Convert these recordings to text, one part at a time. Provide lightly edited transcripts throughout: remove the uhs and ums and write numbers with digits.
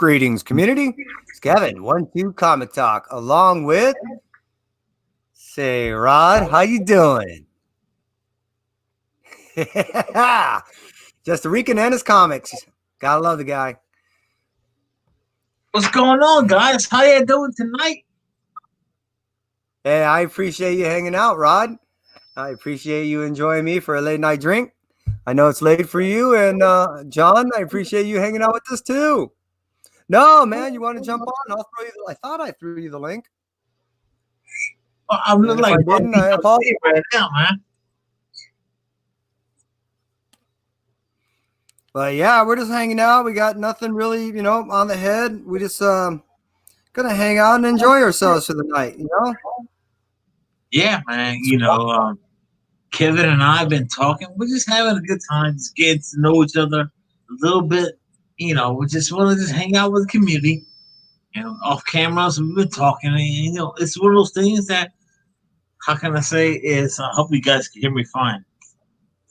Greetings, community. It's Kevin, 1-2 Comic Talk, along with Say Rod. How you doing? Just a Rican and his comics. Gotta love the guy. What's going on, guys? How you doing tonight? Hey, I appreciate you hanging out, Rod. I appreciate you enjoying me for a late night drink. I know it's late for you, and John, I appreciate you hanging out with us too. No, man, you want to jump on? I'll throw you. I thought I threw you the link. I'm looking like I didn't. I apologize right now, man. But yeah, we're just hanging out. We got nothing really, on the head. We just gonna hang out and enjoy ourselves for the night, Yeah, man. Kevin and I have been talking. We're just having a good time, just getting to know each other a little bit. We just want to just hang out with the community. Off cameras, we've been talking. And, it's one of those things that, how can I say, is I hope you guys can hear me fine.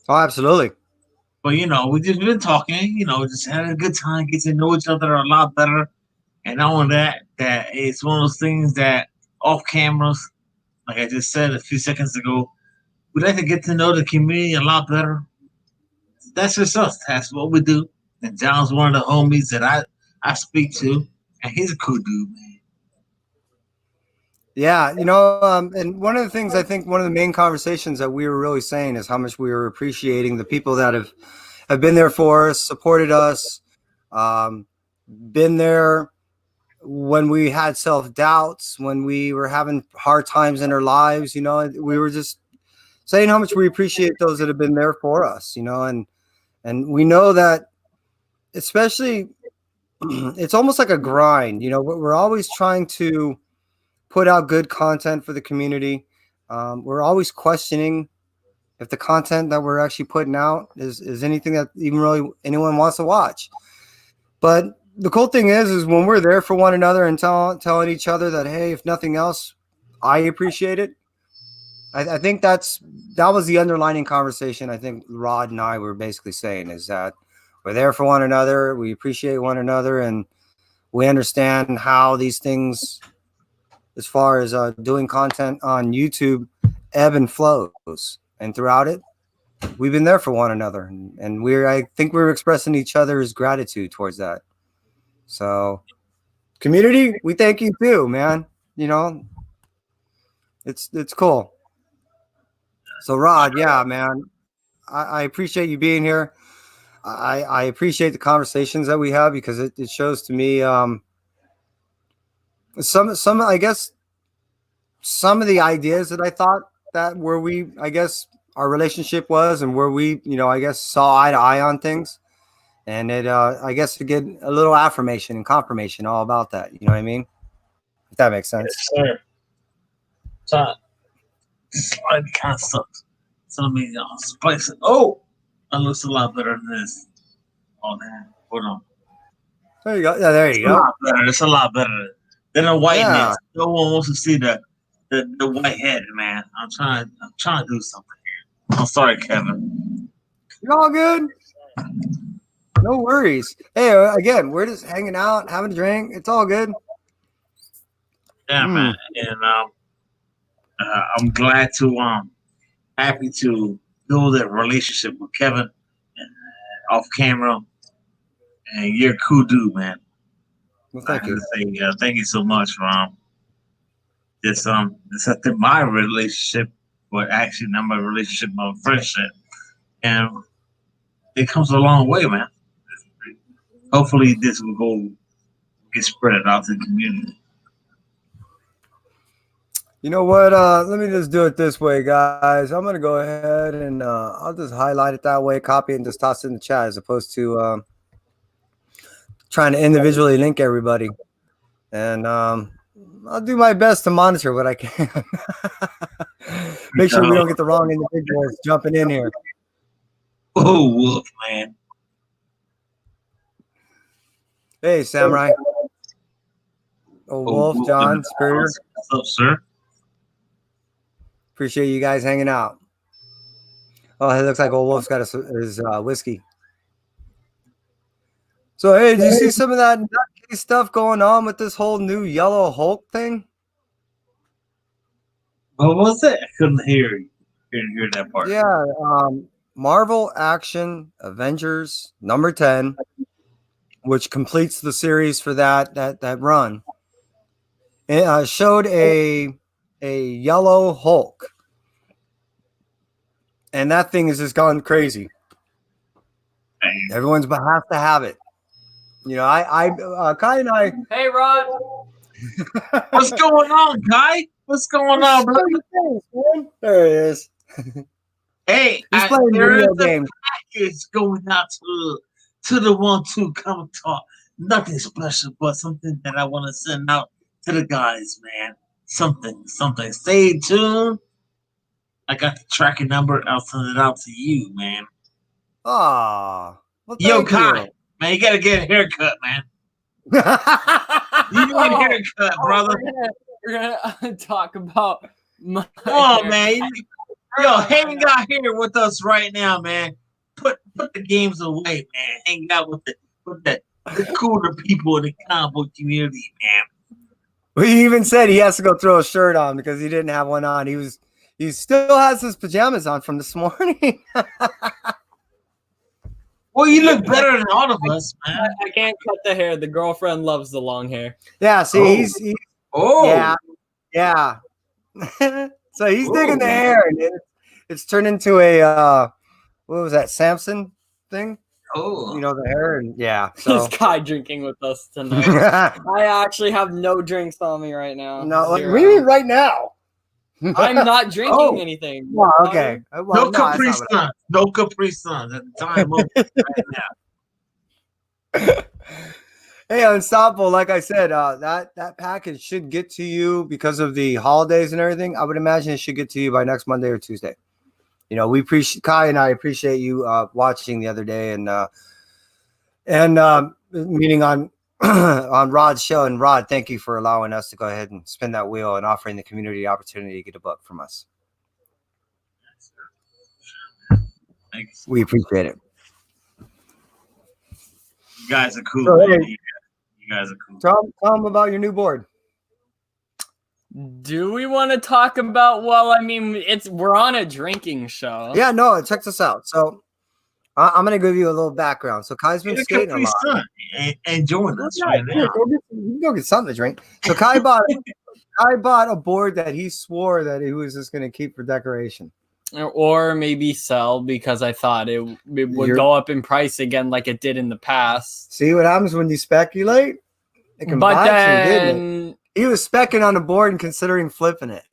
Oh, absolutely. But we just been talking. Just having a good time, get to know each other a lot better. And not only that it's one of those things that off cameras, like I just said a few seconds ago, we'd like to get to know the community a lot better. That's just us. That's what we do. And John's one of the homies that I speak to, and he's a cool dude, man. Yeah, and one of the things I think one of the main conversations that we were really saying is how much we were appreciating the people that have been there for us, supported us, been there when we had self-doubts, when we were having hard times in our lives. We were just saying how much we appreciate those that have been there for us, and we know that, especially, it's almost like a grind. We're always trying to put out good content for the community. We're always questioning if the content that we're actually putting out is anything that even really anyone wants to watch. But the cool thing is when we're there for one another and telling each other that, hey, if nothing else, I appreciate it. I think that was the underlining conversation. I think Rod and I were basically saying is that we're there for one another. We appreciate one another, and we understand how these things, as far as doing content on YouTube, ebb and flows. And throughout it, we've been there for one another, and I think we're expressing each other's gratitude towards that. So, community, we thank you too, man. It's cool. So, Rod, yeah, man, I appreciate you being here. I appreciate the conversations that we have, because it shows to me some I guess some of the ideas that I thought that where we, I guess, our relationship was, and where we, I guess, saw eye to eye on things. And it, I guess, to get a little affirmation and confirmation all about that. You know what I mean? If that makes sense. Yes, sir. So, slide kind of sucks. So let me spice it. Oh, that looks a lot better than this. Oh, man. Hold on. There you go. Yeah, there you go. It's a lot better than the whiteness. Yeah. No one wants to see the white head, man. I'm trying to do something here. I'm sorry, Kevin. You're all good. No worries. Hey, again, we're just hanging out, having a drink. It's all good. Yeah, man. And I'm glad to happy to build that relationship with Kevin off camera. And you're a cool dude, man. Well, thank you. Thank you so much, Ron. This I think my relationship, but actually not my relationship, my friendship, and it comes a long way, man. Hopefully, this will get spread out to the community. You know what? Let me just do it this way, guys. I'm gonna go ahead and I'll just highlight it that way, copy it, and just toss it in the chat, as opposed to trying to individually link everybody. And I'll do my best to monitor what I can. Make sure we don't get the wrong individuals jumping in here. Oh, Wolf, man. Hey, Samurai. Oh, Wolf, John, Superior. What's up, sir? Appreciate you guys hanging out. Oh, it looks like Old Wolf's got his whiskey. So, hey, did you see some of that nutcase stuff going on with this whole new Yellow Hulk thing? What was it? I couldn't hear you. Couldn't hear that part. Yeah, Marvel Action Avengers #10, which completes the series for that run. It showed a Yellow Hulk, and that thing has just gone crazy. Dang. Everyone's has to have it. You know, Kai and I. Hey, Rod. What's going on, Kai? What's going on, bro? There it is. Hey, He's playing there video is a games. package going out to the 1-2 Comic Talk. Nothing special, but something that I want to send out to the guys, man. Something. Stay tuned. I got the tracking number. I'll send it out to you, man. Ah, well, Yo, thank Kai, you. man, you gotta get a haircut, man. You need a haircut, brother. We're gonna talk about my Come on, man. Yo, hang out here with us right now, man. Put the games away, man. Hang out with the cooler people in the comic book community, man. Well, he even said he has to go throw a shirt on because he didn't have one on. He still has his pajamas on from this morning. Well, you look better than all of us, man. I can't cut the hair. The girlfriend loves the long hair. Yeah, see, Oh. he's Oh, yeah. So he's digging the Ooh. hair, and it's turned into a what was that Samson thing? oh. You know, the hair, and yeah. So This guy drinking with us tonight. no, I actually have no drinks on me right now. like, Zero. what do you mean right now? I'm not drinking Oh. anything. Well, okay. Well, No that's not Capri what Sun. No Capri Sun at the time of right now. Hey, Unstoppable, like I said, that package should get to you because of the holidays and everything. I would imagine it should get to you by next Monday or Tuesday. You know, we appreciate Kai and I appreciate you watching the other day and meeting on on Rod's show. And Rod, thank you for allowing us to go ahead and spin that wheel and offering the community the opportunity to get a book from us. Thanks. We appreciate it. You guys are cool. So, Man. hey. You guys are cool. Tell them about your new board. Do we want to talk about? Well, I mean, we're on a drinking show. Yeah, no, check this out. So I'm going to give you a little background. So Kai's been Get a skating a Capri lot. Sun and join us Yeah, right now. go get something to drink. So Kai bought a board that he swore that he was just going to keep for decoration. Or maybe sell because I thought it would go up in price again like it did in the past. See what happens when you speculate? It can But bite you, didn't it? then, He was specking on the board and considering flipping it.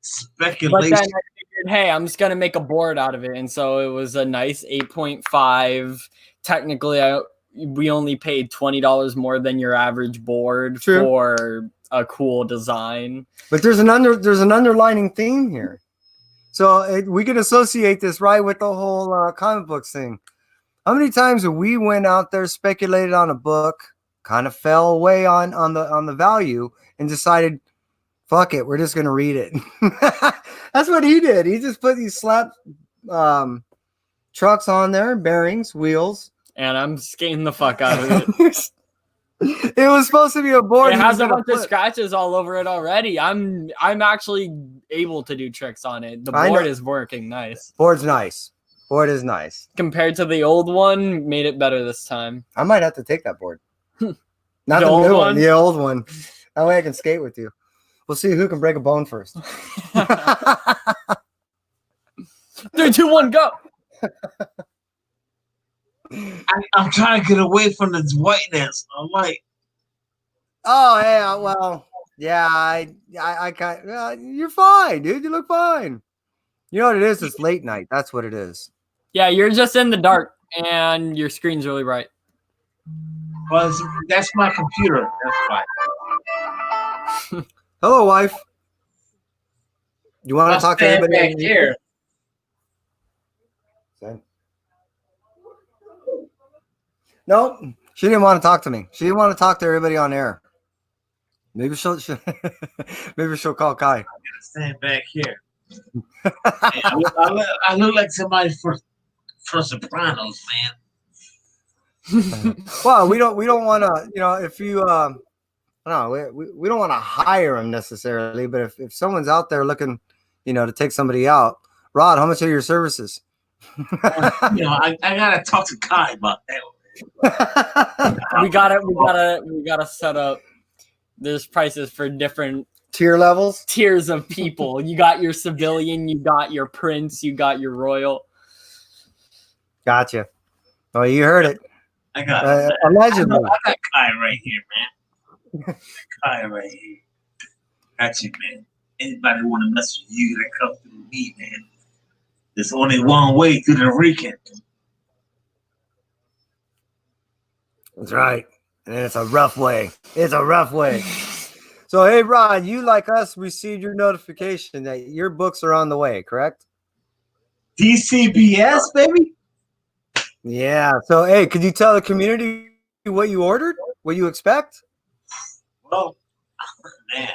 Speculation. I figured, hey, I'm just gonna make a board out of it, and so it was a nice 8.5. Technically, we only paid $20 more than your average board True. for a cool design. But there's an underlining theme here. So we can associate this right with the whole comic books thing. How many times have we went out there, speculated on a book, kind of fell away on the value, and decided, fuck it, we're just gonna read it. That's what he did. He just put these slap trucks on there, bearings, wheels, And I'm skating the fuck out of it. It was supposed to be a board. It he has was a gonna bunch of flip. scratches all over it already. I'm actually able to do tricks on it. The I board know. is working nice. Board's nice. Board is nice. Compared to the old one, made it better this time. I might have to take that board. Not The the, old new one, one? the old one. That way I can skate with you. We'll see who can break a bone first. 3, 2, 1, go! I'm trying to get away from this whiteness. I'm like, Oh yeah, well, yeah, I you're fine, dude. You look fine. You know what it is? It's late night. That's what it is. Yeah, you're just in the dark and your screen's really bright. well, that's my computer. That's why. Hello, wife. You want I'll to talk to stand anybody back here. No, she didn't want to talk to me. She didn't want to talk to everybody on air. Maybe she'll call Kai. Stand back here. I look like somebody for Sopranos, man. Well, we don't want to, if you, no, we don't want to hire them necessarily, but if someone's out there looking, to take somebody out, Rod, how much are your services? I gotta talk to Kai about that. we gotta set up. There's prices for different Tier levels, tiers of people. You got your civilian, you got your prince, you got your royal. Gotcha. Oh, you heard it. I got allegedly. I got Kai right here, man. Kai right here. Got you, man. Anybody want to mess with you, that come through me, man. There's only one way through the Rican. That's right. And it's a rough way. It's a rough way. So, hey, Rod, you like us received your notification that your books are on the way, correct? DCBS, baby? Yeah. So, hey, could you tell the community what you ordered? What you expect? Well, man,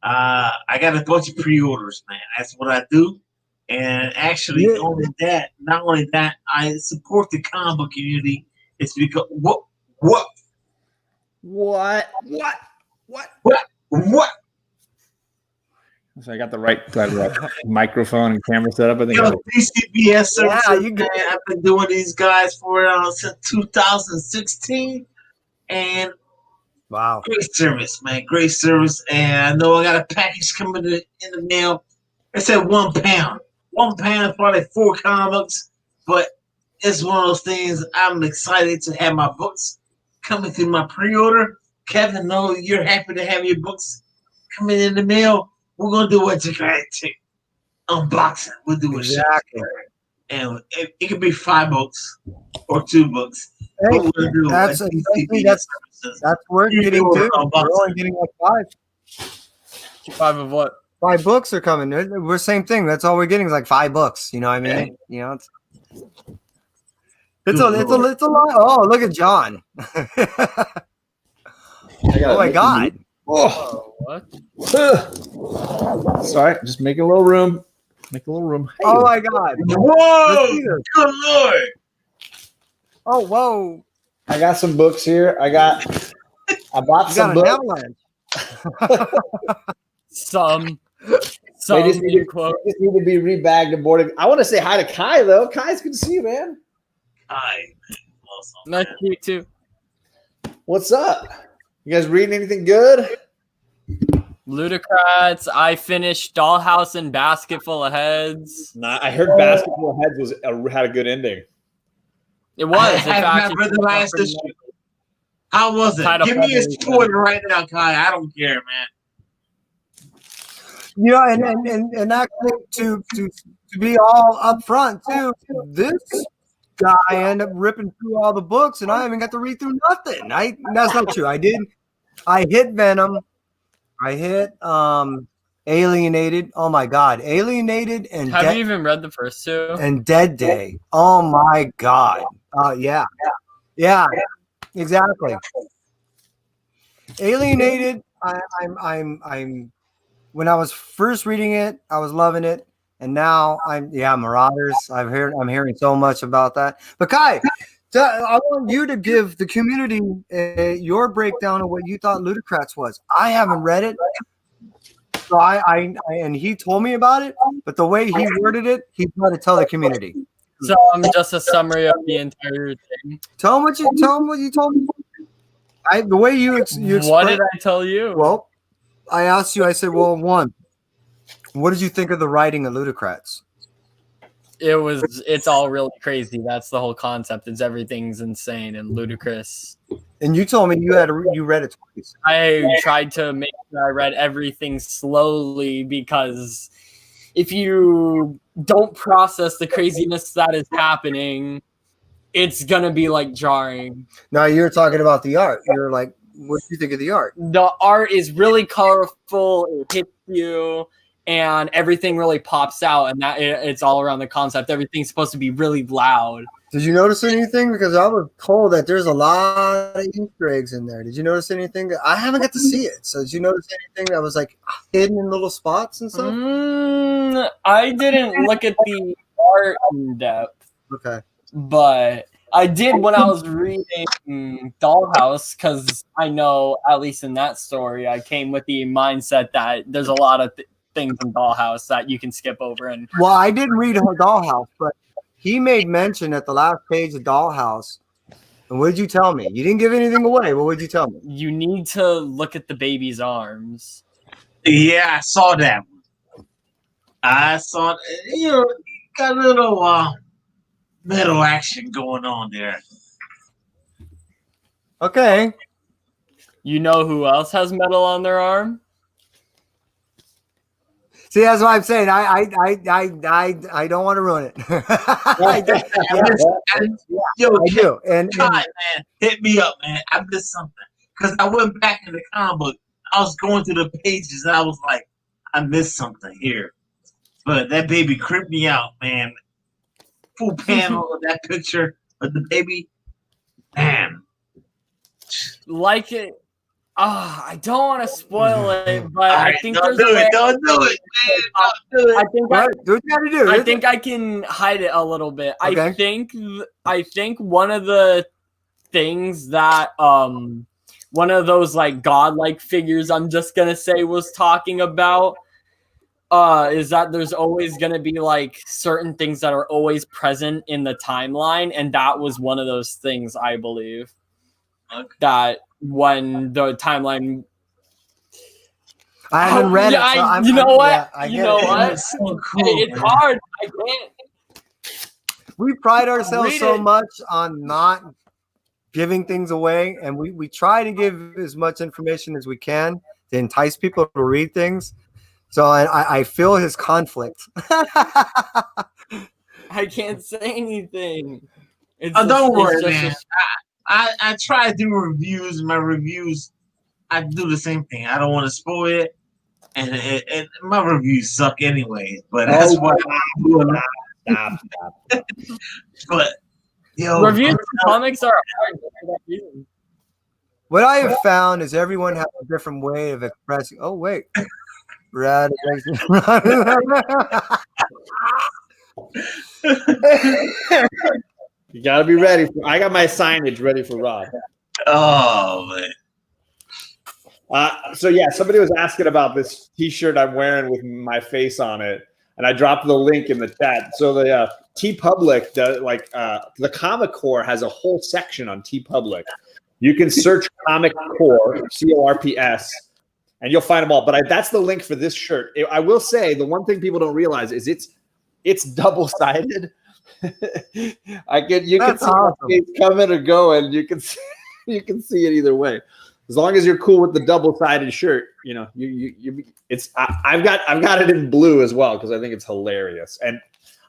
I got a bunch of pre-orders, man. That's what I do. And actually, not only that, I support the comic book community. It's because what? So I got the right microphone and camera set up. I think. DCBS service. Yeah, you good. I've been doing these guys for since 2016, and Wow, great service, man. Great service. And I know I got a package coming in the mail. It said £1. £1 for like 4 comics, but it's one of those things. I'm excited to have my books coming through my pre-order. Kevin, know you're happy to have your books coming in the mail. We're gonna do what you got to unboxing. We'll do it exactly. And it could be 5 books or 2 books. Hey, What we'll do that's at that's we're You getting know too. what We're I'm only getting like 5. 5 of what? 5 books are coming. We're same thing. That's all we're getting is like 5 books. You know what I mean? It's a lot. Oh, look at John. Oh my God. Oh, What? sorry, just make a little room. Make a little room. Hey, Oh my God. Whoa! Let's see this. Good Lord! Oh, whoa. I got some books here. I bought You some got an books. avalanche. Some They just need, quote. they just need to be rebagged and boarded. I want to say hi to Kai though. Kai's good to see you, man. Hi. Nice to meet you too. What's up? You guys reading anything good? Ludocrats. I finished Dollhouse and Basket Full of Heads. Nah, I heard Basketball Heads had a good ending. It was. I In have fact, not read the last issue. How was it? Title Give me a probably- spoiler right now, Kai. I don't care, man. And actually to be all up front too, this guy ended up ripping through all the books and I haven't got to read through nothing. That's not true. I hit Venom. I hit Alienated. Oh my God. Alienated and have you even read the first 2? and Dead Day. Oh my God. Yeah. Exactly. Alienated. I'm when I was first reading it, I was loving it, and now Marauders. I'm hearing so much about that. But Kai, I want you to give the community your breakdown of what you thought Ludocrats was. I haven't read it, so I and he told me about it, but the way he worded it, he tried to tell the community. So just a summary of the entire thing. Tell him what you told me. The way you What explained. did I tell you? Well, I asked you. I said, "Well, one, what did you think of the writing of Ludocrats?" It's all really crazy. That's the whole concept. Everything's insane and ludicrous. And you told me you read it twice. I tried to make sure I read everything slowly because if you don't process the craziness that is happening, it's gonna be like jarring. Now you're talking about the art. You're like, what do you think of the art? The art is really colorful. It hits you, and everything really pops out. And it's all around the concept. Everything's supposed to be really loud. Did you notice anything? Because I was told that there's a lot of Easter eggs in there. Did you notice anything? I haven't got to see it. So did you notice anything that was like hidden in little spots and stuff? I didn't look at the art in depth, Okay. but I did when I was reading Dollhouse, because I know, at least in that story, I came with the mindset that there's a lot of things in Dollhouse that you can skip over. And Well, I didn't read Dollhouse, but he made mention at the last page of Dollhouse. And what did you tell me? You didn't give anything away. What would you tell me? you need to look at the baby's arms. Yeah, I saw that one. I saw, got a little metal action going on there. Okay. You know who else has metal on their arm? See, that's what I'm saying. I don't want to ruin it. I do. And God, man, hit me up, man. I missed something because I went back in the comic book. I was going through the pages. And I was like, I missed something here. But that baby creeped me out, man. Full panel of that picture of the baby. Man. Like it. I don't want to spoil it, but I think don't there's do a way. it. Don't do it, man. Don't do it. I think All right, do what you got to do. I think I can hide it a little bit. Okay. I think one of the things that one of those like godlike figures, I'm just gonna say, was talking about is that there's always gonna be like certain things that are always present in the timeline, and that was one of those things, I believe. Okay. That when the timeline I haven't read it. So you know what? I You get know it. what? It's so cool, It's man. hard. I can't. We pride ourselves Read so it. much on not giving things away, and we try to give as much information as we can to entice people to read things. So I feel his conflict. I can't say anything. It's Don't worry, it's man. I try to do reviews. My reviews, I do the same thing. I don't want to spoil it, and my reviews suck anyway. But that's why I'm doing it. Stop. But Reviews of comics are hard for that reason. What I have found is everyone has a different way of expressing. Oh wait, Rad. You gotta be ready. I got my signage ready for Rod. Oh man. So yeah, somebody was asking about this T-shirt I'm wearing with my face on it, and I dropped the link in the chat. So the TeePublic, the Comic Core has a whole section on TeePublic. You can search Comic Core, CORPS, and you'll find them all. But that's the link for this shirt. I will say the one thing people don't realize is it's double-sided. You can see awesome. it's coming or going. You can see it either way. As long as you're cool with the double-sided shirt, I've got it in blue as well because I think it's hilarious. And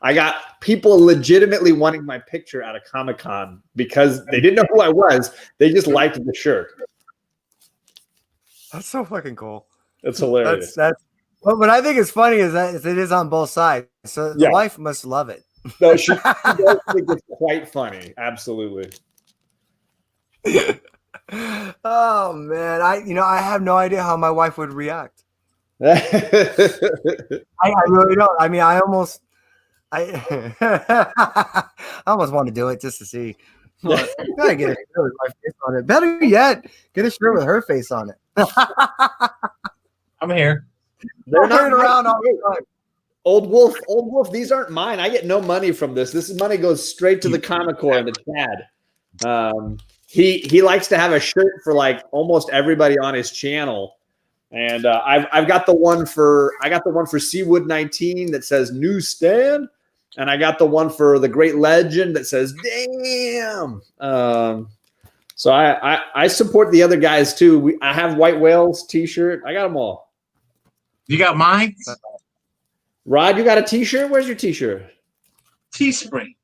I got people legitimately wanting my picture at a Comic-Con because they didn't know who I was. They just liked the shirt. That's so fucking cool. It's hilarious. That's what I think is funny is that it is on both sides. So the Yeah. wife must love it. No, she does think it's quite funny. Absolutely. Oh man, I have no idea how my wife would react. I really don't. I mean, I almost want to do it just to see. Gotta get a shirt with my face on it. Better yet, get a shirt with her face on it. I'm here. They're not turn around all the time. Old Wolf, these aren't mine. I get no money from this. This money goes straight to the Comic Core and the Chad. He likes to have a shirt for like almost everybody on his channel. And I've got the one for Seawood 19 that says newsstand, and I got the one for the Great Legend that says damn. So I support the other guys too. I have White Whales t-shirt. I got them all. You got mine? Rod, you got a t-shirt? Where's your t-shirt? Teespring.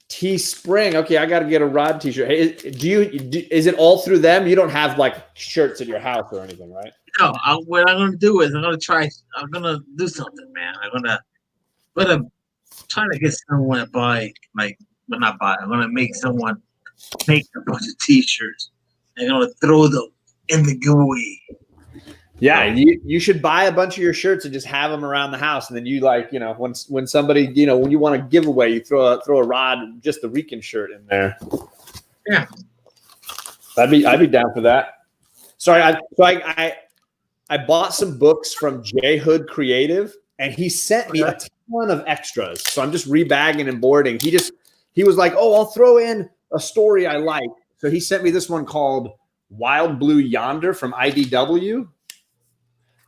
Teespring. Okay, I got to get a Rod t-shirt. Hey, is it all through them? You don't have like shirts at your house or anything, right? No, what I'm gonna do is I'm gonna do something, man. I'm gonna try to get someone to buy, I'm gonna make someone make a bunch of t-shirts. I'm gonna throw them in the giveaway. Yeah, you should buy a bunch of your shirts and just have them around the house, and then you when somebody when you want a giveaway, you throw a Rod, just the Rican shirt in there. Yeah, I'd be down for that. Sorry, I bought some books from J Hood Creative, and he sent me a ton of extras. So I'm just rebagging and boarding. He was like, "Oh, I'll throw in a story I like." So he sent me this one called Wild Blue Yonder from IDW.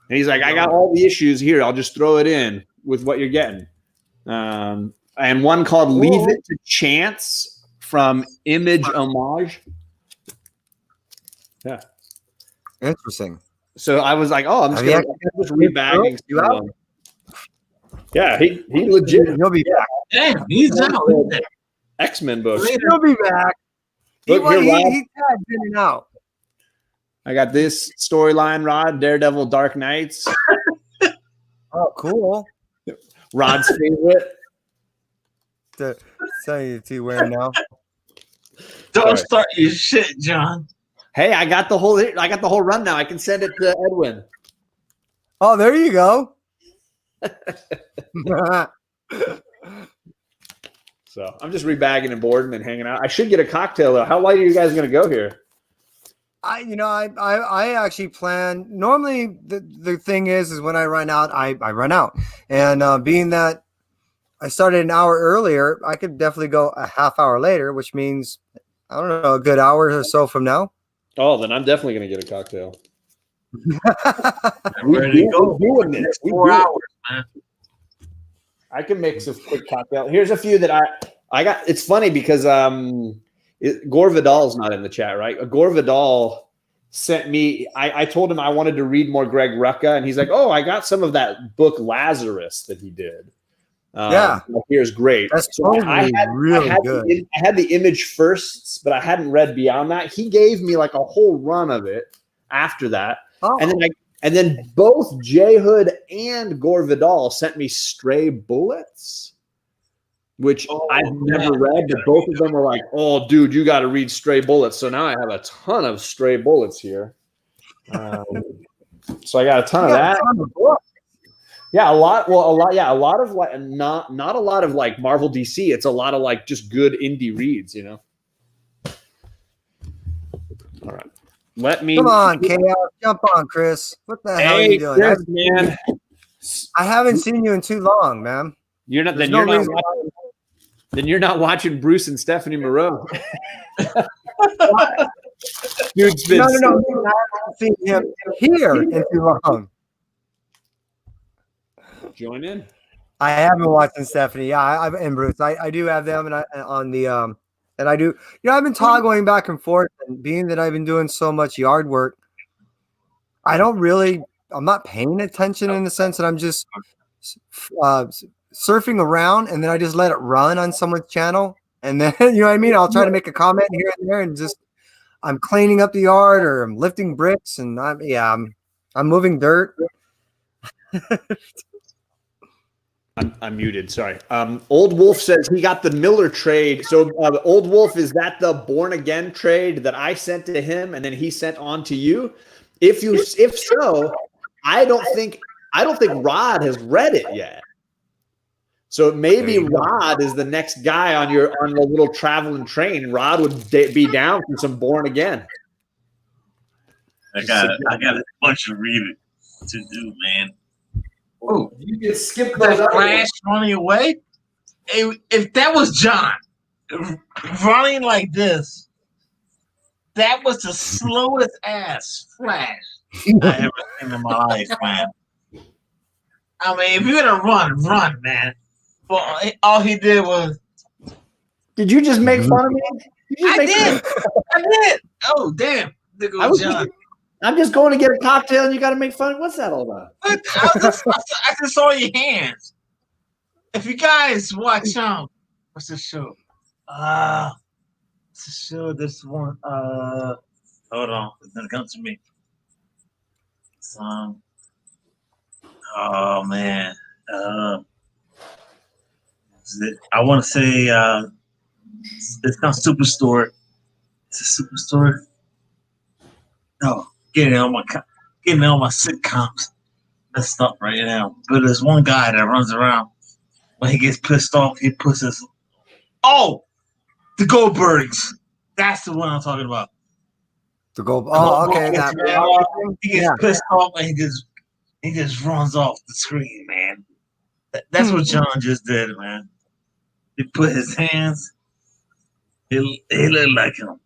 And he's like, I got all the issues here. I'll just throw it in with what you're getting. And one called Leave It to Chance from Image Homage. Yeah. Interesting. So I was like, oh, I'm just rebagging. Yeah, he legit. He'll be back. Damn, he's out. X-Men books. He'll be back. He tagged in and out. I got this storyline, Rod, Daredevil Dark Knights. Oh, cool. Rod's favorite. Say to wear now. Don't start your shit, John. Hey, I got the whole run now. I can send it to Edwin. Oh, there you go. So I'm just rebagging and boarding and hanging out. I should get a cocktail though. How late are you guys going to go here? I actually plan. Normally, the thing is when I run out, I run out. And being that I started an hour earlier, I could definitely go a half hour later, which means I don't know, a good hour or so from now. Oh, then I'm definitely going to get a cocktail. Ready to go. We're doing this. 4 hours, man. I can make some quick cocktail. Here's a few that I got. It's funny because Gore Vidal's not in the chat, right? Gore Vidal sent me. I told him I wanted to read more Greg Rucka, and he's like, "Oh, I got some of that book Lazarus that he did." Yeah, here's great. That's totally really good. I had the Image firsts, but I hadn't read beyond that. He gave me like a whole run of it after that, and then both J Hood and Gore Vidal sent me Stray Bullets, which I've never read, but both of them were like, "Oh, dude, you got to read Stray Bullets." So now I have a ton of Stray Bullets here. So I got a ton of that. Yeah, a lot of like not a lot of like Marvel DC. It's a lot of like just good indie reads, you know. All right. Come on, Chaos. Jump on, Chris. What the hell are you doing? Chris, man. I haven't seen you in too long, man. You're not watching Bruce and Stephanie Moreau. Dude's been No. I haven't seen him here in too long. Join in. I have been watching Stephanie. Yeah, and Bruce. I do have them, and and I do. I've been toggling back and forth, and being that I've been doing so much yard work, I'm not paying attention in the sense that I'm just surfing around, and then I just let it run on someone's channel, and then you know what I mean. I'll try to make a comment here and there, and just I'm cleaning up the yard or I'm lifting bricks, and I'm moving dirt. I'm muted. Sorry. Old Wolf says he got the Miller trade. So Old Wolf, is that the Born Again trade that I sent to him and then he sent on to you? If so, I don't think Rod has read it yet. So maybe Rod is the next guy on the little traveling train. Rod would be down for some Born Again. I got a bunch of reading to do, man. Oh, you can skip that Flash running away. If that was John running like this, that was the slowest ass Flash I ever seen in my life, man. I mean, if you're gonna run, man. Well, all he did was. Did you just make fun of me? I did. Oh, damn. There goes John. I'm just going to get a cocktail and you got to make fun. What's that all about? I just saw your hands. If you guys watch what's the show? It's a show. This one. Hold on, it's gonna come to me. Oh man. I want to say it's not Superstore. It's a Superstore. No. Get getting all my sitcoms messed up right now. But there's one guy that runs around when he gets pissed off. He puts his the Goldbergs. That's the one I'm talking about. The gold. Oh, okay. He gets pissed off and he just runs off the screen, man. That's what John just did, man. He put his hands. He looked like him.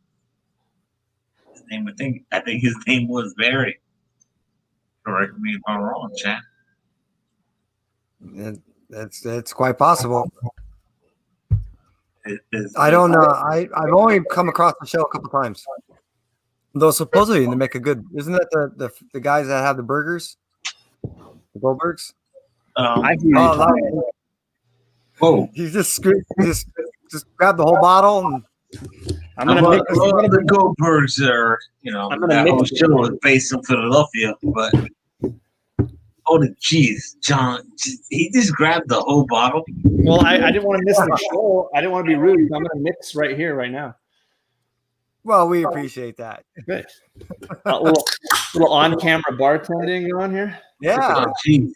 His name, I think his name was Barry. Correct me if I'm wrong, Chad. That's quite possible. It's I don't know. I've only come across the show a couple times. Though supposedly they make a good. Isn't that the guys that have the burgers, the Goldbergs? I hear you. Whoa! You just grab the whole bottle and. I'm gonna mix. The Goldbergs are, I'm gonna that mix whole it. show is based in Philadelphia, but jeez, John, he just grabbed the whole bottle. Well, I didn't want to miss the show. I didn't want to be rude, so I'm gonna mix right here, right now. Well, we appreciate that. Good. A little on-camera bartending going here. Yeah. Oh, jeez.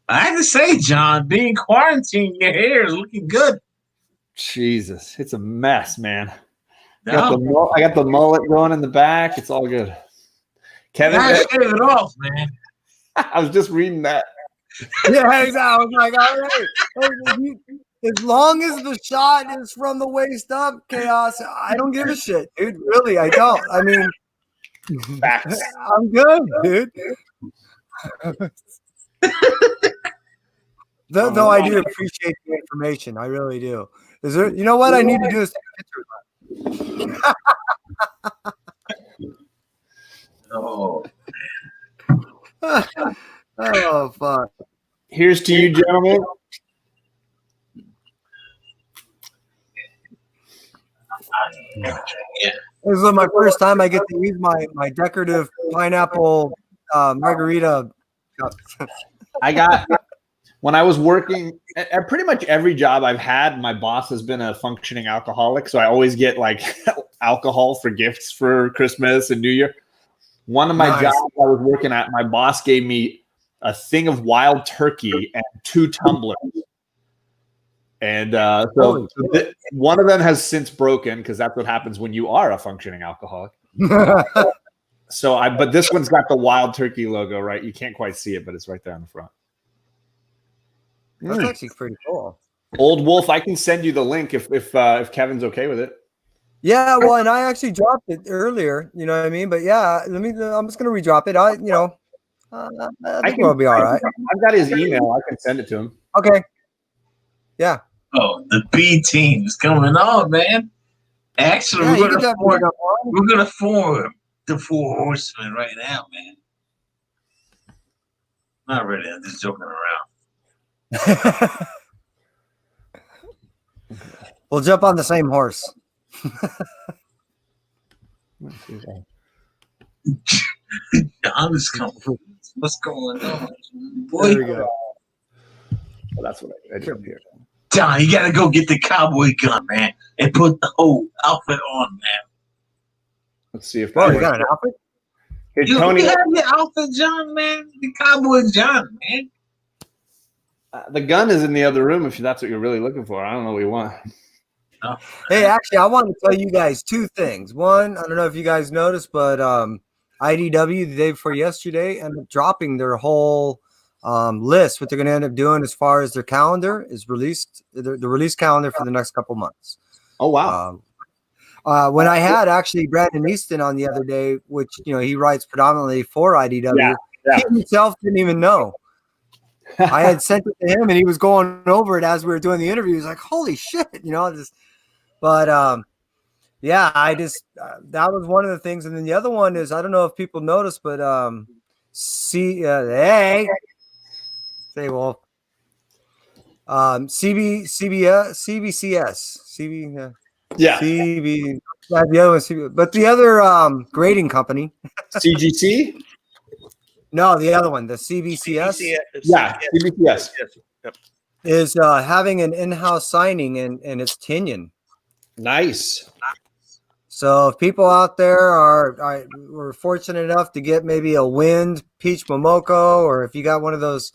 I have to say, John, being quarantined, your hair is looking good. Jesus, it's a mess, man. I No, got the mullet going in the back. It's all good. Kevin, I shave it off, man. I was just reading that. Yeah, exactly. I was like, all right. As long as the shot is from the waist up, Chaos, I don't give a shit, dude. Really, I don't. I mean, Facts. I'm good, dude. Though I do appreciate the information. I really do. Is there? You know what I need to do is take pictures. Oh, Oh fuck. Here's to you, gentlemen. yeah. This is my first time I get to use my decorative pineapple margarita cup. I got when I was working at pretty much every job I've had, my boss has been a functioning alcoholic. So I always get like alcohol for gifts for Christmas and New Year. One of my Nice. jobs I was working at, my boss gave me a thing of wild turkey and 2 tumblers. And one of them has since broken because that's what happens when you are a functioning alcoholic. But this one's got the wild turkey logo, right? You can't quite see it, but it's right there on the front. That's actually pretty cool. Old Wolf, I can send you the link if Kevin's okay with it. Yeah, well, and I actually dropped it earlier. You know what I mean? But yeah, I'm just gonna redrop it. I think we'll be all right. I've got his email. I can send it to him. Okay. Yeah. Oh, the B team is coming on, man. Actually, Yeah, you we're can gonna definitely form the 4 horsemen right now, man. Not really. I'm just joking around. We'll jump on the same horse. I'm just coming. What's going on, There we boy? go. Well, that's what I did up here. John, you gotta go get the cowboy gun, man, and put the whole outfit on, man. Let's see if Oh, you got an outfit? Hey, You Tony, have your outfit, John, man. The cowboy John, man. the gun is in the other room if that's what you're really looking for. I don't know what you want. Hey, actually, I wanted to tell you guys 2 things. One, I don't know if you guys noticed, but IDW the day before yesterday ended up dropping their whole list. What they're going to end up doing as far as their calendar is released, the release calendar for the next couple months. Oh, wow. When I had actually Brandon Easton on the other day, which he writes predominantly for IDW, Yeah. he himself didn't even know. I had sent it to him, and he was going over it as we were doing the interview. He was like, "Holy shit!" Yeah, I just that was one of the things, and then the other one is I don't know if people noticed, but CBCS, Yeah. CB, yeah, the other one, CB, but the other grading company. CGC? No, the other one, the CBCS, Yeah, CBCS. is having an in-house signing, and it's Tinian. Nice. So if people out there were fortunate enough to get maybe a Wind Peach Momoko, or if you got one of those,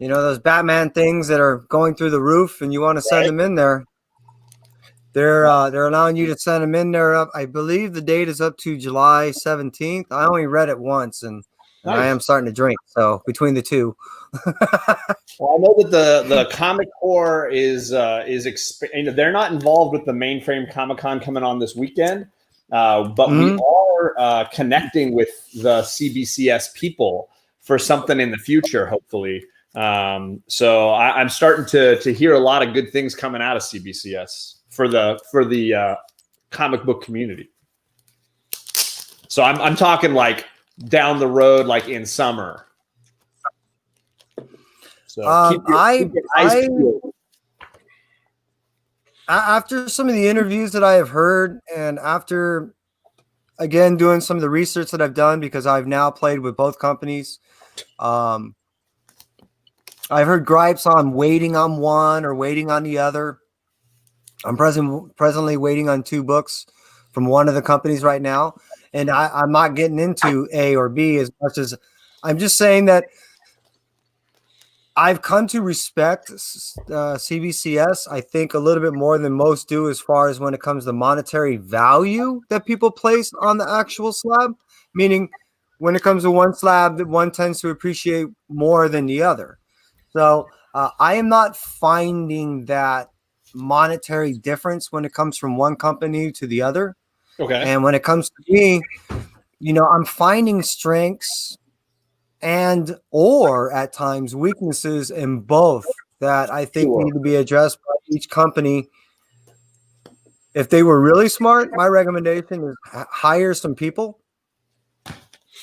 those Batman things that are going through the roof and you want to send them in there, they're allowing you to send them in there. I believe the date is up to July 17th. I only read it once, and I am starting to drink. So between the two. Well, I know that the Comic Core is they're not involved with the Mainframe Comic-Con coming on this weekend, but we are connecting with the CBCS people for something in the future, hopefully. So I'm starting to hear a lot of good things coming out of CBCS for the comic book community. So I'm talking like down the road, like in summer. So keep your eyes peeled. After some of the interviews that I have heard, and after again doing some of the research that I've done, because I've now played with both companies, I've heard gripes on waiting on one or waiting on the other. I'm presently waiting on 2 books from one of the companies right now, and I'm not getting into A or B as much as I'm just saying that I've come to respect CBCS, I think, a little bit more than most do as far as when it comes to monetary value that people place on the actual slab. Meaning, when it comes to one slab, that one tends to appreciate more than the other. So I am not finding that monetary difference when it comes from one company to the other. Okay. And when it comes to me, I'm finding strengths and or at times weaknesses in both that I think need to be addressed by each company. If they were really smart, my recommendation is hire some people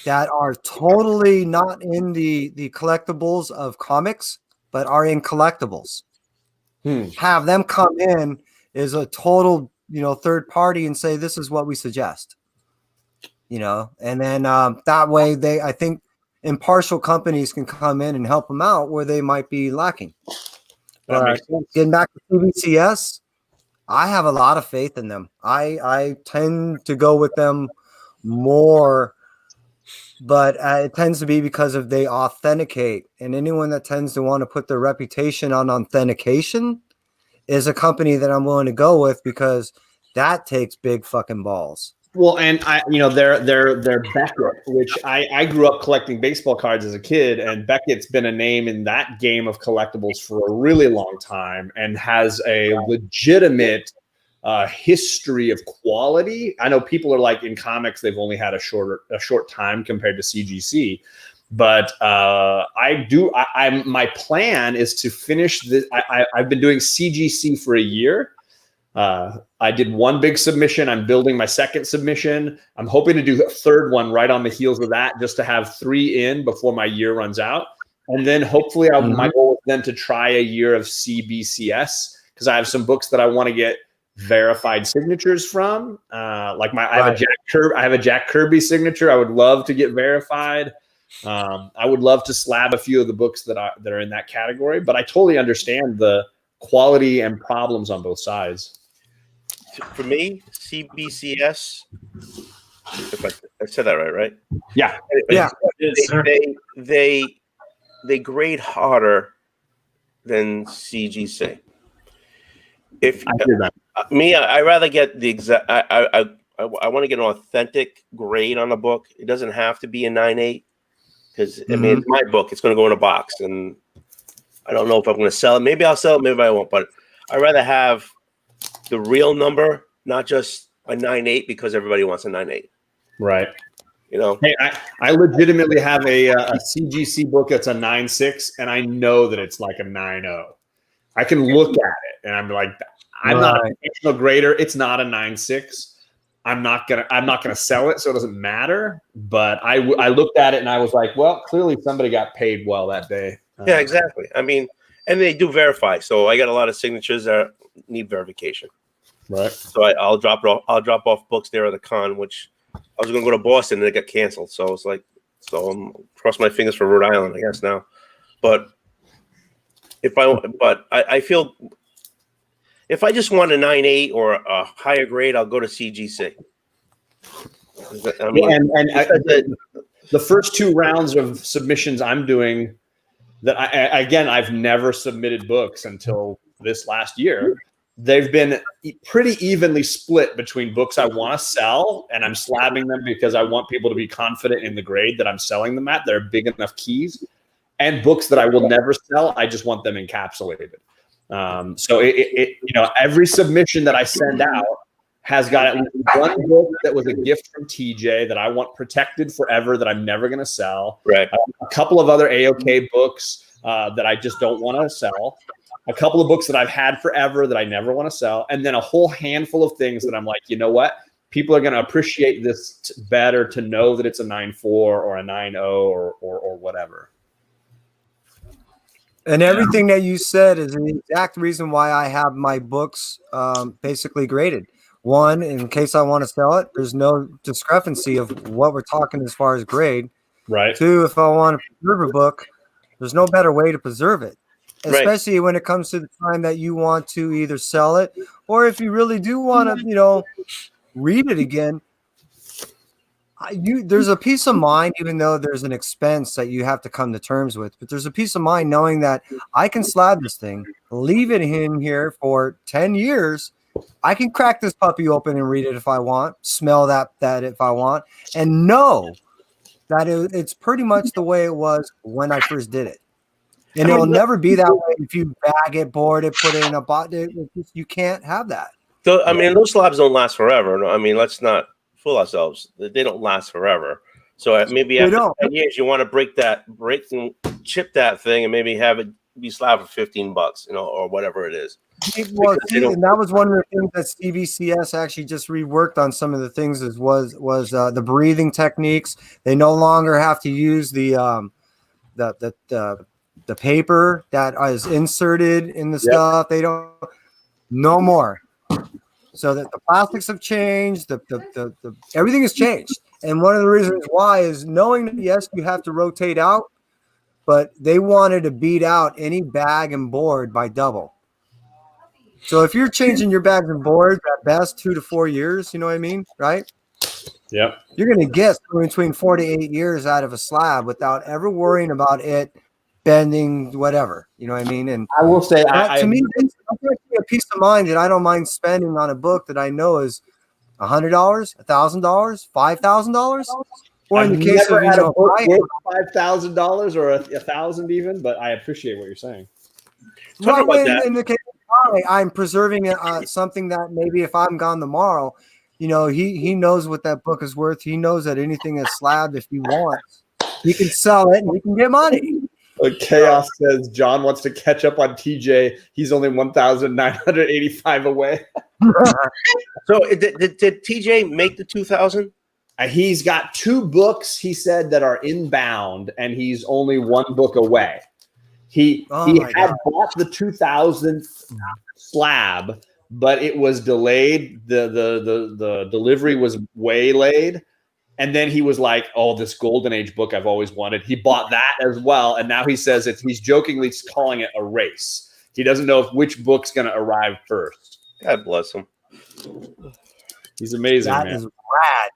that are totally not in the collectibles of comics, but are in collectibles. Have them come in as a total, third party and say, this is what we suggest, and then that way I think impartial companies can come in and help them out where they might be lacking. But getting back to CBCS, I have a lot of faith in them. I tend to go with them more, but it tends to be because of they authenticate. And anyone that tends to want to put their reputation on authentication is a company that I'm willing to go with, because that takes big fucking balls. Well, and they're Beckett, which I grew up collecting baseball cards as a kid, and Beckett's been a name in that game of collectibles for a really long time and has a legitimate history of quality. I know people are like, in comics, they've only had a short time compared to CGC, but my plan is to finish this. I've been doing CGC for a year. I did 1 big submission. I'm building my 2nd submission. I'm hoping to do a 3rd one right on the heels of that, just to have 3 in before my year runs out. And then hopefully my goal is then to try a year of CBCS, because I have some books that I want to get verified signatures from. I have a Jack Kirby signature I would love to get verified. I would love to slab a few of the books that are in that category, but I totally understand the quality and problems on both sides. For me, CBCS, if I said that right? Yeah. Yeah. They grade harder than CGC. If I hear that. I rather get the exact. I want to get an authentic grade on a book. It doesn't have to be a 9.8, because I mean, it's my book. It's going to go in a box, and I don't know if I'm going to sell it. Maybe I'll sell it. Maybe I won't. But I'd rather have the real number, not just a 9.8 because everybody wants a 9.8. Right. Hey, I legitimately have a CGC book that's a 9.6, and I know that it's like a 9.0. I can look at it, and I'm like, I'm not a professional grader. It's not a 9.6. I'm not gonna sell it, so it doesn't matter. But I looked at it and I was like, well, clearly somebody got paid well that day. Yeah, exactly. I mean, and they do verify. So I got a lot of signatures that need verification. Right. So I'll drop off books there at the con, which I was going to go to Boston and it got canceled. So it's like, I'm cross my fingers for Rhode Island, I guess now. But I feel if I just want a 9.8 or a higher grade, I'll go to CGC. I mean, The first 2 rounds of submissions I'm doing, that I've never submitted books until this last year. They've been pretty evenly split between books I want to sell, and I'm slabbing them because I want people to be confident in the grade that I'm selling them at. They're big enough keys, and books that I will never sell. I just want them encapsulated. So every submission that I send out has got at least one book that was a gift from TJ that I want protected forever, that I'm never going to sell. Right. A couple of other AOK books that I just don't want to sell. A couple of books that I've had forever that I never want to sell. And then a whole handful of things that I'm like, you know what? People are going to appreciate this better to know that it's a 9.4 or a 9.0 or whatever. And everything that you said is the exact reason why I have my books basically graded. One, in case I want to sell it, there's no discrepancy of what we're talking as far as grade. Right. 2, if I want to preserve a book, there's no better way to preserve it, especially when it comes to the time that you want to either sell it or if you really do want to, read it again. There's a peace of mind, even though there's an expense that you have to come to terms with. But there's a peace of mind knowing that I can slab this thing, leave it in here for 10 years. I can crack this puppy open and read it if I want, smell that if I want, and know that it's pretty much the way it was when I first did it. And it will never be that way if you bag it, board it, put it in a bottle. You can't have that. I mean, those slabs don't last forever. I mean, let's not fool ourselves. They don't last forever. So maybe after 10 years, you want to break and chip that thing and maybe have it be slabbed for $15, or whatever it is. Well, and that was one of the things that CVCS actually just reworked on some of the things was the breathing techniques. They no longer have to use the paper that is inserted in the stuff. They don't, no more. So that the plastics have changed, the everything has changed. And one of the reasons why is knowing that, yes, you have to rotate out, but they wanted to beat out any bag and board by double. So if you're changing your bags and boards at best 2 to 4 years, you know what I mean, right? Yep. You're going to get between 4 to 8 years out of a slab without ever worrying about it bending, whatever. You know what I mean? And I will say, to me, it's a peace of mind that I don't mind spending on a book that I know is $100, $1,000, $5,000. Or in the case of $5,000 or $1,000 even, but I appreciate what you're saying. In the case of I'm preserving something that maybe if I'm gone tomorrow, he knows what that book is worth. He knows that anything is slabbed if he wants, he can sell it and he can get money. Chaos says John wants to catch up on TJ. He's only 1,985 away. So did TJ make the 2,000? He's got 2 books, he said, that are inbound, and he's only 1 book away. He had bought the 2000th slab, but it was delayed. The delivery was waylaid. And then he was like, oh, this Golden Age book I've always wanted. He bought that as well. And now he says he's jokingly calling it a race. He doesn't know which book's going to arrive first. God bless him. He's amazing, That man. is rad.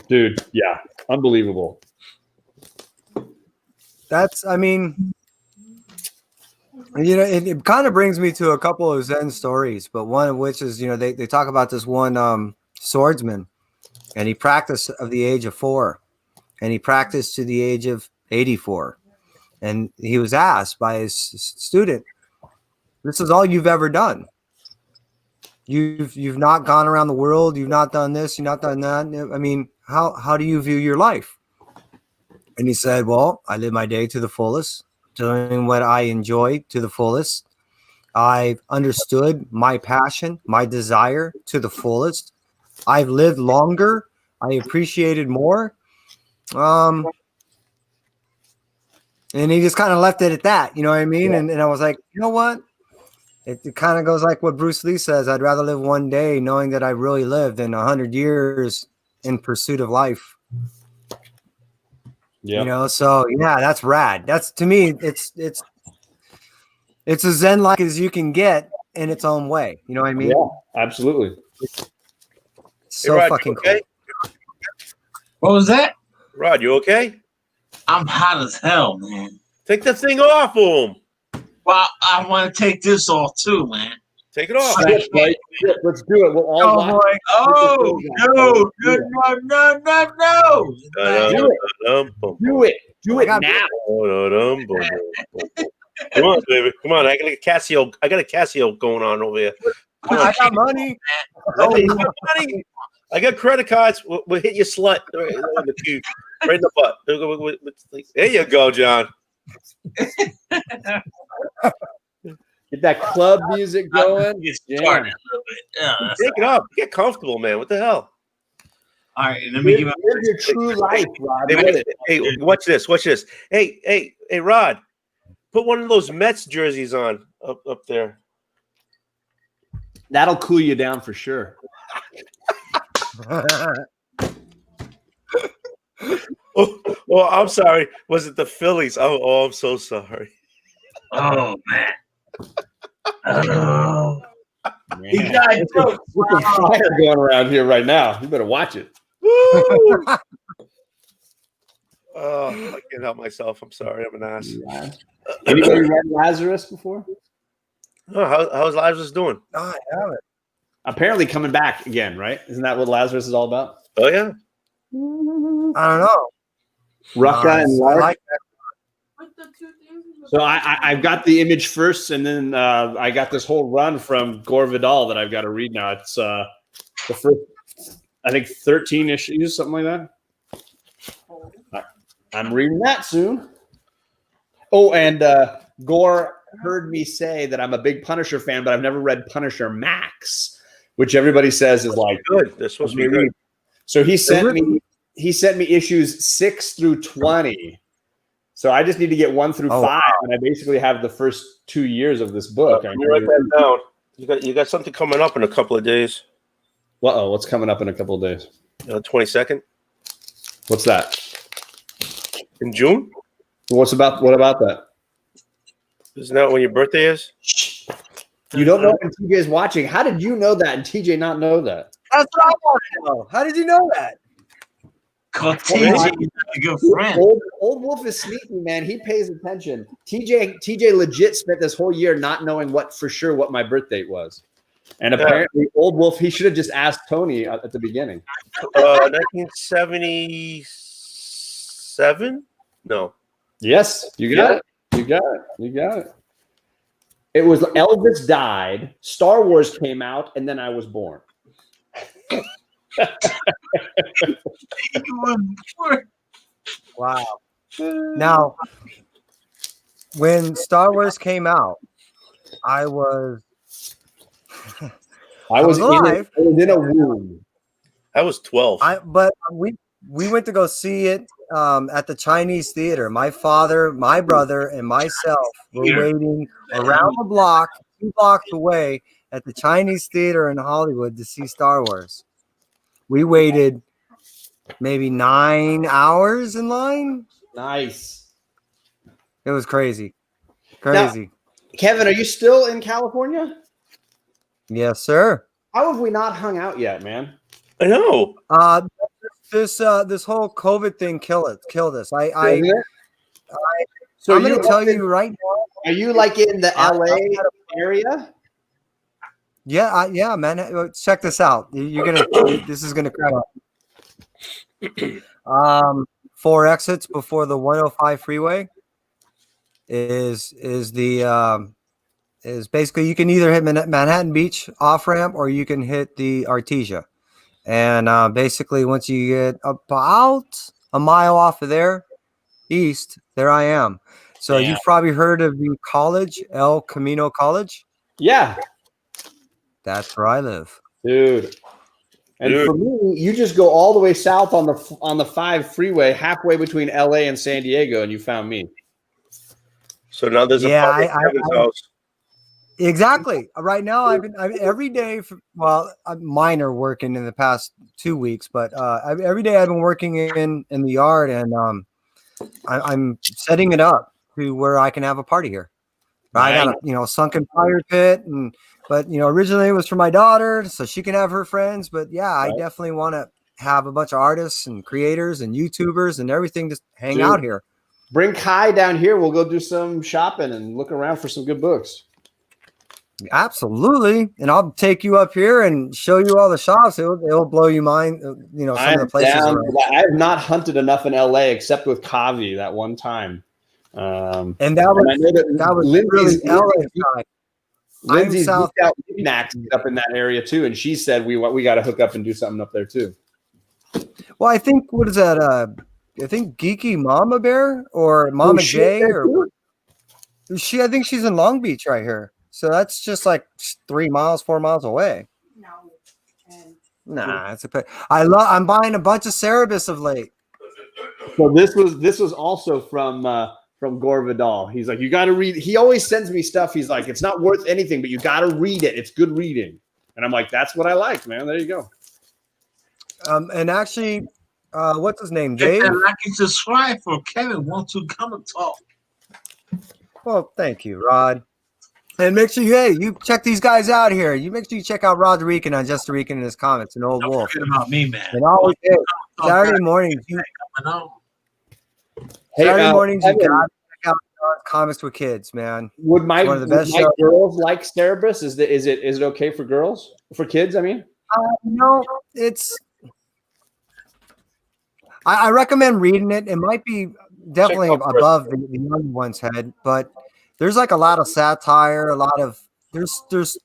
Dude, yeah. Unbelievable. It kind of brings me to a couple of Zen stories, but one of which is, they talk about this one swordsman, and he practiced of the age of 4, and he practiced to the age of 84. And he was asked by his student, this is all you've ever done. You've not gone around the world. You've not done this. You've not done that. I mean, how do you view your life? And he said, well, I live my day to the fullest, doing what I enjoy to the fullest. I've understood my passion, my desire to the fullest. I've lived longer. I appreciated more. And he just kind of left it at that. You know what I mean? Yeah. And I was like, you know what? It kind of goes like what Bruce Lee says. I'd rather live one day knowing that I really lived than 100 years in pursuit of life. Yeah. So yeah, that's rad. That's, to me, it's as Zen-like as you can get. in its own way. You know what I mean? Yeah, absolutely. So Rod, you fucking okay? cool. What was that? Rod, you okay? I'm hot as hell, man. Take the thing off him. Well, I want to take this off too, man. Take it off. Let's do it. We'll all Oh watch. boy. Oh no, no, no, no, no! Do it. Do it I got- now. Come on, baby. Come on. I got a Casio going on over here. I got money. Hey, you got money? I got credit cards. We'll hit your slut right in the butt. There you go, John. Get that club music going. Get Yeah. started a little bit. Yeah, that's Take it off. Get comfortable, man. What the hell? all right. Let me give Live your true life, Rod. Hey, watch this. Watch this. Hey, Rod. Put one of those Mets jerseys on up there. That'll cool you down for sure. Oh, I'm sorry. Was it the Phillies? Oh, I'm so sorry. Oh man. Oh. He Man. got There's some fire going around here right now. You better watch it. Woo! Oh, I can't help myself. I'm sorry. I'm an ass. Anybody read Lazarus before? Oh, how's Lazarus doing? Oh, I haven't. Apparently coming back again, right? Isn't that what Lazarus is all about? Oh yeah. I don't know. Rucka and I Lark. like that. So I've got the image first, and then I got this whole run from Gore Vidal that I've got to read now. It's the first, I think, 13 issues, something like that. I'm reading that soon. Oh, and Gore heard me say that I'm a big Punisher fan, but I've never read Punisher Max, which everybody says is like Good. They're supposed to be good. So he sent me issues 6 through 20. So I just need to get 1 through 5, and I basically have the first 2 years of this book. Can you write that down? You got something coming up in a couple of days. Uh-oh, what's coming up in a couple of days? 22nd What's that? in June. What about that? Isn't that when your birthday is? You don't know when TJ's watching. How did you know that and TJ not know that? That's what I want to know. How did you know that? Called TJ, he's a good friend. Old Wolf is sneaky, man. He pays attention. TJ legit spent this whole year not knowing what my birth date was. And apparently, Old Wolf, he should have just asked Tony at the beginning. 1977? No. Yes, you got it. You got it. It was Elvis died, Star Wars came out, and then I was born. Wow. Now, when Star Wars came out, I was alive. I was in a womb. I was 12. But we went to go see it at the Chinese theater. My father, my brother, and myself were waiting around the block, 2 blocks away, at the Chinese theater in Hollywood to see Star Wars. We waited maybe 9 hours in line. Nice. It was crazy. Crazy. Now, Kevin, are you still in California? Yes, sir. How have we not hung out yet, man? I know. This whole COVID thing killed us. So I'm going to tell you right now. Are you like in the LA area? Yeah, man. Check this out. This is gonna crack up. 4 exits before the 105 freeway is basically, you can either hit Manhattan Beach off ramp or you can hit the Artesia. And basically, once you get about a mile off of there, east, there I am. So you've probably heard of the college, El Camino College. Yeah. That's where I live, dude. And for me, you just go all the way south on the 5 freeway, halfway between LA and San Diego, and you found me. So now there's a Kevin's house. Exactly. Right now, I've been every day. I'm minor working in the past 2 weeks, but every day I've been working in the yard, and I'm setting it up to where I can have a party here. Right. I got a sunken fire pit, and But originally it was for my daughter, so she can have her friends. But yeah, I Right. definitely want to have a bunch of artists and creators and YouTubers and everything just hang Dude. out here. Bring Kai down here. We'll go do some shopping and look around for some good books. Absolutely, and I'll take you up here and show you all the shops. It'll blow you mind. Some of the places. Down. around. I have not hunted enough in LA except with Kavi that one time. And that And I was know that really Lindsay's, LA side. Lindsay's South- out knickknacks up in that area too, and she said we got to hook up and do something up there too. Well, I think what is that? I think Geeky Mama Bear or Mama J or she. I think she's in Long Beach right here. So that's just like 4 miles away. No. And Nah, it's a. I'm buying a bunch of Cerebus of late. So this was also from Gore Vidal. He's like, you got to read. He always sends me stuff. He's like, it's not worth anything, but you got to read it. It's good reading. And I'm like, that's what I like, man. There you go. And actually, what's his name? Hit Dave. that like and subscribe for Kevin wants to come and talk. Well, thank you, Rod. And make sure you check these guys out here. You make sure you check out Rod Rican on Just Rican in his comments and Old Don't Wolf. forget about me, man. And always Saturday mornings. Coming on. Hey, Saturday mornings, you Evan, gotta check out Comics with Kids, man. would my, one of the best would my shows. girls like Cerebus? Is it okay for girls? For kids, I mean? It's. I recommend reading it. It might be definitely Check out above the young one's head, but there's like a lot of satire, a lot of there's.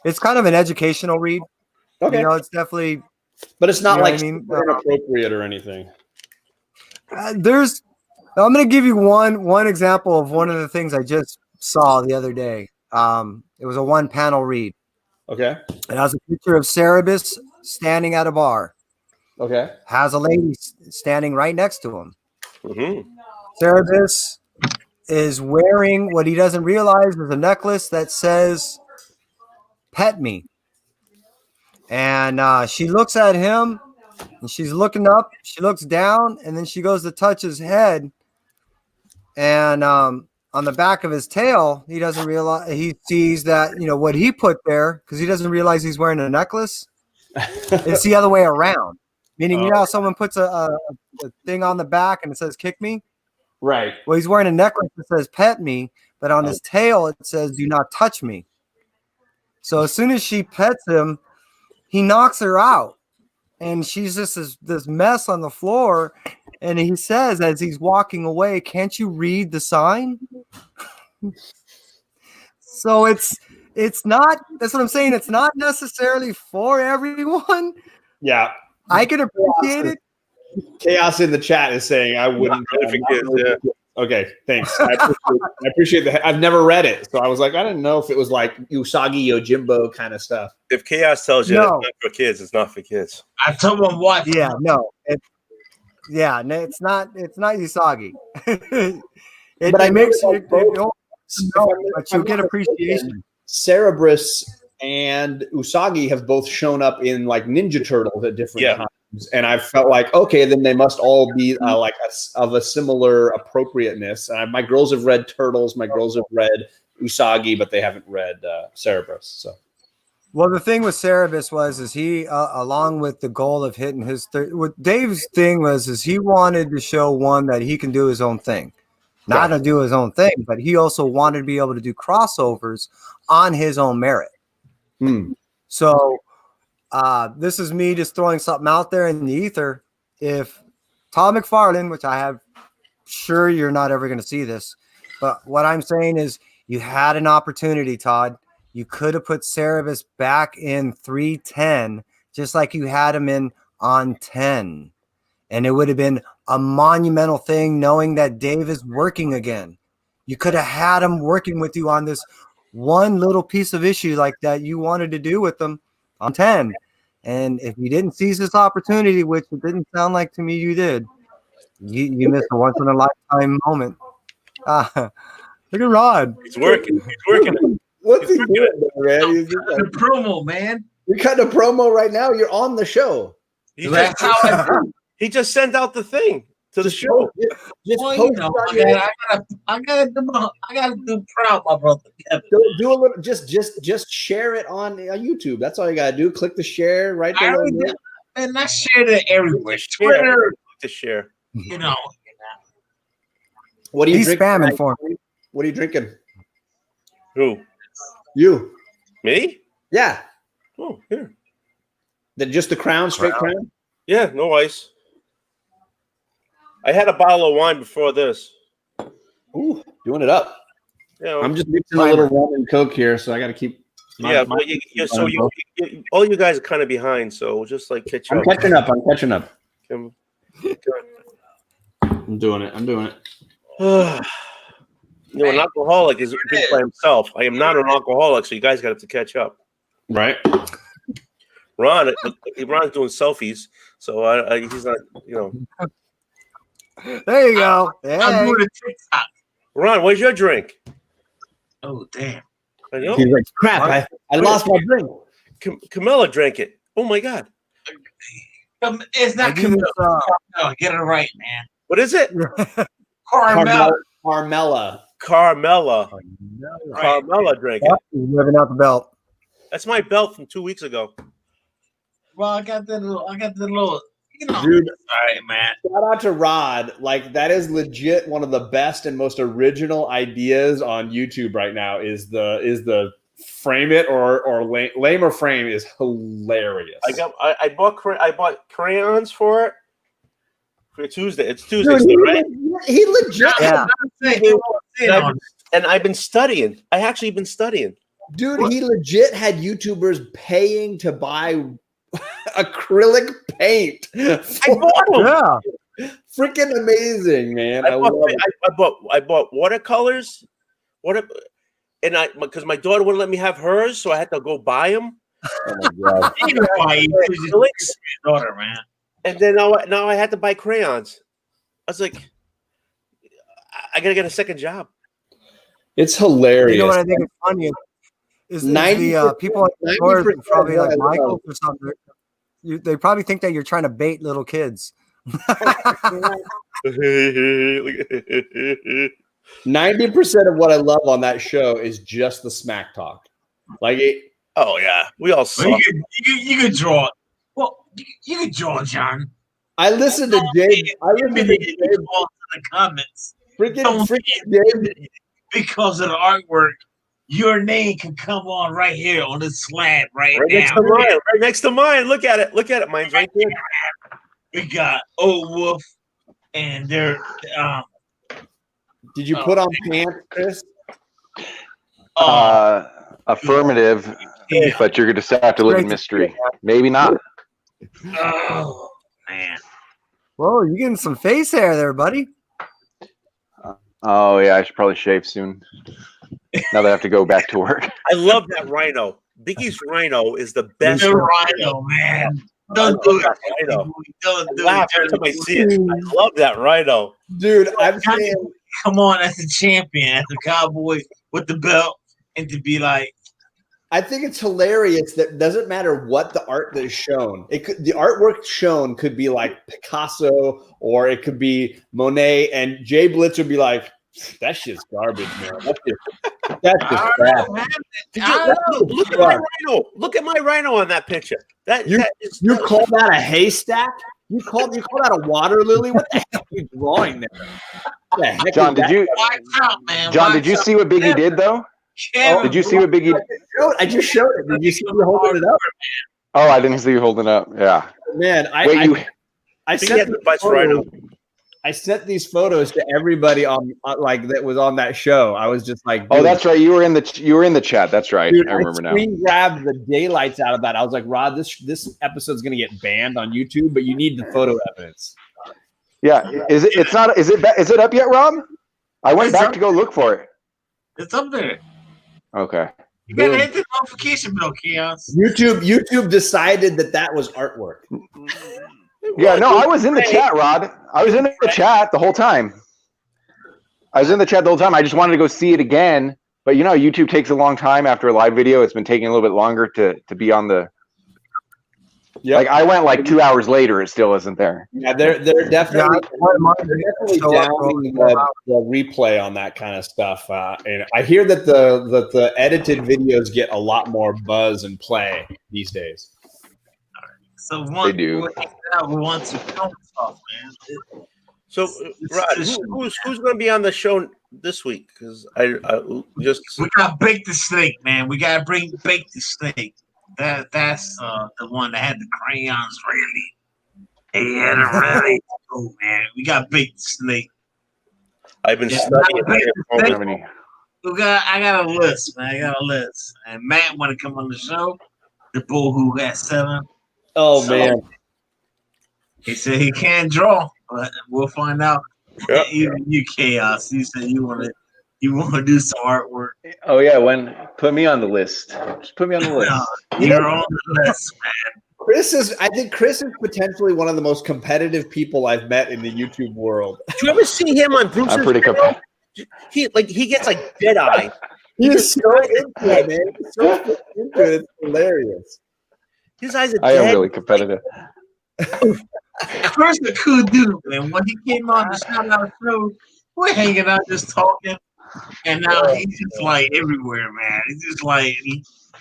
It's kind of an educational read. Okay. It's definitely. But it's not You know like what I mean? super inappropriate or anything. I'm going to give you one example of one of the things I just saw the other day. It was a one panel read. Okay. It has a picture of Cerebus standing at a bar. Okay. Has a lady standing right next to him. Mm-hmm. Cerebus is wearing what he doesn't realize is a necklace that says "Pet Me." And she looks at him, and she's looking up. She looks down, and then she goes to touch his head. And on the back of his tail, he doesn't realize. He sees that what he put there because he doesn't realize he's wearing a necklace. It's the other way around. Meaning, how someone puts a thing on the back and it says "Kick me." Right. Well, he's wearing a necklace that says "Pet me," but on his tail it says "Do not touch me." So as soon as she pets him, he knocks her out, and she's just this mess on the floor. And he says, as he's walking away, "Can't you read the sign?" So it's not. That's what I'm saying. It's not necessarily for everyone. Yeah. I can appreciate it. Chaos in the chat is saying I wouldn't. Not for kids, yeah. Okay, thanks. I appreciate that. I've never read it, so I was like, I didn't know if it was like Usagi Yojimbo kind of stuff. If Chaos tells you No. it's not for kids, it's not for kids. I told him what. Yeah, no, it's not Usagi. it But I makes know you, that both- but you get appreciation. Cerebrus and Usagi have both shown up in like Ninja Turtles at different Yeah. times, and I felt like, okay, then they must all be like of a similar appropriateness. My girls have read Turtles, my girls have read Usagi, but they haven't read Cerebrus. So Well, the thing with Cerebus is he, along with the goal of hitting his what Dave's thing is he wanted to show one that he can do his own thing, not to do his own thing, but he also wanted to be able to do crossovers on his own merit. So this is me just throwing something out there in the ether. If Todd McFarlane, which I have, sure you're not ever going to see this, but what I'm saying is you had an opportunity, Todd. You could have put Cerebus back in 310, just like you had him in on 10. And it would have been a monumental thing knowing that Dave is working again. You could have had him working with you on this one little piece of issue like that you wanted to do with them on 10. And if you didn't seize this opportunity, which it didn't sound like to me you did, you missed a once in a lifetime moment. Look at Rod. He's working. He's working. what's he doing, man? He's just The like, promo, man. you're cutting a promo right now. You're on the show. He That's just, how I do. he just sent out the thing. to the show. Just Well, post you know, on your, I gotta do proud my brother Kevin. do a little. Just share it on YouTube. That's all you gotta do. Click the share right I there. already did, and I shared it everywhere. Share. Twitter, To share. you know. What are you He's drinking? spamming for me. What are you drinking? Who? You? Me? Yeah. Oh, here. Just the Crown, straight Crown. Yeah, no ice. I had a bottle of wine before this. Ooh, doing it up. Yeah, I'm just mixing a little rum and Coke here, so I got to keep. yeah. Well, all you guys are kind of behind, so just like catch I'm up. catching up. I'm catching up. Come- I'm doing it. I'm doing it. You know, an alcoholic is drink by himself. I am not an alcoholic, so you guys got to catch up. Right. Ron's doing selfies, so he's not. You know, There you go. I'm Hey. doing a TikTok. Ron, where's your drink? Oh damn! I know. He's like, crap! I lost my drink. Camilla drank it. Oh my god, It's I not do this, Carmella. Get it right, man. what is it? Carmella. Carmella. Carmella. Right. Carmella drank it. Yep, he's living out the belt. That's my belt from 2 weeks ago. Well, I got the little. You know. Dude. All right, man. Shout out to Rod. Like, that is legit one of the best and most original ideas on YouTube right now. Is the frame it or lame or frame is hilarious. I bought crayons for Tuesday. It's Tuesday, Dude, right? he legit. Yeah. And I've been studying. I actually been studying. Dude, he legit had YouTubers paying to buy acrylic paint. I bought them. Yeah. Freaking amazing, man. I love it. I bought watercolors. Because my daughter wouldn't let me have hers, so I had to go buy them. Oh my God. Acrylics. daughter, man. And then now I had to buy crayons. I was like, I gotta get a second job. It's hilarious. You know what I think is funny is the 90% people at the stores are probably like I know. Michael or something. They probably think that you're trying to bait little kids. 90% of what I love on that show is just the smack talk. Like Oh yeah, we all suck. Well, you could draw. Well, you could draw, John. I listen to James. I listen to In James. the comments. Freaking James. Because of the artwork, your name can come on right here on this slab right Next now. to mine. Right next to mine. Look at it. Look at it. Mine's right there. We got Old Wolf, and they're Did you put on pants, Chris? Affirmative, yeah. but you're going to have to live in mystery. Maybe not. Oh man. Whoa, you getting some face hair there, buddy. Oh, yeah, I should probably shave soon. Now that I have to go back to work. I love that rhino. Biggie's rhino is the best. The rhino, man. Don't do it. Rhino. Don't do I laugh it. every time I see it. I love that rhino. Dude, I'm saying Come on as a champion, as a cowboy with the belt, and to be like, I think it's hilarious that it doesn't matter what the art that is shown. The artwork shown could be like Picasso or it could be Monet, and Jay Blitz would be like, "That shit's garbage, man. That's just crap." Look at my rhino. Look at my rhino on that picture. You call that a haystack? You call that a water lily? What the heck are you drawing there? What the heck John, is did that? you watch out, man. John, watch did you out. see what Biggie did though? Kevin, Did you see what Biggie I just showed it. Did you see me holding it up? Oh, I didn't see you holding it up. Yeah. Man, Wait, I Biggie had the best rhino. I sent these photos to everybody on like that was on that show. I was just like, Oh, dude, that's right. You were in the chat. That's right. dude, I remember now. screen grabbed the daylights out of that. I was like, Rod, this episode's gonna get banned on YouTube, but you need the photo evidence. Yeah. Is it up yet, Rob? I went It's back up. to go look for it. It's up there. Okay. You gotta hit the notification bell, Chaos. YouTube decided that was artwork. Yeah, no, I was in the chat, Rod. I was in the chat the whole time. I just wanted to go see it again. But you know, YouTube takes a long time after a live video. It's been taking a little bit longer to be on the Yep. Like I went like 2 hours later, it still isn't there. Yeah, they're definitely, definitely downing the replay on that kind of stuff. And I hear that the edited videos get a lot more buzz and play these days. So They do. we want to film stuff, man. So, Rod, who's going to be on the show this week? Because I just we got Bake the Snake, man. We got to bring Bake the Snake. That's the one that had the crayons really. He had it really cool, man. We got Bake the Snake. I've been studying. I got a list, man. I got a list. And Matt want to come on the show. The bull who got 7. Oh man, he said he can't draw, but we'll find out. Yep. Even you, Chaos. You said you want to do some artwork. Oh yeah, put me on the list. Just put me on the list. You're on the list, man. I think Chris is potentially one of the most competitive people I've met in the YouTube world. Do you ever see him on Bruce's I'm pretty channel? He gets like dead eye. He is so into it, man. He's so into it. It's hilarious. His eyes are I dead. am really competitive. Chris a cool dude, man. When he came on the Shout Out Show, we're hanging out just talking. And now he's just like everywhere, man. He's just like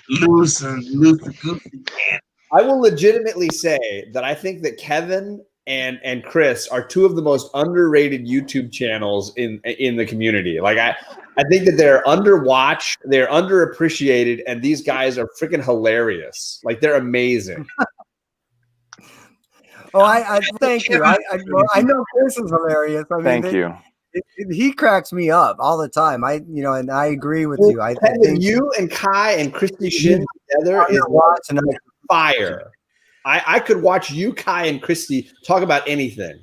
loose and goofy, man. I will legitimately say that I think that Kevin and Chris are two of the most underrated YouTube channels in the community. Like I think that they're underwatched, they're underappreciated, and these guys are freaking hilarious. Like they're amazing. Oh, I thank you. I know Chris is hilarious. I mean, Thank you. He cracks me up all the time. And I agree with you. I think you and Kai and Christy Shin together is fire. I could watch you, Kai, and Christy talk about anything.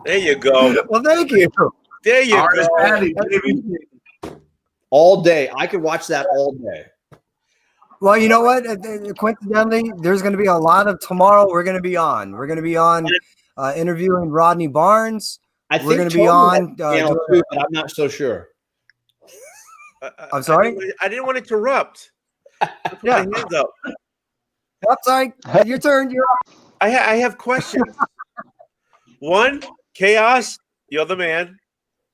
There you go. Well, thank you. There you go. All day. I could watch that all day. Well, you know what? Coincidentally, there's going to be a lot of tomorrow. We're going to be on. We're going to be on interviewing Rodney Barnes. I think we're going to be on. Too, but I'm not so sure. I'm sorry. I didn't want to interrupt. Yeah. My hands up. I'm sorry. Your turn. You're up. I have questions. One, Chaos, you're the man.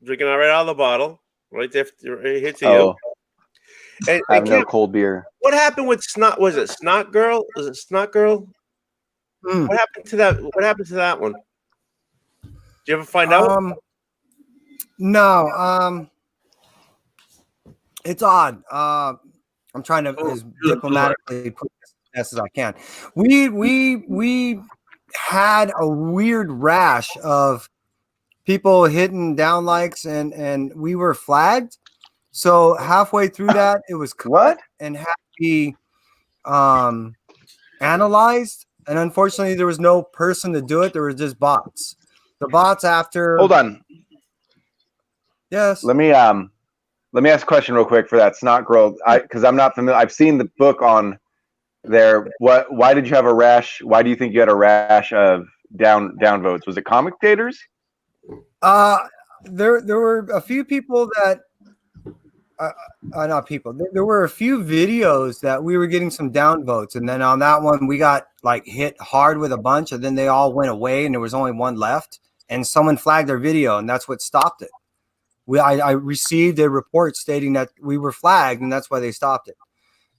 Drinking right out of the bottle. Right there, right here to you. And I have no cold beer. What happened with Snot? Was it Snot Girl? Was it Snot Girl? What happened to that? What happened to that one? Did you ever find out? No. It's odd. I'm trying to as diplomatically put this as I can. We had a weird rash of people hitting down likes and we were flagged. So halfway through that, it was what and had to be analyzed. And unfortunately, there was no person to do it. There were just bots. The bots after. Hold on. Yes. Let me ask a question real quick for that Snot Girl. Because I'm not familiar. I've seen the book on there. Why did you have a rash? Why do you think you had a rash of down votes? Was it commentators? There were a few people that. Not people. There were a few videos that we were getting some downvotes, and then on that one we got like hit hard with a bunch, and then they all went away, and there was only one left, and someone flagged their video, and that's what stopped it. I received a report stating that we were flagged, and that's why they stopped it.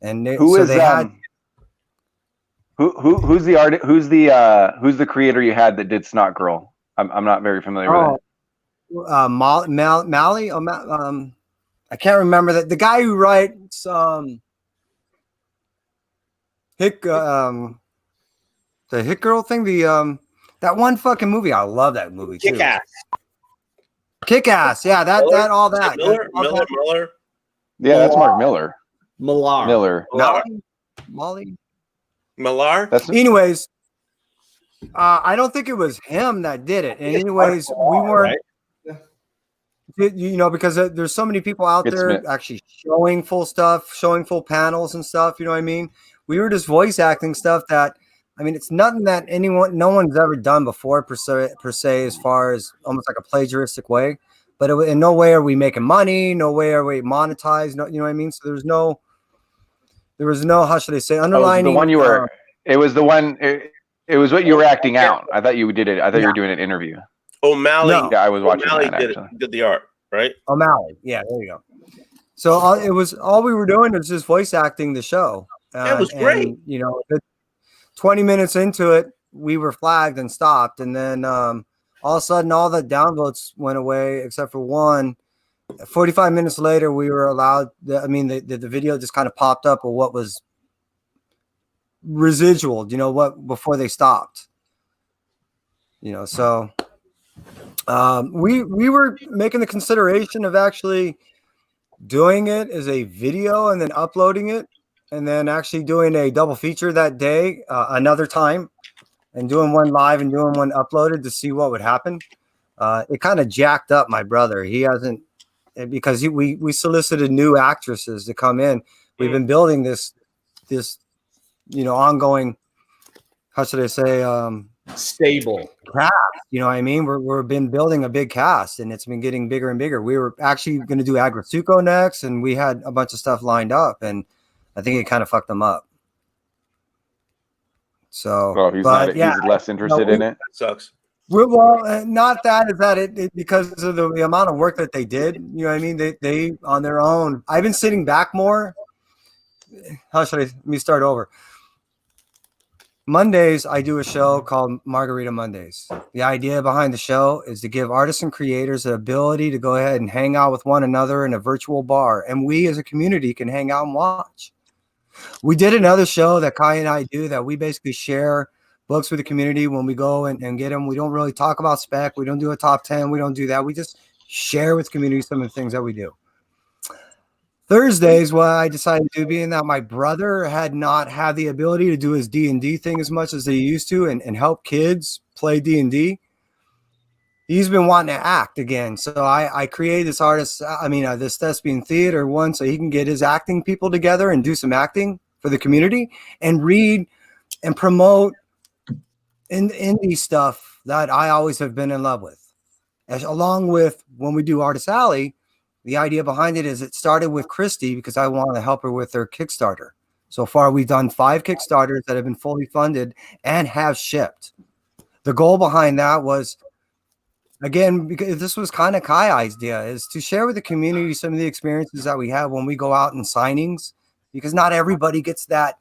And who's the artist? Who's the creator you had that did Snot Girl? I'm not very familiar with it. Mally. I can't remember that. The guy who writes the Hit Girl thing, that one fucking movie. I love that movie too. Kick-Ass. Yeah, Miller. Yeah, that's Mark Miller. Millar. Molly. Millar. Anyways, I don't think it was him that did it. And anyways, we weren't. Right? Because there's so many people out there actually showing full stuff, showing full panels and stuff. You know what I mean? We were just voice acting stuff that, I mean, it's nothing that no one's ever done before per se, as far as almost like a plagiaristic way. But in no way are we making money. No way are we monetized. No, you know what I mean? So there was no, how should I say, underlining. The one you were, It was the one. It was what you were acting out. I thought you did it. I thought you were doing an interview. O'Malley. No. Yeah, I was watching O'Malley that actually. did the art, right? O'Malley. Yeah, there you go. So it was all we were doing was just voice acting the show. That was great. And, 20 minutes into it, we were flagged and stopped. And then all of a sudden, all the downvotes went away except for one. 45 minutes later, we were allowed. The video just kind of popped up of what was residual. Before they stopped. So we were making the consideration of actually doing it as a video and then uploading it, and then actually doing a double feature that day, another time, and doing one live and doing one uploaded to see what would happen. It kind of jacked up my brother. He hasn't, because we solicited new actresses to come in. We've been building this ongoing, how should I say, stable cast. You know what I mean? We've been building a big cast, and it's been getting bigger and bigger. We were actually going to do Agrasuco next, and we had a bunch of stuff lined up, and I think it kind of fucked them up. So, He's he's less interested in it. That sucks. Well, not that is that it because of the amount of work that they did. You know what I mean? They on their own. I've been sitting back more. Let me start over. Mondays, I do a show called Margarita Mondays. The idea behind the show is to give artists and creators the ability to go ahead and hang out with one another in a virtual bar. And we as a community can hang out and watch. We did another show that Kai and I do that we basically share books with the community when we go and get them. We don't really talk about spec. We don't do a top 10. We don't do that. We just share with the community some of the things that we do. Thursdays, what I decided to do, being that my brother had not had the ability to do his D&D thing as much as they used to and help kids play D&D, he's been wanting to act again. So I created this this thespian theater one so he can get his acting people together and do some acting for the community and read and promote indie stuff that I always have been in love with. Along with when we do Artist Alley, the idea behind it is it started with Christy because I want to help her with her Kickstarter. So far, we've done 5 Kickstarters that have been fully funded and have shipped. The goal behind that was, again, because this was kind of Kai's idea, is to share with the community some of the experiences that we have when we go out in signings, because not everybody gets that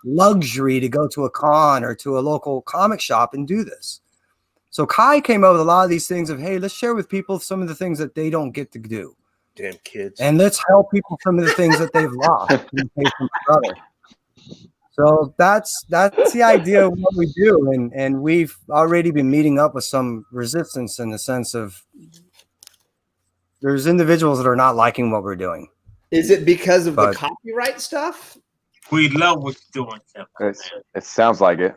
luxury to go to a con or to a local comic shop and do this. So Kai came up with a lot of these things of, hey, let's share with people some of the things that they don't get to do. Damn kids. And let's help people some of the things that they've lost. So that's the idea of what we do. And we've already been meeting up with some resistance in the sense of there's individuals that are not liking what we're doing. Is it because of the copyright stuff? We love what you're doing, Tim. It sounds like it.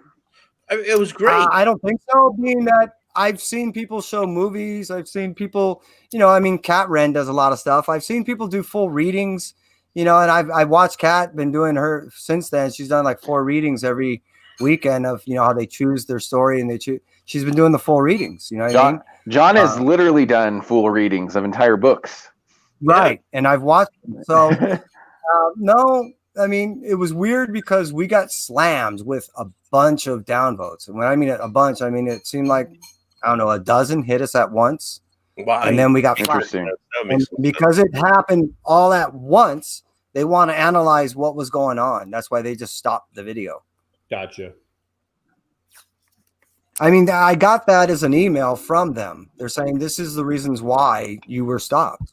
It was great. I don't think so, being that I've seen people show movies. I've seen people, Kat Wren does a lot of stuff. I've seen people do full readings, and I've watched Kat, been doing her since then. She's done like 4 readings every weekend of, how they choose their story and she's been doing the full readings. You know what I mean? John has literally done full readings of entire books. Right. And I've watched them. So no, it was weird because we got slammed with a bunch of downvotes. And when I mean a bunch, it seemed like, I don't know, a dozen hit us at once. Wow. And then we got interesting. And because it happened all at once, they want to analyze what was going on. That's why they just stopped the video. Gotcha. I got that as an email from them. They're saying this is the reasons why you were stopped.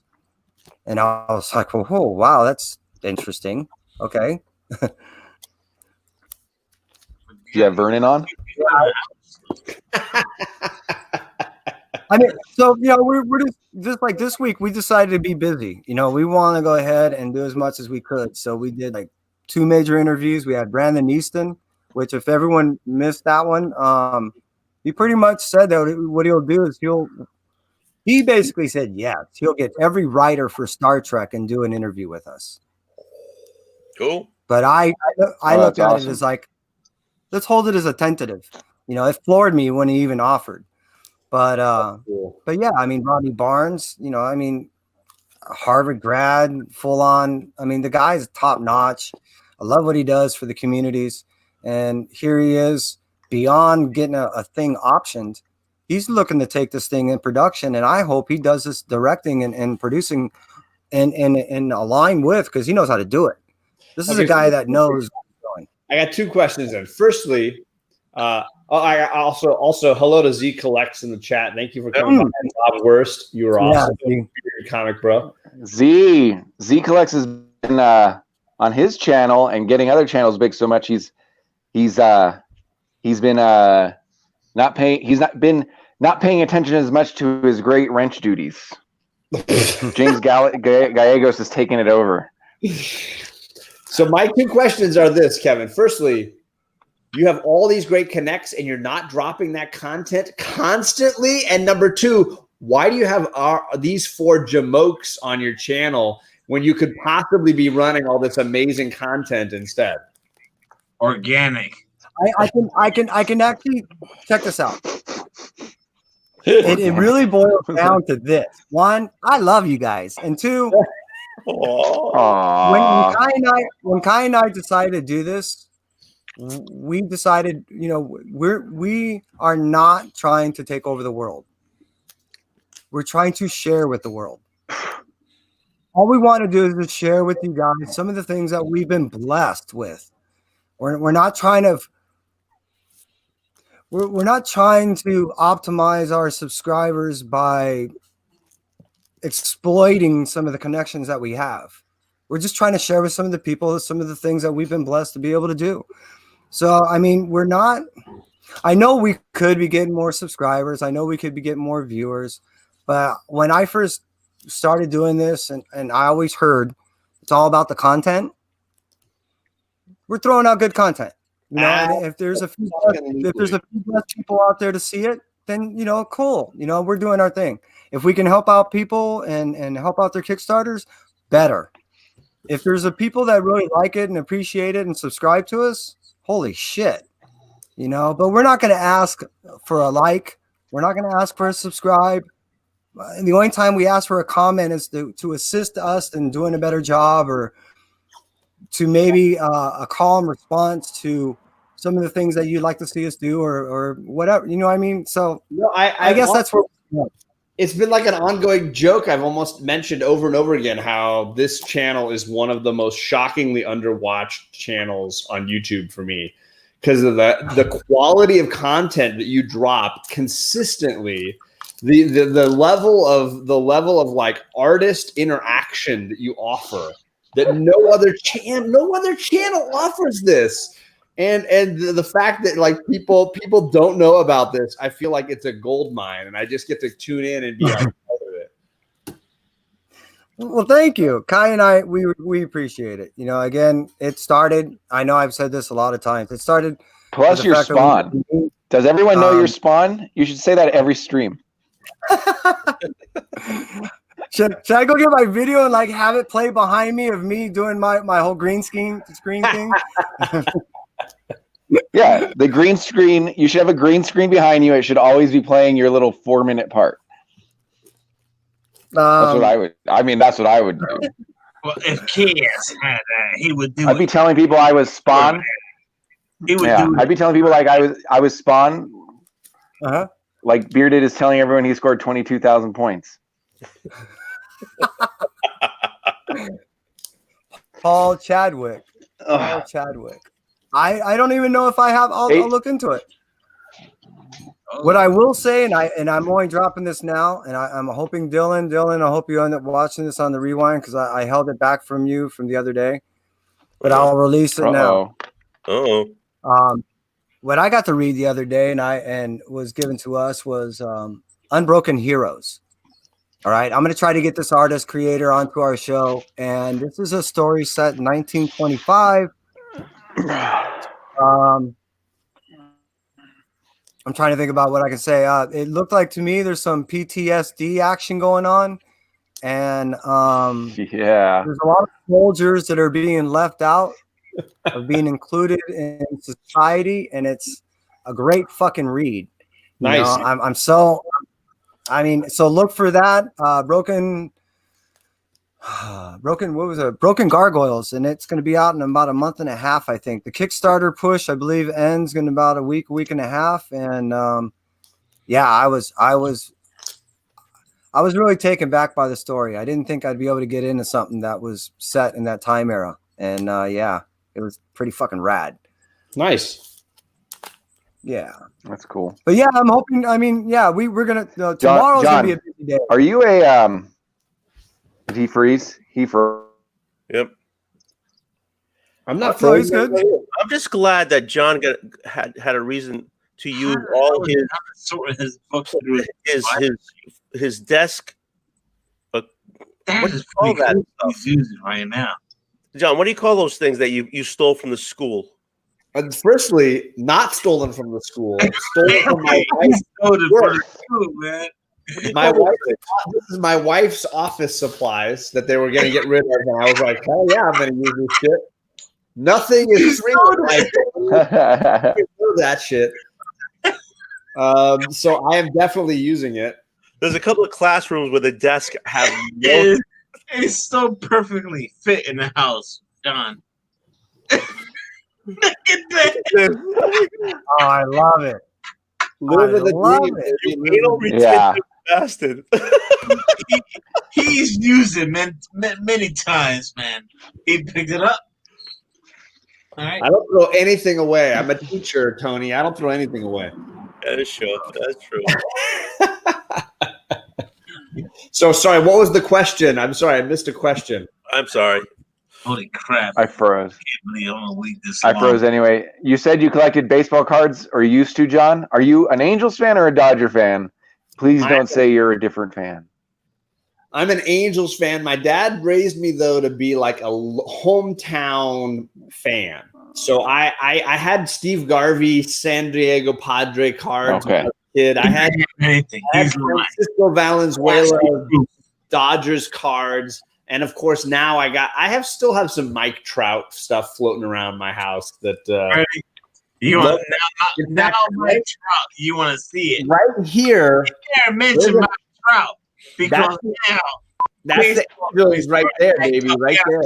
And I was like, oh, wow, that's interesting. Okay. You have Vernon on? So, we're just like this week, we decided to be busy. We want to go ahead and do as much as we could. So we did like 2 major interviews. We had Brandon Easton, which if everyone missed that one, he pretty much said that what he'll do is he basically said, yes, he'll get every writer for Star Trek and do an interview with us. Cool. But I looked at awesome. it as like, let's hold it as a tentative. It floored me when he even offered. But yeah, Robbie Barnes, Harvard grad, full on. The guy's top notch. I love what he does for the communities. And here he is, beyond getting a thing optioned. He's looking to take this thing in production, and I hope he does this directing and producing and align with, because he knows how to do it. This is a guy that knows. I got two questions then. Firstly, I also hello to Z Collects in the chat. Thank you for coming by. Bob Worst, you were awesome. Yeah, comic bro. Z Collects has been on his channel and getting other channels big so much. He's been not paying attention as much to his great wrench duties. James Gallegos is taking it over. So my two questions are this, Kevin. Firstly, you have all these great connects and you're not dropping that content constantly. And number two, why do you have these 4 jamokes on your channel when you could possibly be running all this amazing content instead? Organic. I can actually check this out. It really boils down to this. One, I love you guys. And two, when Kai and I decided to do this, we decided, we are not trying to take over the world. We're trying to share with the world. All we want to do is just share with you guys some of the things that we've been blessed with. We're not trying to optimize our subscribers by exploiting some of the connections that we have. We're just trying to share with some of the people some of the things that we've been blessed to be able to do. So, I mean, I know we could be getting more subscribers. I know we could be getting more viewers. But when I first started doing this, and I always heard it's all about the content, we're throwing out good content. And if there's a few less people out there to see it, then cool. We're doing our thing. If we can help out people and help out their Kickstarters, better. If there's a people that really like it and appreciate it and subscribe to us, holy shit. But we're not going to ask for a like. We're not going to ask for a subscribe. And the only time we ask for a comment is to assist us in doing a better job, or to maybe a calm response to some of the things that you'd like to see us do, or whatever. You know what I mean? So I guess that's where it's been like an ongoing joke. I've almost mentioned over and over again how this channel is one of the most shockingly underwatched channels on YouTube for me, because of the quality of content that you drop consistently, the level of like artist interaction that you offer that no other channel offers this. And the fact that like people don't know about this, I feel like it's a gold mine, and I just get to tune in and be like part of it. Well, thank you, Kai and I. We appreciate it. Again, it started. I know I've said this a lot of times. It started. Plus your spawn. Does everyone know your spawn? You should say that every stream. Should I go get my video and like have it play behind me of me doing my whole green screen thing? Yeah, the green screen. You should have a green screen behind you. It should always be playing your little 4-minute part. That's what I would. I mean, that's what I would do. Well, if KS had that, he would do. I'd be telling people I was Spawn. He would do. I'd be telling people like I was Spawn. Like Bearded is telling everyone he scored 22,000 points. Paul Chadwick. I don't even know if I have. I'll look into it. What I will say, and I'm only dropping this now, and I'm hoping Dylan, I hope you end up watching this on the rewind, because I held it back from you from the other day, but I'll release it now. What I got to read the other day and was given to us was Unbroken Heroes. All right, I'm going to try to get this artist creator onto our show, and this is a story set in 1925. I'm trying to think about what I can say. It looked like to me there's some PTSD action going on, and there's a lot of soldiers that are being left out of being included in society, and it's a great fucking read. Nice. So look for that. Broken Gargoyles, and it's going to be out in about a month and a half, I think. The Kickstarter push, I believe, ends in about a week and a half, and yeah, I was really taken back by the story. I didn't think I'd be able to get into something that was set in that time era, and yeah, it was pretty fucking rad. Nice. Yeah, That's cool. but yeah, I'm hoping. I mean, yeah, we're gonna tomorrow's John, gonna be a busy day. Are you a did he freeze? Yep. I'm not So he's frozen. good. I'm just glad that John had a reason to use all his books. his desk. That What is all pretty that cool stuff? he's using right now. John, what do you call those things that you stole from the school? Firstly, not stolen from the school. Stolen from my wife's Stole it work. from the school, man. My wife, this is my wife's office supplies that they were going to get rid of, and I was like, "Hell yeah, I'm going to use this shit." Nothing is free. I know that shit. So I am definitely using it. There's a couple of classrooms where the desk have no. It's so perfectly fit in the house, John. Look at that. Oh, I love it. Living the love dream. it. baby. Anal Yeah. retentive bastard. He's used it many times, man. He picked it up. All right. I don't throw anything away. I'm a teacher, Tony. I don't throw anything away. That is true. That's true. So sorry, what was the question? I'm sorry, I missed a question. I'm sorry. Holy crap. I froze. can't believe I'm gonna wait this I long. froze anyway. You said you collected baseball cards, or you used to, John? Are you an Angels fan or a Dodger fan? Please don't say you're a different fan. I'm an Angels fan. My dad raised me though to be like a hometown fan. So I had Steve Garvey San Diego Padre cards Okay. when I was a kid. I had anything. He's lying. Francisco Valenzuela Dodgers cards. And of course, now still have some Mike Trout stuff floating around my house that You want In now fact, Mike Trout? You want to see it? right here. Yeah, mention Mike Trout because now That's the Angels right there, baby, right there.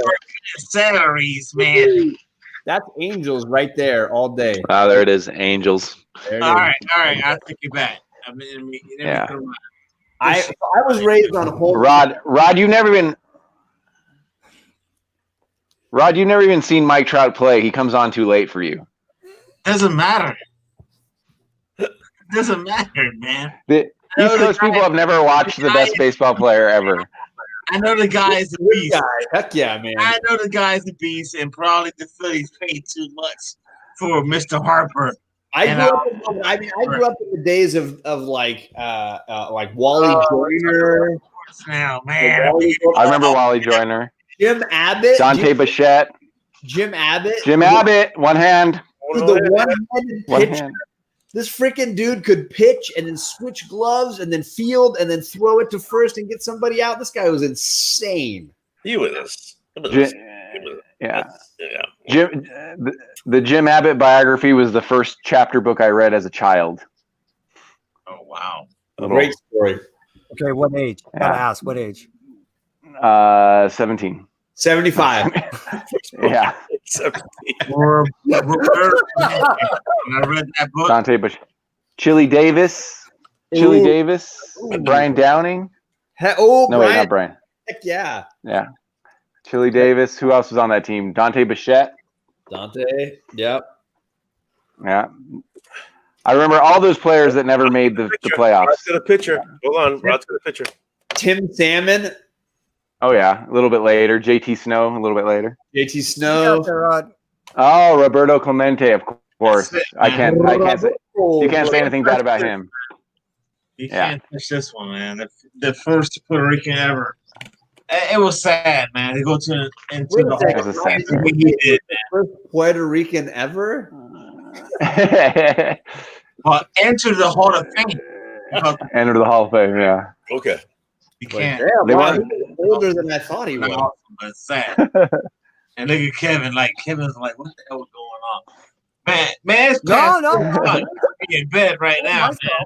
salaries, man. That's Angels right there all day. Ah, there it is, Angels. There it All is. right. I'll take it back. Yeah. I was raised on home. Rod, you've never even seen Mike Trout play. He comes on too late for you. Doesn't matter. Doesn't matter, man. The know East the Coast people guy- have never watched the best baseball player ever. I know the guy's a Good beast. guy. Heck yeah, man. I know the guy's a beast, and probably the Phillies paid too much for Mr. Harper. I And grew up in the days of like Wally Joyner, Now, man. I remember Wally Joyner, Jim Abbott, Dante Bichette, Jim Abbott, Jim Abbott, one hand. the one-handed One pitcher. hand. This freaking dude could pitch and then switch gloves and then field and then throw it to first and get somebody out. This guy was insane. You with us. Yeah. Yeah. Jim, the Jim Abbott biography was the first chapter book I read as a child. Oh, wow. Great story. Okay, what age? Gotta Yeah. ask, what age? 17. 75. Yeah. Or Roberto. I read that book. Dante Bichette. Chili Davis. Ooh. Davis. Brian Downing. No, No, wait, not Brian. Heck yeah. Yeah. Chili Davis. Who else was on that team? Dante Bichette. Dante. Yep. Yeah. I remember all those players that never made the playoffs. Rod's got a picture. Hold on. Rod's got a picture. Tim Salmon, Oh, yeah. A little bit later. JT Snow, a little bit later. JT Snow. Oh, Roberto Clemente, of course. That's it, I can't say, you can't say Oh, anything bad about him. You Yeah. can't touch this one, man. The first Puerto Rican ever. It was sad, man. They go into Wait a the second. It was a sad Hall. He did, First Puerto Rican ever? but enter the Hall of Fame. But Enter the Hall of Fame, yeah. Okay. you can't. Damn, They wow, want- he was older than I thought he was. Awesome, but it's sad. And look at Kevin. Like Kevin's like, what the hell is going on? Man, it's past No. in bed right now, man.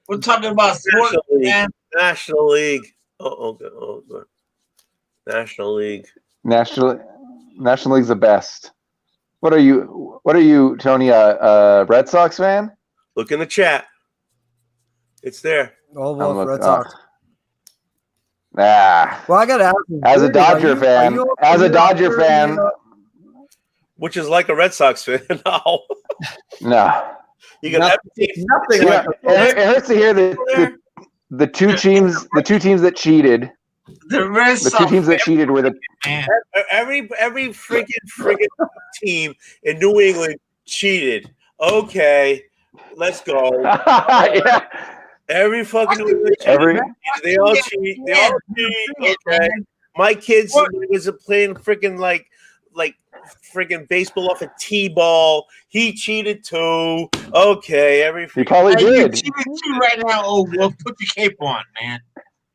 We're talking about sports, National League. man. National League. Oh, good. National League. National League's the best. What are you, Tony? Red Sox fan? Look in the chat. It's there. Old I'm Wolf, looking- Red Sox. Ah, Well, I got to ask you, as a Jordan, are Dodger you- fan, are you- as are a you Dodger up for fan, the, Which is like a Red Sox fan. No. no. You got every Nothing Yeah, like it hurts to hear the two teams that cheated. The Red The two Sox teams that cheated were the man. every freaking team in New England cheated. Okay, let's go. yeah. Every fucking New England cheated. Every They all cheat. They all cheat. Okay. My kids was playing freaking like freaking baseball off a T-ball. He cheated too. Okay, he probably Hey, you did. cheating too right now, old wolf. Put the cape on, man.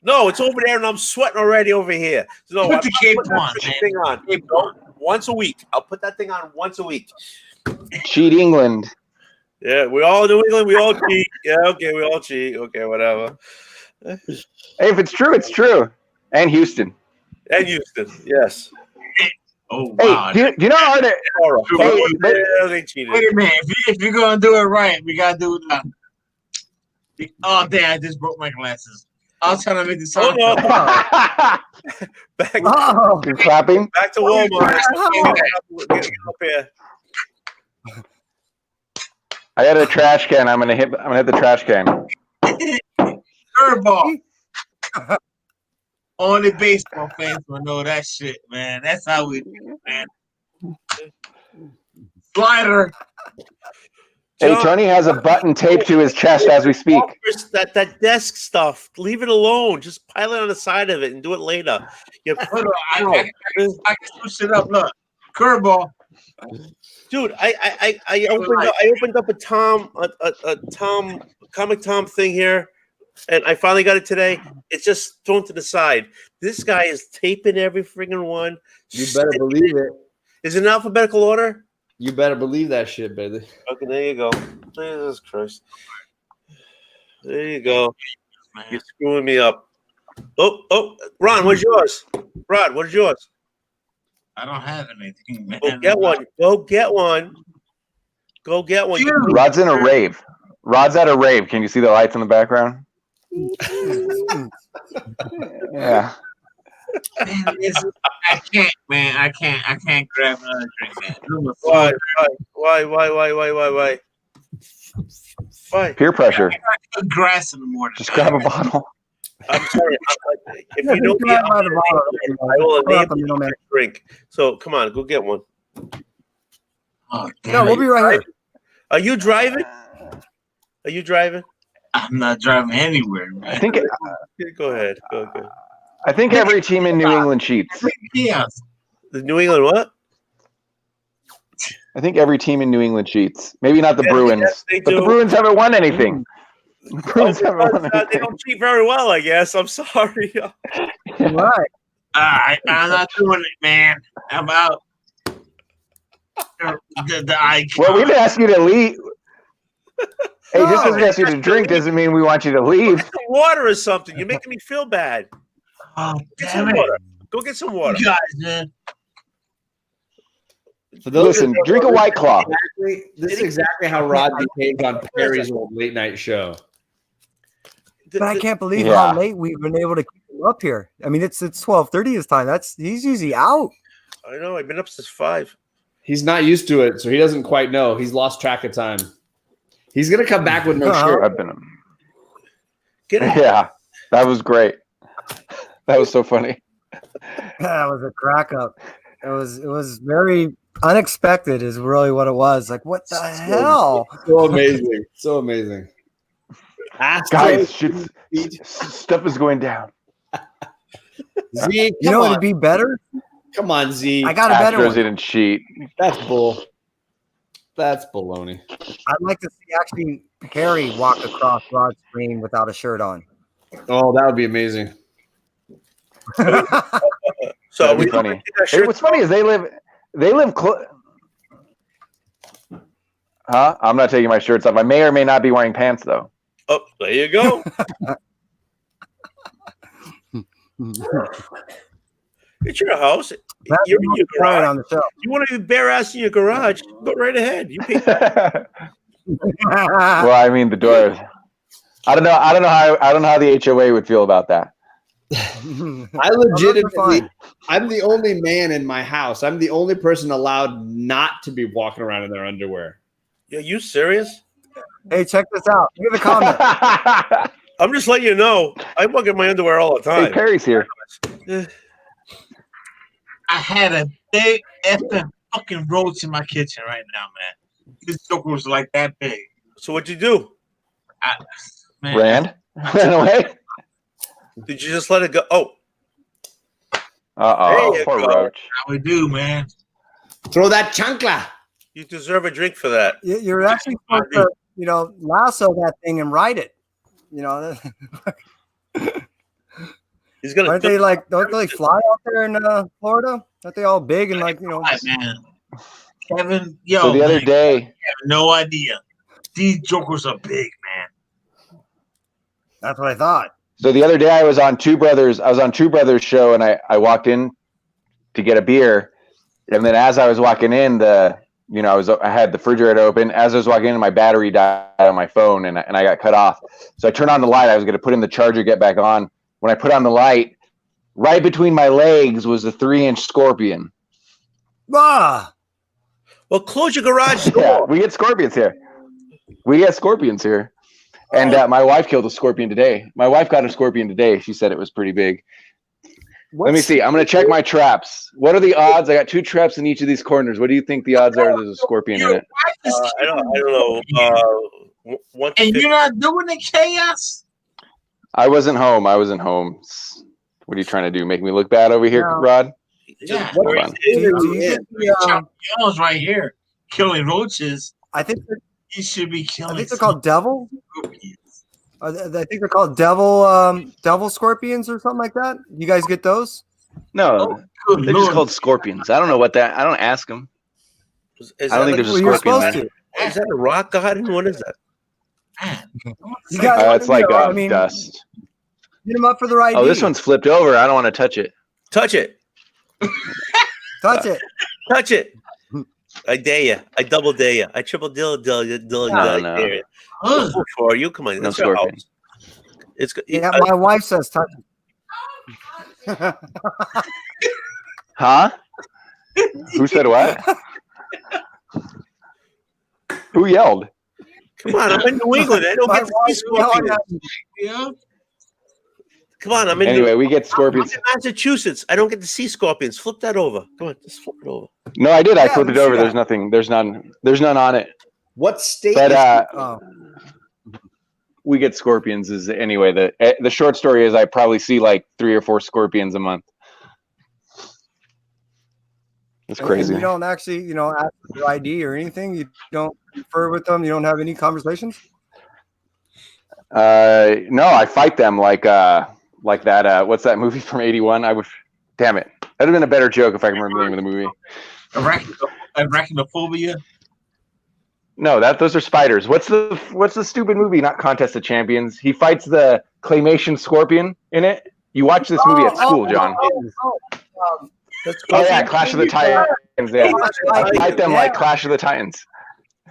No, it's over there, and I'm sweating already over here. So no, Put I'm the not cape putting that on, freaking man. thing on. Cape on. Once a week. I'll put that thing on once a week. Cheat England. Yeah, we all New England. We all cheat. Yeah, okay, we all cheat. Okay, whatever. Hey, if it's true, it's true. And Houston. And Houston, yes. Oh Hey, wow. do you know how to? Hey, but- Yeah, they cheated. Wait a minute. If you're gonna do it right, we gotta do it. Oh damn! I just broke my glasses. I was trying to make the Oh sound. no! Back, Oh, You're clapping. back to Walmart. Oh. Get up here. I got a trash can. I'm gonna hit the trash can. Curveball. Only baseball fans will know that shit, man. That's how we do it, man. Slider. Hey, John, Tony has a button taped to his chest as we speak. that desk stuff. Leave it alone. Just pile it on the side of it and do it later. You Hold on. I can switch it up. Look. Curveball. Dude, I opened up a Tom Comic Tom thing here, and I finally got it today. It's just thrown to the side. This guy is taping every friggin' one. You better believe it. Is it in alphabetical order? You better believe that shit, baby. Okay, there you go. Jesus Christ. There you go. You're screwing me up. Oh, Ron, what's yours? Rod, what's yours? I don't have anything, man. Go get one. Go get one. Go get one. Dude. Rod's in a rave. Rod's at a rave. Can you see the lights in the background? Yeah. Man, I can't, man. I can't grab another drink, man. Why? Why? Peer pressure. Good grass in the morning. Just grab a bottle. I'm sorry. If you don't get, I will enable you to drink. So come on, go get one. Oh, no, damn we'll it. be right here. Are you driving? Are you driving? I'm not driving anywhere, man. I think Go ahead. Go. I think every team in New England cheats. Yeah. The New England what? I think every team in New England cheats. Maybe not the Yeah, Bruins, yes, they but the do. Bruins haven't won anything. The Bruins haven't won They anything. don't cheat very well, I guess. I'm sorry. Right. I'm not doing it, man. I'm out. The icon. Well, we didn't ask you to leave. Hey, just because we asked you to drink doesn't mean we want you to leave. Get some water or something. You're making me feel bad. Oh, Get damn some it. water. Go get some water. You guys, man. For those Listen, that don't drink a know, White Claw. This is exactly how Rod behaved on Perry's old late night show. But I can't believe Yeah. how late we've been able to keep him up here. I mean, it's 12:30 his time. He's usually out. I know. I've been up since 5. He's not used to it, so he doesn't quite know. He's lost track of time. He's gonna come back with no shirt. I've been. Get it. Yeah, that was great. That was so funny. That was a crack up. It was very unexpected. Is really what it was. Like, what the hell? So amazing. So amazing. Guys, stuff is going down. Z, You know, it'd be better. come on, Z. I got a better Astros one. didn't cheat. That's bull. That's baloney. I'd like to see actually Harry walk across Rod's screen without a shirt on. Oh, that would be amazing. So That'd be we funny. Hey, what's funny is they live close. Huh? I'm not taking my shirts off. I may or may not be wearing pants though. Oh, there you go. It's your house. That's You're in your fine garage. on the show. You want to be bare ass in your garage? Go right ahead. You pay. Well, I mean, the doors. I don't know how the HOA would feel about that. I legitimately, fine. I'm the only man in my house. I'm the only person allowed not to be walking around in their underwear. Are you serious? Hey, check this out. Look at the comment. I'm just letting you know. I walk in my underwear all the Hey, time. Perry's here. I had a big effing fucking roach in my kitchen right now, man. This joker was like that big. So what'd you do? Man, Ran away. Did you just let it go? Oh, Uh There oh, you poor go. Roach. how we do, man. Throw that chancla. you deserve a drink for that. You're actually supposed to, lasso that thing and ride it. He's gonna. Aren't they like? Don't they fly out there in Florida? Aren't they all big and like Right, man. Kevin, yo, So the other man, day, I have no idea. These jokers are big, man. That's what I thought. I was on Two Brothers. I was on Two Brothers show, and I walked in to get a beer, and then as I was walking in, I had the refrigerator open. As I was walking in, my battery died on my phone, and I got cut off. So I turned on the light. I was going to put in the charger, get back on. When I put on the light, right between my legs was a 3-inch scorpion. Ah, Well, close your garage door. Yeah, we get scorpions here. And my wife killed a scorpion today. My wife got a scorpion today. She said it was pretty big. Let me see. I'm going to check my traps. What are the odds? I got 2 traps in each of these corners. What do you think the odds are there's a scorpion in it? I don't know. 1 to And 50. you're not doing the chaos? I wasn't home. What are you trying to do? Make me look bad over here, No. Rod? Yeah. Hold on. do you think Yellow's right here killing roaches. I think He should be killing. they're called devil. scorpions. I think they're called devil scorpions or something like that. You guys get those? No, Good they're just Lord. called scorpions. I don't know what that. I don't ask them. Is I don't that think there's a Well, you're scorpion supposed there. to. Is that a rock garden? What is that? Man, You got, It's like I mean, dust. get them up for the right. Oh, this one's flipped over. I don't want to touch it. Touch it. Touch it. Touch it. I dare you. I double dare you. I triple dare you. No. Dare you. ugh. For you, come on. No That's your scorpion. house. It's good. Yeah, my wife says touch it. Huh? Who said what? Who yelled? Come on, I'm in New England. I don't My get to see wife- scorpions. Yeah. Come on, I'm in Anyway, we get I'm scorpions. in Massachusetts. I don't get to see scorpions. Flip that over. Come on, just flip it over. No, I did. I Yeah, flipped we it over. see There's that. nothing. There's none on it. What state? But Oh, we get scorpions. Anyway. The short story is I probably see like 3 or 4 scorpions a month. It's and crazy. you don't actually, ask for your ID or anything. You don't confer with them. You don't have any conversations. No, I fight them like that. What's that movie from '81? Damn it. That'd have been a better joke if I can remember the name of the movie. Arachnophobia. No, those are spiders. What's the stupid movie? Not Contest of Champions. He fights the claymation scorpion in it. You watch this movie at school, John. Oh yeah, Clash of the Titans. Yeah. I fight them like Clash of the Titans.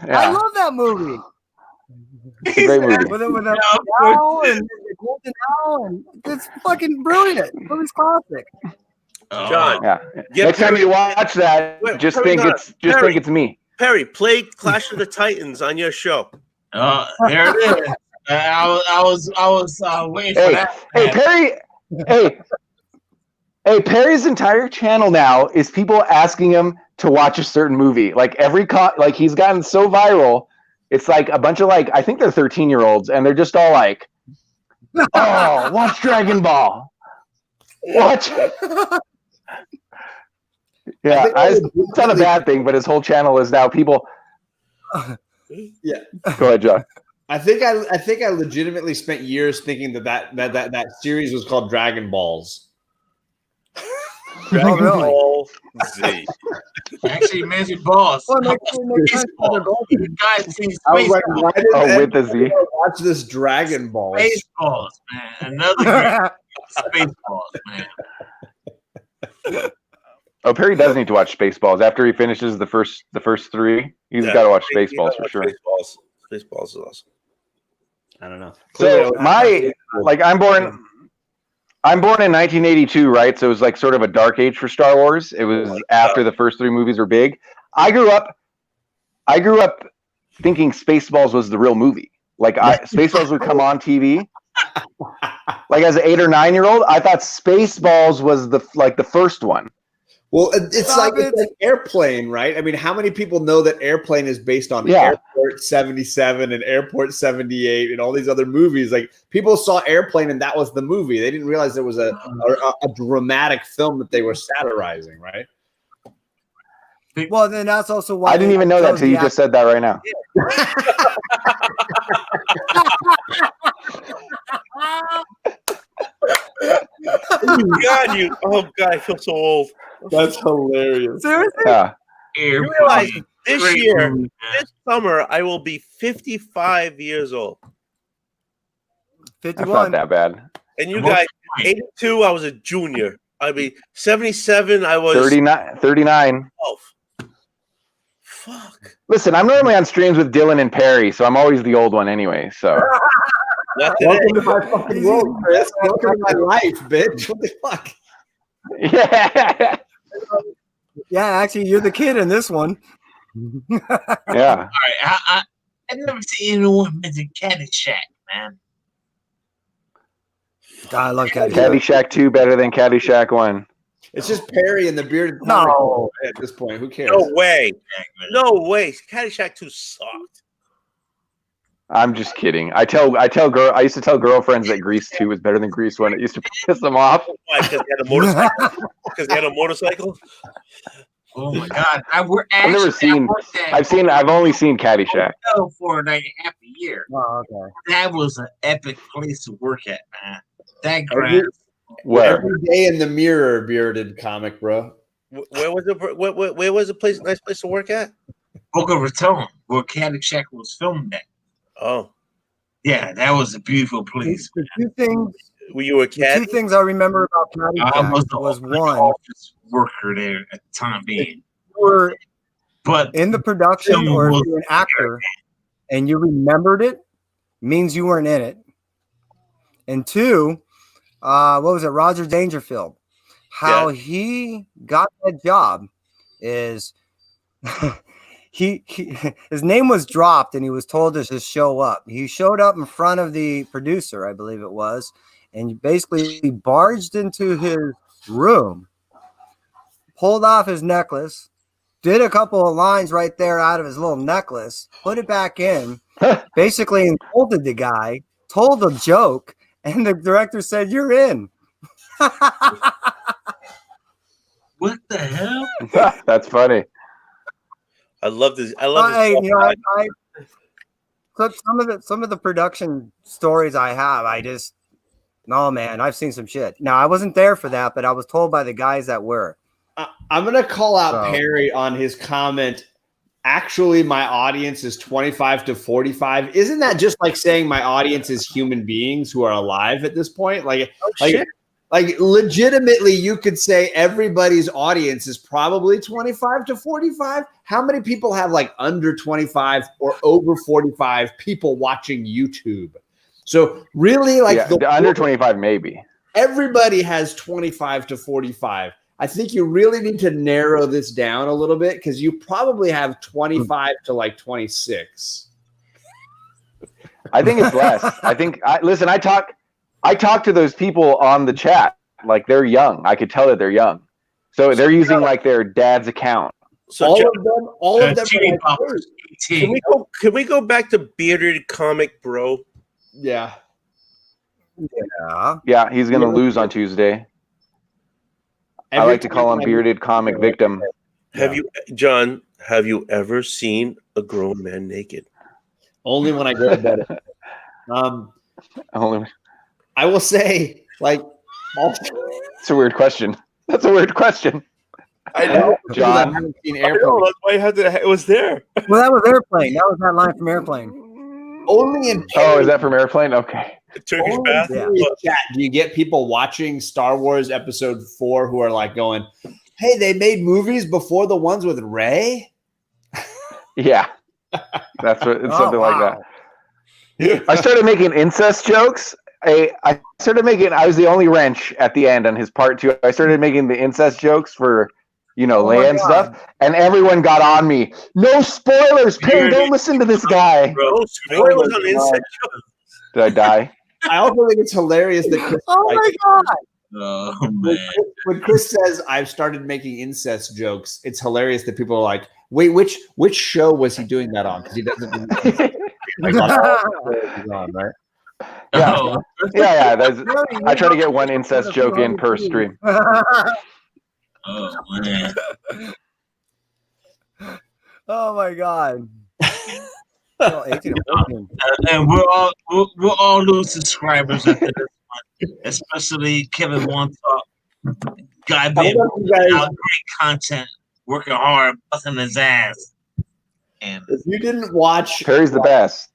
I Yeah, love that movie. it's a great movie. With a owl and the golden owl, and it's fucking brilliant. Movie's classic. John, Yeah. Get Next time Perry- you watch that, Wait, just Perry, think Perry. it's me. Perry, play Clash of the Titans on your show. There it is. I was waiting for Hey, that. hey, Perry. Hey, Perry's entire channel now is people asking him to watch a certain movie. Like he's gotten so viral. It's like a bunch of I think they're 13-year-olds, and they're just all like, "Oh, watch Dragon Ball. Watch." Yeah, it's not a bad thing, but his whole channel is now people. Yeah. Go ahead, John. I think I legitimately spent years thinking that series was called Dragon Balls. Dragon really? Ball Z. Actually, Magic Balls. Well, it makes sense that they're golden. The guy seen I was Space like, Balls. why did Oh, with the Z. watch this Dragon Balls? Space Balls, man. Another great Space Balls, man. Oh, Perry does need to watch Spaceballs after he finishes the first three. He's Yeah. got to watch You Spaceballs gotta for watch sure. Spaceballs. Spaceballs is awesome. I don't know. So I'm born in 1982, right? So it was like sort of a dark age for Star Wars. It was after the first three movies were big. I grew up thinking Spaceballs was the real movie. Like Spaceballs would come on TV. Like as an 8 or 9 year old, I thought Spaceballs was the first one. Well, it's like Airplane, right? I mean, how many people know that Airplane is based on Airport 77 and Airport 78 and all these other movies? Like people saw Airplane and that was the movie. They didn't realize there was a dramatic film that they were satirizing, right? Well, then that's also why I didn't even know that until you just said that right now. Oh God, I feel so old. That's hilarious. Seriously? Yeah. You realize this summer, I will be 55 years old. That's 51. not that bad. And you guys, 82, I was a junior. I'd be 77, I was 39. 12. Fuck. Listen, I'm normally on streams with Dylan and Perry, so I'm always the old one anyway. So Not today. Welcome to my fucking world, Chris. Welcome to my life, bitch. What the fuck? yeah, Yeah, actually, you're the kid in this one. yeah. All right, I've never seen anyone mention Caddyshack, man. God, I love Caddyshack. Caddyshack 2 better than Caddyshack 1. It's just Perry and the bearded No. at this point. Who cares? No way. No way. Caddyshack 2 sucked. I'm just kidding. I used to tell girlfriends that Grease 2 was better than Grease 1. It used to piss them off. Why? Because they had a motorcycle? Because they had a motorcycle? Oh my God! I've only seen Caddyshack. For like half a year. Oh, okay. That was an epic place to work at, man. That grass. Where? Every day in the mirror, bearded comic, bro. Where was it? Where was the place? Nice place to work at? Boca Raton, where Caddyshack was filmed at. Oh, Yeah, that was a beautiful place. The two things, were you a the cat? two things I remember about I was Caddyshack was the one, office worker there at the time being. you were But in the production Film or if was you're an actor and you remembered it, means you weren't in it. And two, what was it? Roger Dangerfield. How he got that job is he his name was dropped and he was told to just show up. He showed up in front of the producer, I believe it was, and basically barged into his room, pulled off his necklace, did a couple of lines right there out of his little necklace, put it back in, basically insulted the guy, told a joke, and the director said, "You're in." what the hell? That's funny. I love this. I love I, this. you know, I clip some of the production stories I have. No, man, I've seen some shit. Now I wasn't there for that, but I was told by the guys that were. I'm going to call out So- Perry on his comment. Actually, my audience is 25 to 45. Isn't that just like saying my audience is human beings who are alive at this point? Like legitimately, you could say everybody's audience is probably 25 to 45. How many people have like under 25 or over 45 people watching YouTube? So really, like the under 25, maybe. everybody has 25 to 45. I think you really need to narrow this down a little bit because you probably have 25 to like 26. I think it's less. Listen, I talk to those people on the chat. Like they're young. I could tell that they're young. So they're using like their dad's account. So all John, of them Chili are like, Poppers. can we go back to bearded comic bro? yeah. Yeah. Yeah, he's gonna lose on Tuesday. I like to call him bearded comic victim. Have you, John? Have you ever seen a grown man naked? Only when I go to bed. Only. I will say, like, It's a weird question. That's a weird question. I know, I John. haven't seen I know. Airplane. That's why I had to. It was there. Well, that was Airplane. That was that line from Airplane. Only in Oh, is that from Airplane? Okay. Turkish Only bath. Yeah. in the chat do you get people watching Star Wars Episode 4 who are like going, "Hey, they made movies before the ones with Rey." Yeah, that's what it's Oh, something like wow. that. I started making incest jokes. I started making. I was the only wrench at the end on his part 2. I started making the incest jokes for, Oh my Leia and God. stuff, and everyone got on me. No spoilers, Perry. Don't listen to this guy. Bro, spoilers on insect jokes. Did I die? I also think it's hilarious that Chris, Oh like, my God. Oh when man. when Chris says I've started making incest jokes, it's hilarious that people are like, "Wait, which show was he doing that on?" Because he doesn't. Like, on right? Yeah. Oh, Yeah. I try to get one incest joke in per stream. oh man. Oh my God. Oh, 18 or 14. And we're all lose subscribers after this one, especially Kevin One Talk. Guy How being about you guys? out great content, working hard, busting his ass. And If you didn't watch Perry's the best.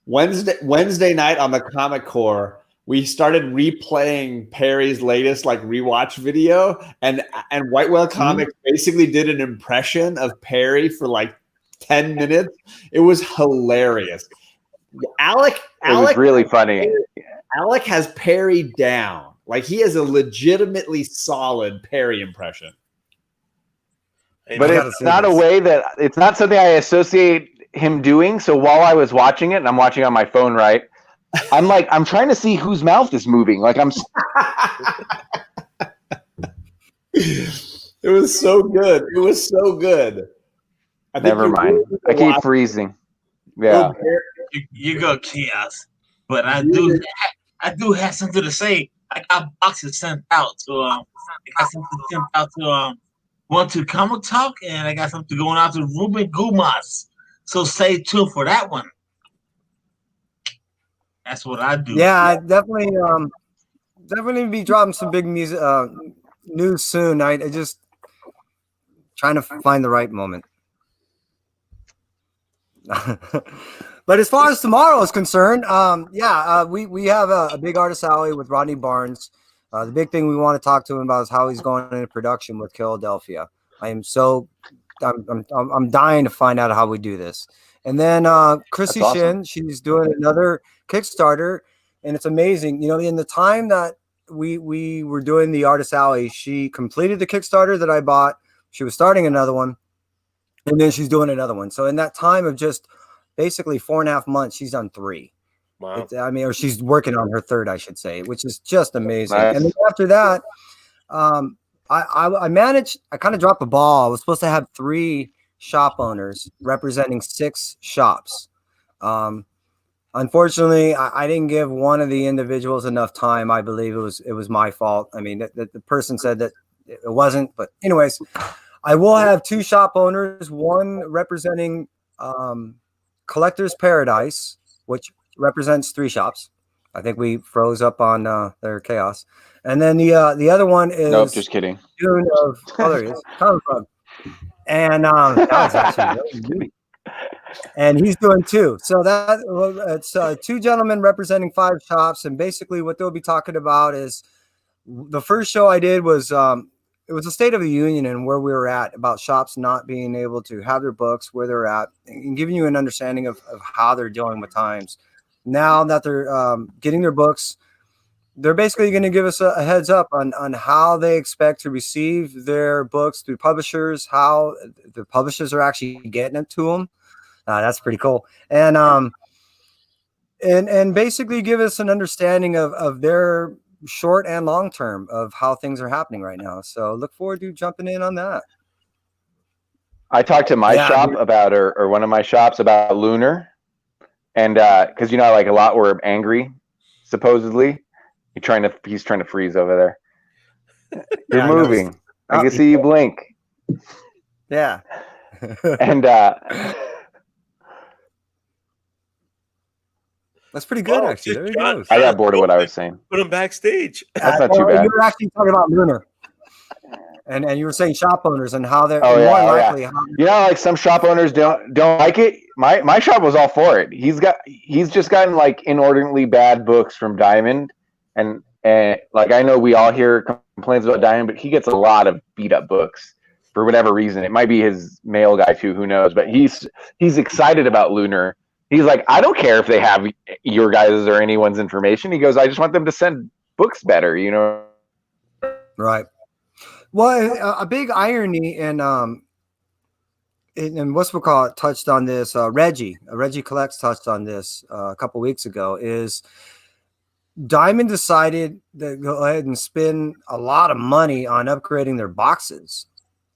Wednesday night on the Comic Core, we started replaying Perry's latest like rewatch video, and White Whale Comics basically did an impression of Perry for like 10 minutes. It was hilarious. Alec It was really funny. Alec has Perry down. Like he has a legitimately solid Perry impression. But I gotta it's see not a this. way that it's not something I associate him doing. So while I was watching it, and I'm watching on my phone, right? I'm trying to see whose mouth is moving. Like It was so good. It was so good. I think never you mind. really need to I keep watch freezing. Yeah. it. you go chaos. But I do have something to say. I got boxes sent out to one to Comic Talk, and I got something going out to Ruben Gumas. So stay tuned for that one. That's what I do. Yeah, I definitely be dropping some big music news soon. I just trying to find the right moment. But as far as tomorrow is concerned, we have a big artist alley with Rodney Barnes. The big thing we want to talk to him about is how he's going into production with Philadelphia. I'm dying to find out how we do this. And then Chrissy That's awesome. Shin, she's doing another Kickstarter, and it's amazing. In the time that we were doing the artist alley, she completed the Kickstarter that I bought. She was starting another one, and then she's doing another one. So in that time of just basically 4.5 months, she's done 3. Wow. Or she's working on her 3rd, I should say, which is just amazing. Nice. And then after that, I managed. I kind of dropped the ball. I was supposed to have 3 shop owners representing 6 shops. Unfortunately, I didn't give one of the individuals enough time. I believe it was my fault. I mean, the person said that it wasn't. But anyways, I will have 2 shop owners, one representing Collector's Paradise, which represents 3 shops. I think we froze up on their chaos. And then the other one is Nope, just kidding. Dune of there he is. Comic Club. And that was actually really neat. And he's doing 2. So it's 2 gentlemen representing 5 shops. And basically what they'll be talking about is the first show I did was it was a State of the Union and where we were at about shops not being able to have their books where they're at and giving you an understanding of how they're dealing with times. Now that they're getting their books, they're basically going to give us a heads up on how they expect to receive their books through publishers, how the publishers are actually getting it to them. That's pretty cool. And basically give us an understanding of their short and long term of how things are happening right now. So look forward to jumping in on that. I talked to my shop about, or one of my shops about Lunar. And because like a lot were angry, supposedly. He's trying to freeze over there. You're moving. I can see you blink. Yeah. And that's pretty good, Oh, actually. There he John- goes. I got bored of what I was saying. Put him backstage. That's not too bad. You're actually talking about Lunar. And you were saying shop owners and how they're Oh, more yeah, oh, yeah. likely. How, You know, like some shop owners don't like it. My shop was all for it. He's just gotten like inordinately bad books from Diamond, and like I know we all hear complaints about Diamond, but he gets a lot of beat up books for whatever reason. It might be his mail guy too, who knows? But he's excited about Lunar. He's like, I don't care if they have your guys' or anyone's information. He goes, I just want them to send books better, you know. right. Well, a big irony and what's we call it touched on this. Reggie Collects touched on this a couple weeks ago. Is Diamond decided to go ahead and spend a lot of money on upgrading their boxes,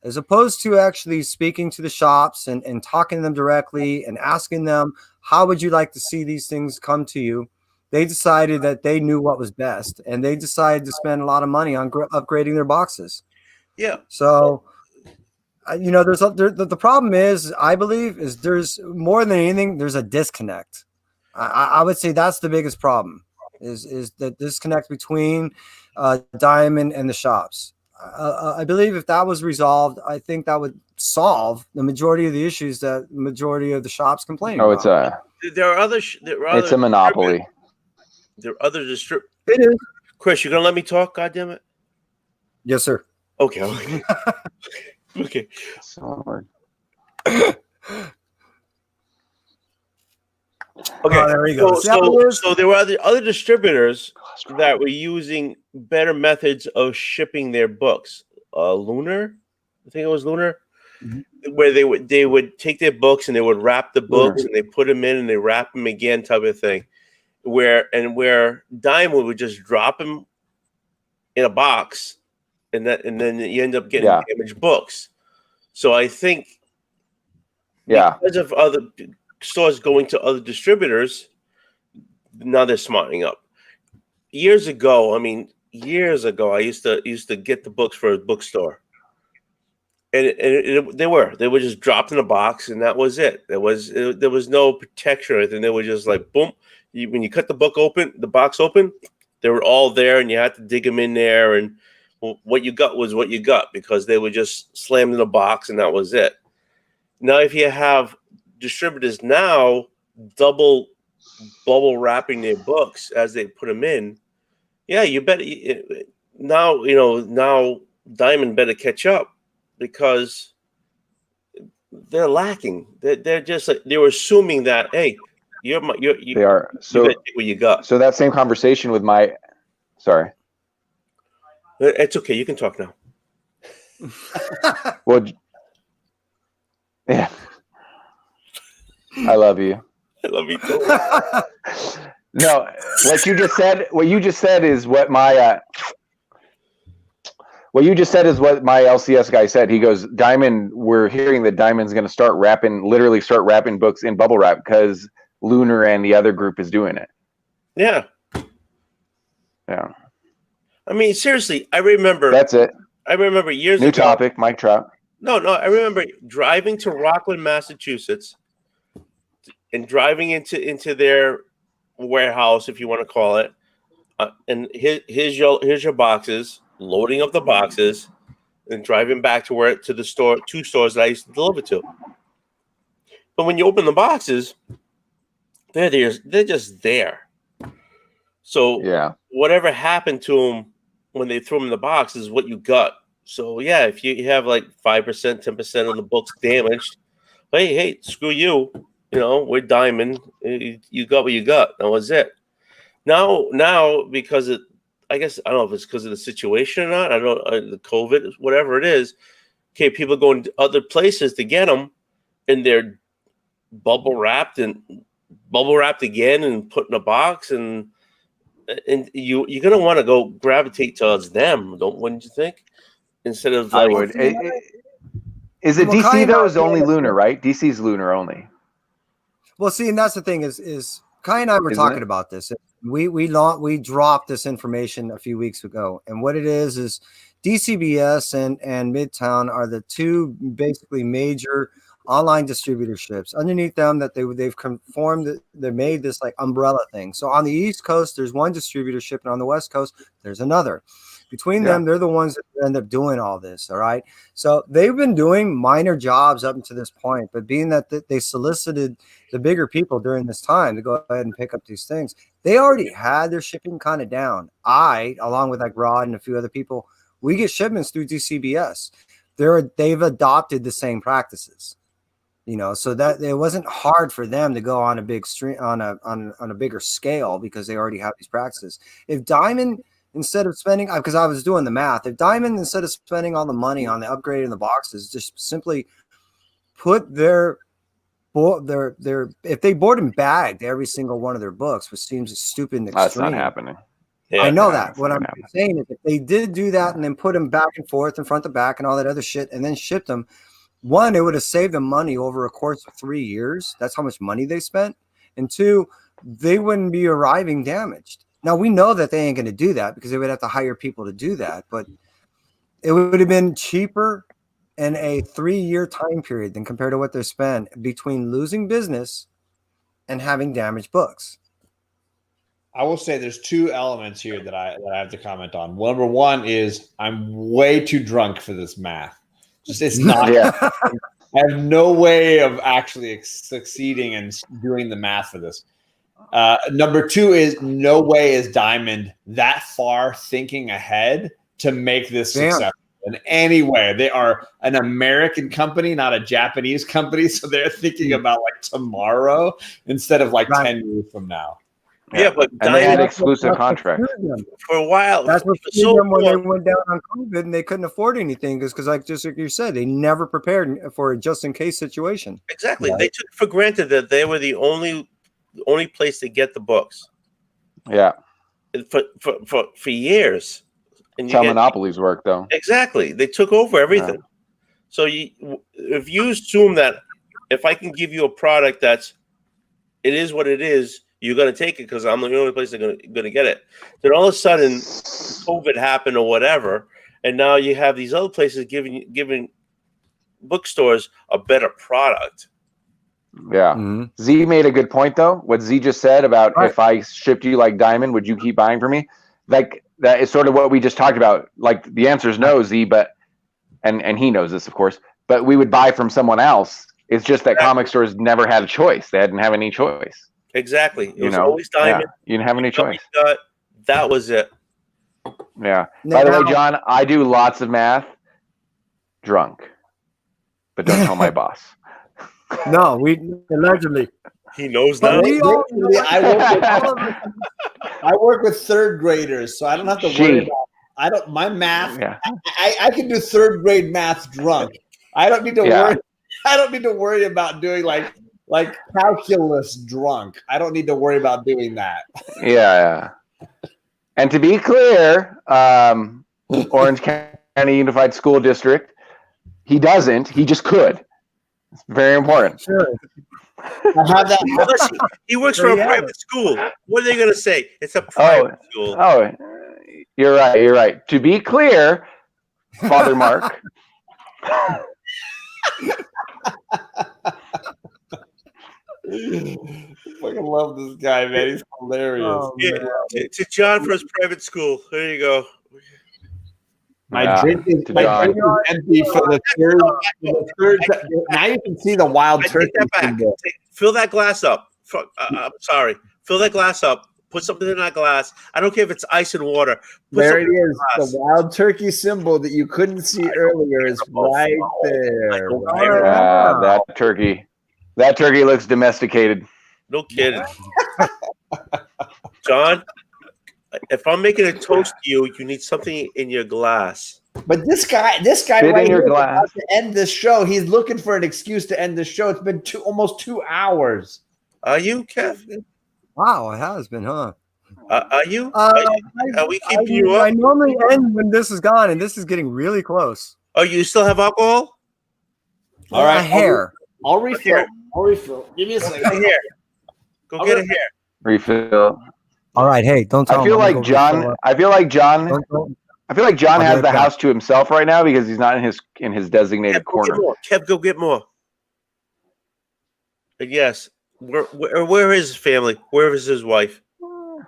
as opposed to actually speaking to the shops and talking to them directly and asking them, how would you like to see these things come to you? They decided that they knew what was best, and they decided to spend a lot of money on upgrading their boxes. Yeah. So, the problem is, I believe, is there's more than anything, there's a disconnect. I would say that's the biggest problem is the disconnect between Diamond and the shops. I believe if that was resolved, I think that would solve the majority of the issues that the majority of the shops complain Oh, about. There are other. It's a monopoly. There are other It is. Chris, you gonna let me talk? God damn it. Yes, sir. Okay. Okay. So hard. Okay. There you go. So there were other distributors that were using better methods of shipping their books. Lunar, I think it was Lunar, where they would take their books and they would wrap the books and they put them in and they wrap them again, type of thing. Where Diamond would just drop them in a box, and then you end up getting damaged books. So I think, because of other stores going to other distributors, now they're smartening up. Years ago, I used to get the books for a bookstore, and they were just dropped in a box, and that was it. There was no protection or anything. They were just like boom. When you cut the box open, they were all there, and you had to dig them in there. And what you got was what you got, because they were just slammed in a box, and that was it. Now, if you have distributors now double bubble wrapping their books as they put them in, you better now Diamond better catch up, because they're lacking. They're just like, they were assuming that, hey, they are. So you take what you got. So that same conversation with sorry. It's okay. You can talk now. Well, yeah. I love you. I love you too. No, what you just said is what my LCS guy said. He goes, Diamond, we're hearing that Diamond's going to start wrapping books in bubble wrap because Lunar and the other group is doing it. Yeah. Yeah. I mean, seriously, I remember. That's it. I remember years ago. New topic, Mike Trout. No. I remember driving to Rockland, Massachusetts, and driving into their warehouse, if you want to call it, and here's your boxes, loading up the boxes, and driving back to the store, 2 stores that I used to deliver to. But when you open the boxes, they're just there. So whatever happened to them when they threw them in the box is what you got. So if you have like 5%, 10% of the books damaged, hey, screw you. We're Diamond. You got what you got. That was it. Now because I guess I don't know if it's because of the situation or not. I don't know, the COVID, whatever it is. Okay, people going to other places to get them, and they're bubble wrapped again and put in a box, and you're gonna want to go gravitate towards them, wouldn't you think? Instead of I would. Is it DC though? Is only Lunar, right? DC's Lunar only. Well, see, and that's the thing is Kai and I were talking about this. We dropped this information a few weeks ago, and what it is DCBS and Midtown are the 2 basically major online distributorships. Underneath them, that they've conformed, they made this like umbrella thing. So on the East Coast, there's one distributorship, and on the West Coast, there's another. Between Yeah. them, they're the ones that end up doing all this. All right. So they've been doing minor jobs up to this point, but being that they solicited the bigger people during this time to go ahead and pick up these things, they already had their shipping kind of down. Along with like Rod and a few other people, we get shipments through DCBS. They've adopted the same practices. So that it wasn't hard for them to go on a big stream on a bigger scale because they already have these practices. If Diamond, instead of spending, because I was doing the math, if Diamond, instead of spending all the money on the upgrading the boxes, just simply put if they board and bagged every single one of their books, which seems stupid and extreme. That's not happening. Yeah. I know Yeah, that. that's What not I'm happening. saying is if they did do that and then put them back and forth and front to back and all that other shit and then shipped them, one, it would have saved them money over a course of 3 years. That's how much money they spent. And two, they wouldn't be arriving damaged. Now, we know that they ain't going to do that because they would have to hire people to do that. But it would have been cheaper in a 3-year time period than compared to what they spent between losing business and having damaged books. I will say there's two elements here that I have to comment on. Number one is I'm way too drunk for this math. Just it's not. Yeah. I have no way of actually succeeding and doing the math for this. Number two is no way is Diamond that far thinking ahead to make this Damn. successful in any way. They are an American company, not a Japanese company, so they're thinking about like tomorrow instead of like Right. 10 years from now. Yeah, but And they had Diamond exclusive contracts. for a while. That's what for screwed so them when they long- went down on COVID and they couldn't afford anything because like you said, they never prepared for a just in case situation. Exactly. They took for granted that they were the only place to get the books Yeah. for years. And That's how monopolies work, though. exactly, they took over everything. So if you assume that if I can give you a product it is what it is, you're going to take it because I'm the only place that's going to get it. Then all of a sudden, COVID happened or whatever, and now you have these other places giving bookstores a better product. Yeah. Mm-hmm. Z made a good point, though. What Z just said about Right. if I shipped you like Diamond, would you keep buying from me? Like that is sort of what we just talked about. Like the answer is no, Z, but and he knows this, of course. But we would buy from someone else. It's just that comic stores never had a choice. They didn't have any choice. Exactly. It You was know, always Diamond. you didn't have any choice. That was it. Yeah. By the way, Now- John, I do lots of math drunk, but don't tell my boss. No, we allegedly. He knows But that. we all know I work with third graders, so I don't have to worry She. about my math. Yeah. I can do third grade math drunk. I don't need to Yeah. worry. I don't need to worry about doing like calculus drunk. I don't need to worry about doing that. Yeah. And to be clear, Orange County Unified School District, he doesn't. He just could. It's very important. Sure. I have that. Listen, he works for a Yeah. private school. What are they going to say? It's a private school. Oh, you're right. You're right. To be clear, Father Mark. Fucking love this guy, man. He's hilarious. Oh, Yeah, man. to John for his private school. There you go. My Yeah, drink is to my John. drink is empty for the third. Now you can see the wild I turkey. take that back. symbol. Fill that glass up. I'm sorry. Fill that glass up. Put something in that glass. I don't care if it's ice and water. Put There it something in is. glass. The wild turkey symbol that you couldn't see earlier is right there. don't Right care. there. That turkey. That turkey looks domesticated. No kidding. John, if I'm making a toast to you, you need something in your glass. But this guy Spit in right your here is glass. about to end this show. He's looking for an excuse to end the show. It's been almost 2 hours. Are you, Kev? Wow, it has been, huh? Are you? Are we I keeping you up? normally end when this is gone, and this is getting really close. Oh, you still have alcohol? All right, A hair. I'll refill. I'll refill. Give me a Get a second. hair. Go get a hair. Refill. All right, hey, don't tell I him. feel I'm gonna like go John. refill it. I feel like John. I feel like John I'll be has right the back. house to himself right now because he's not in his designated Kev, go get corner. more. Kev, go get more. And yes. Where is his family? Where is his wife? Oh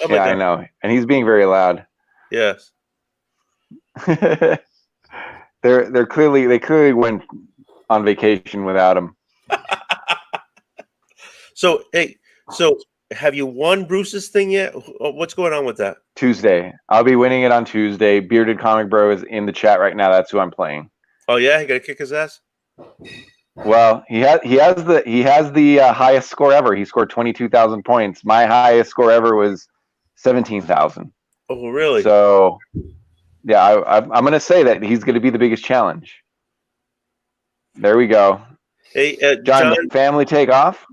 my Yeah, I God. know, and he's being very loud. Yes. They clearly went on vacation without him. So hey, so have you won Bruce's thing yet? What's going on with that? Tuesday. I'll be winning it on Tuesday. Bearded Comic Bro is in the chat right now. That's who I'm playing. Oh yeah, he got to kick his ass. Well, he has the highest score ever. He scored 22,000 points. My highest score ever was 17,000. Oh really? So, yeah, I'm gonna say that he's gonna be the biggest challenge. There we go. Hey, John, family take off.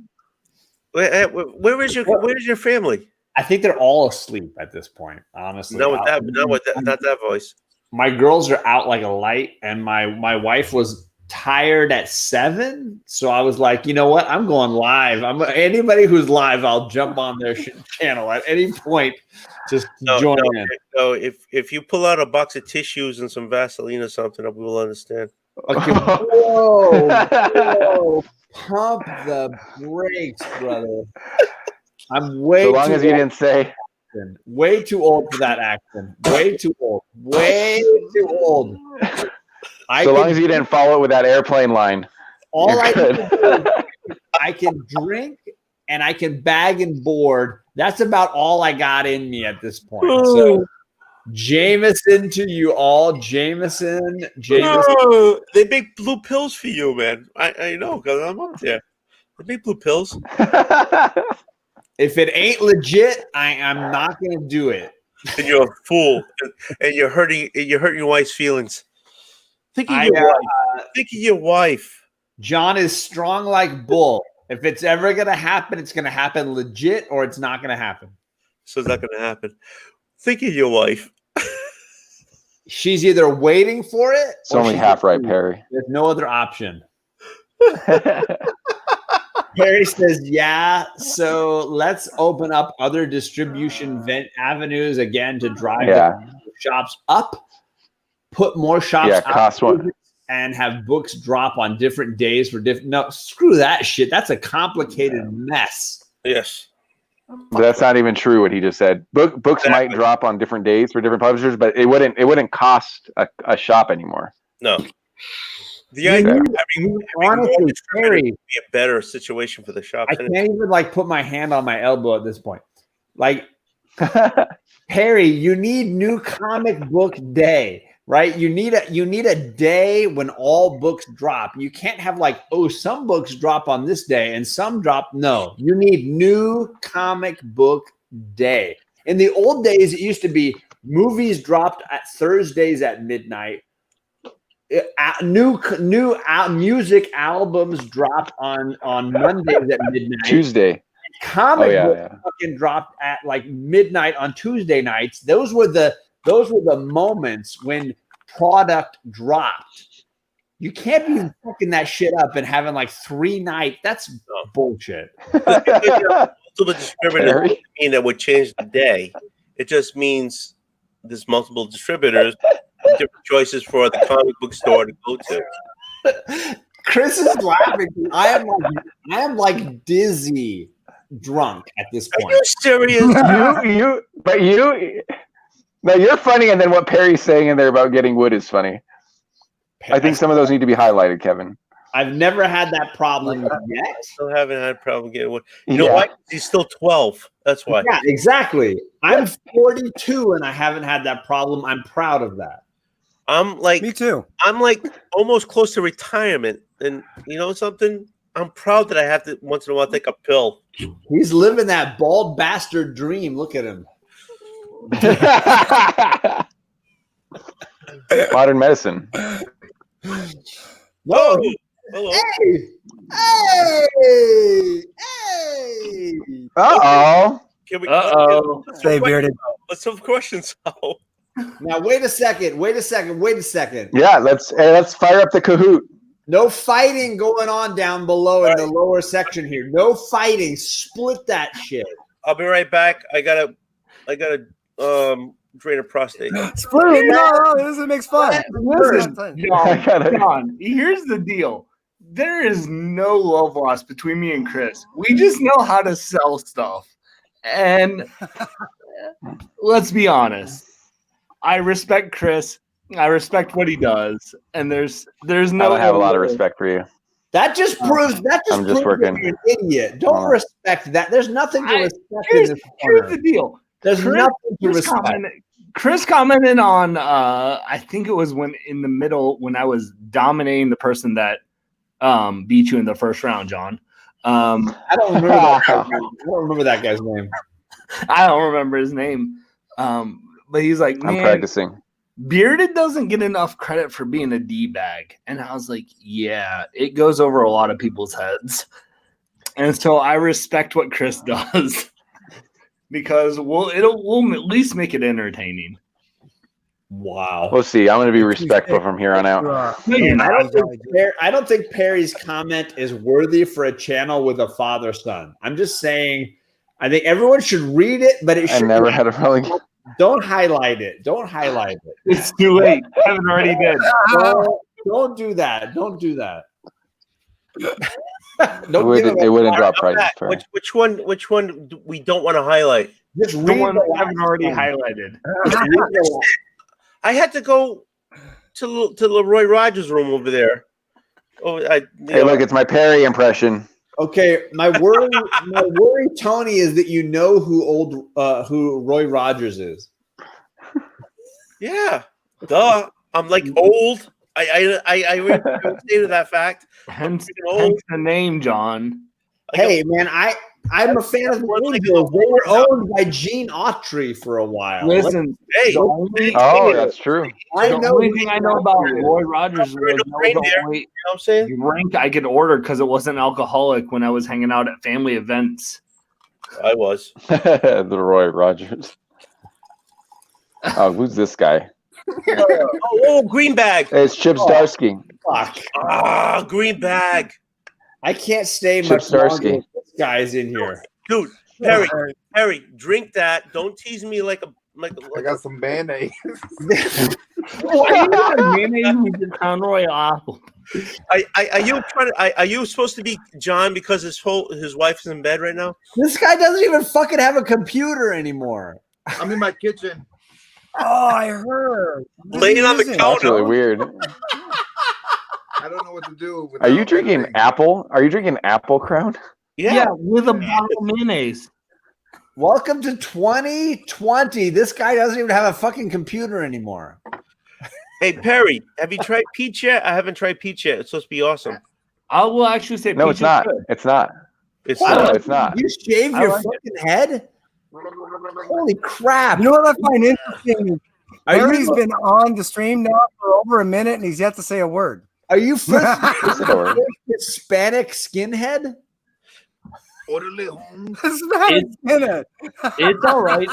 where is your family? I think they're all asleep at this point. Honestly, Not that voice. My girls are out like a light, and my wife was tired at 7, so I was like, you know what, I'm going live. Anybody who's live, I'll jump on their channel at any point. Just join in. No, if you pull out a box of tissues and some Vaseline or something, we will understand. Okay. Whoa, pump the brakes, brother. I'm way So long too as you old. didn't say. Way too old for that accent. Way too old. Way too old. So long as you didn't follow it with that airplane line. All you're I good. can do, I can drink and I can bag and board. That's about all I got in me at this point. So Jameson to you all. Jameson. No, they make blue pills for you, man. I know because I'm up there. They make blue pills. If it ain't legit, I am not going to do it. And you're a fool, and you're hurting your wife's feelings. Think of I, your wife. Think of your wife. John is strong like bull. If it's ever going to happen, it's going to happen legit or it's not going to happen. So it's not going to happen. Think of your wife. She's either waiting for it It's only she's half right, asleep. Perry. There's no other option. Perry says, yeah, so let's open up other distribution avenues again to drive the shops up, put more shops out cost one. and have books drop on different days for different. No, screw that shit. That's a complicated mess. Yes. But that's not even true what he just said. Books might drop on different days for different publishers, but it wouldn't cost a shop anymore. No. The idea, Honestly, Perry, be a better situation for the shop. I can't even like put my hand on my elbow at this point. Like, Perry, you need new comic book day, right? You need a day when all books drop. You can't have like, oh, some books drop on this day and some drop. No, you need new comic book day. In the old days, it used to be movies dropped at Thursdays at midnight. New music albums dropped on Mondays at midnight. Tuesday. Comic books fucking dropped at like midnight on Tuesday nights. Those were the moments when product dropped. You can't be fucking that shit up and having like 3 nights. That's bullshit. So the distributor doesn't mean that would change the day. It just means there's multiple distributors, different choices for the comic book store to go to. Chris is laughing. I am like dizzy drunk at this point. Are you serious? No, you're funny, and then what Perry's saying in there about getting wood is funny. I think some of those need to be highlighted, Kevin. I've never had that problem yet. Still haven't had a problem getting wood. You know why? He's still 12. That's why. Yeah, exactly. I'm 42 and I haven't had that problem. I'm proud of that. I'm like, Me too. I'm like almost close to retirement, and you know something? I'm proud that I have to once in a while take a pill. He's living that bald bastard dream. Look at him. Modern medicine. Whoa. Hello. Hey. Uh-oh. Can we? Stay bearded. Let's have questions. Now wait a second. Yeah, let's fire up the Kahoot. No fighting going on down below in the lower section here. No fighting. Split that shit. I'll be right back. I gotta drain a prostate. Split it. No, this makes fun. Listen, I gotta- John, here's the deal. There is no love lost between me and Chris. We just know how to sell stuff. And let's be honest. I respect Chris I respect what he does, and there's I no. don't have a lot of respect for you. That just proves I'm that just you're working. an idiot. Don't Oh. respect that. There's nothing to respect in Here's, this here's corner. the deal. There's nothing to respect. Chris commented on I think it was when in the middle when I was dominating the person that beat you in the first round, John. I don't remember that guy's name. I don't remember that guy's name. I don't remember his name. But he's like, I'm man, practicing. Bearded doesn't get enough credit for being a D-bag. And I was like, yeah, it goes over a lot of people's heads. And so I respect what Chris does because we'll at least make it entertaining. Wow. We'll see. I'm going to be respectful from here on out. No, you're not. I don't think Perry's comment is worthy for a channel with a father-son. I'm just saying, I think everyone should read it, but it I should never had a really. don't highlight it. Don't highlight it. It's too late. Kevin already did. Don't do that. Don't do that. It wouldn't drop prices. For Which one we don't want to highlight? Just The read one the Kevin already highlighted. I had to go to Leroy Rogers' room over there. Hey, look, it's my Perry impression. Okay, my worry, Tony, is that you know who Roy Rogers is. Yeah, duh. I'm like old. I really stated that fact. Hence old. the name, John. Hey, man, I'm a fan of the Angels. They were owned by Gene Autry for a while. Listen, Hey, the only, Oh, that's true. I the know only thing I know about Roy Rogers was that was the You know what I'm saying? only drink I could order because it wasn't alcoholic when I was hanging out at family events. I was. The Roy Rogers. Oh, who's this guy? Oh, green bag. Hey, it's Chip Starsky. Fuck. Ah, green bag. I can't stay Chip much Starsky. longer with this guy's in here. Dude, Harry, drink that. Don't tease me like a. I got some mayonnaise. Mayonnaise with the Conroy apple. Are you supposed to be John because his wife is in bed right now? This guy doesn't even fucking have a computer anymore. I'm in my kitchen. Oh, I heard. Laying on the Amazing. That's really weird. I don't know what to do. Are you drinking apple? Are you drinking Apple Crown? Yeah, with a bottle of mayonnaise. Welcome to 2020. This guy doesn't even have a fucking computer anymore. Hey Perry, have you tried peach yet? I haven't tried peach yet. It's supposed to be awesome. I will actually say No, peach it's is not. good. It's not. It's No, not. it's not. You shave I your like fucking head? Holy crap. You know what I find interesting? Are you- Perry's been on the stream now for over a minute, and he's yet to say a word. Are you first Sorry. Hispanic skinhead? Orderly Holmes? It's not It's- in it. It's all right.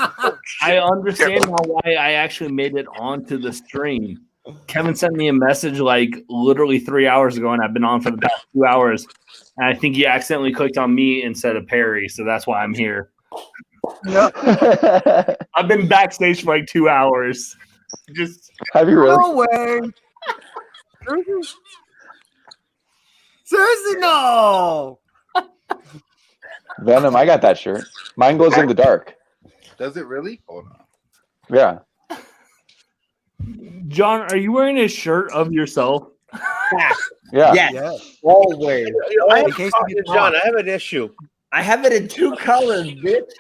I understand now why I actually made it onto the stream. Kevin sent me a message like literally 3 hours ago, and I've been on for the past 2 hours. And I think he accidentally clicked on me instead of Perry, so that's why I'm here. I've been backstage for like 2 hours. Just Have you really? No way. Seriously, no. Venom, I got that shirt. Mine glows in the dark. Does it really? Hold on. Yeah. John, are you wearing a shirt of yourself? Yeah. Yes, Yeah. always. In case you get John, I have an issue. I have it in 2 colors, bitch.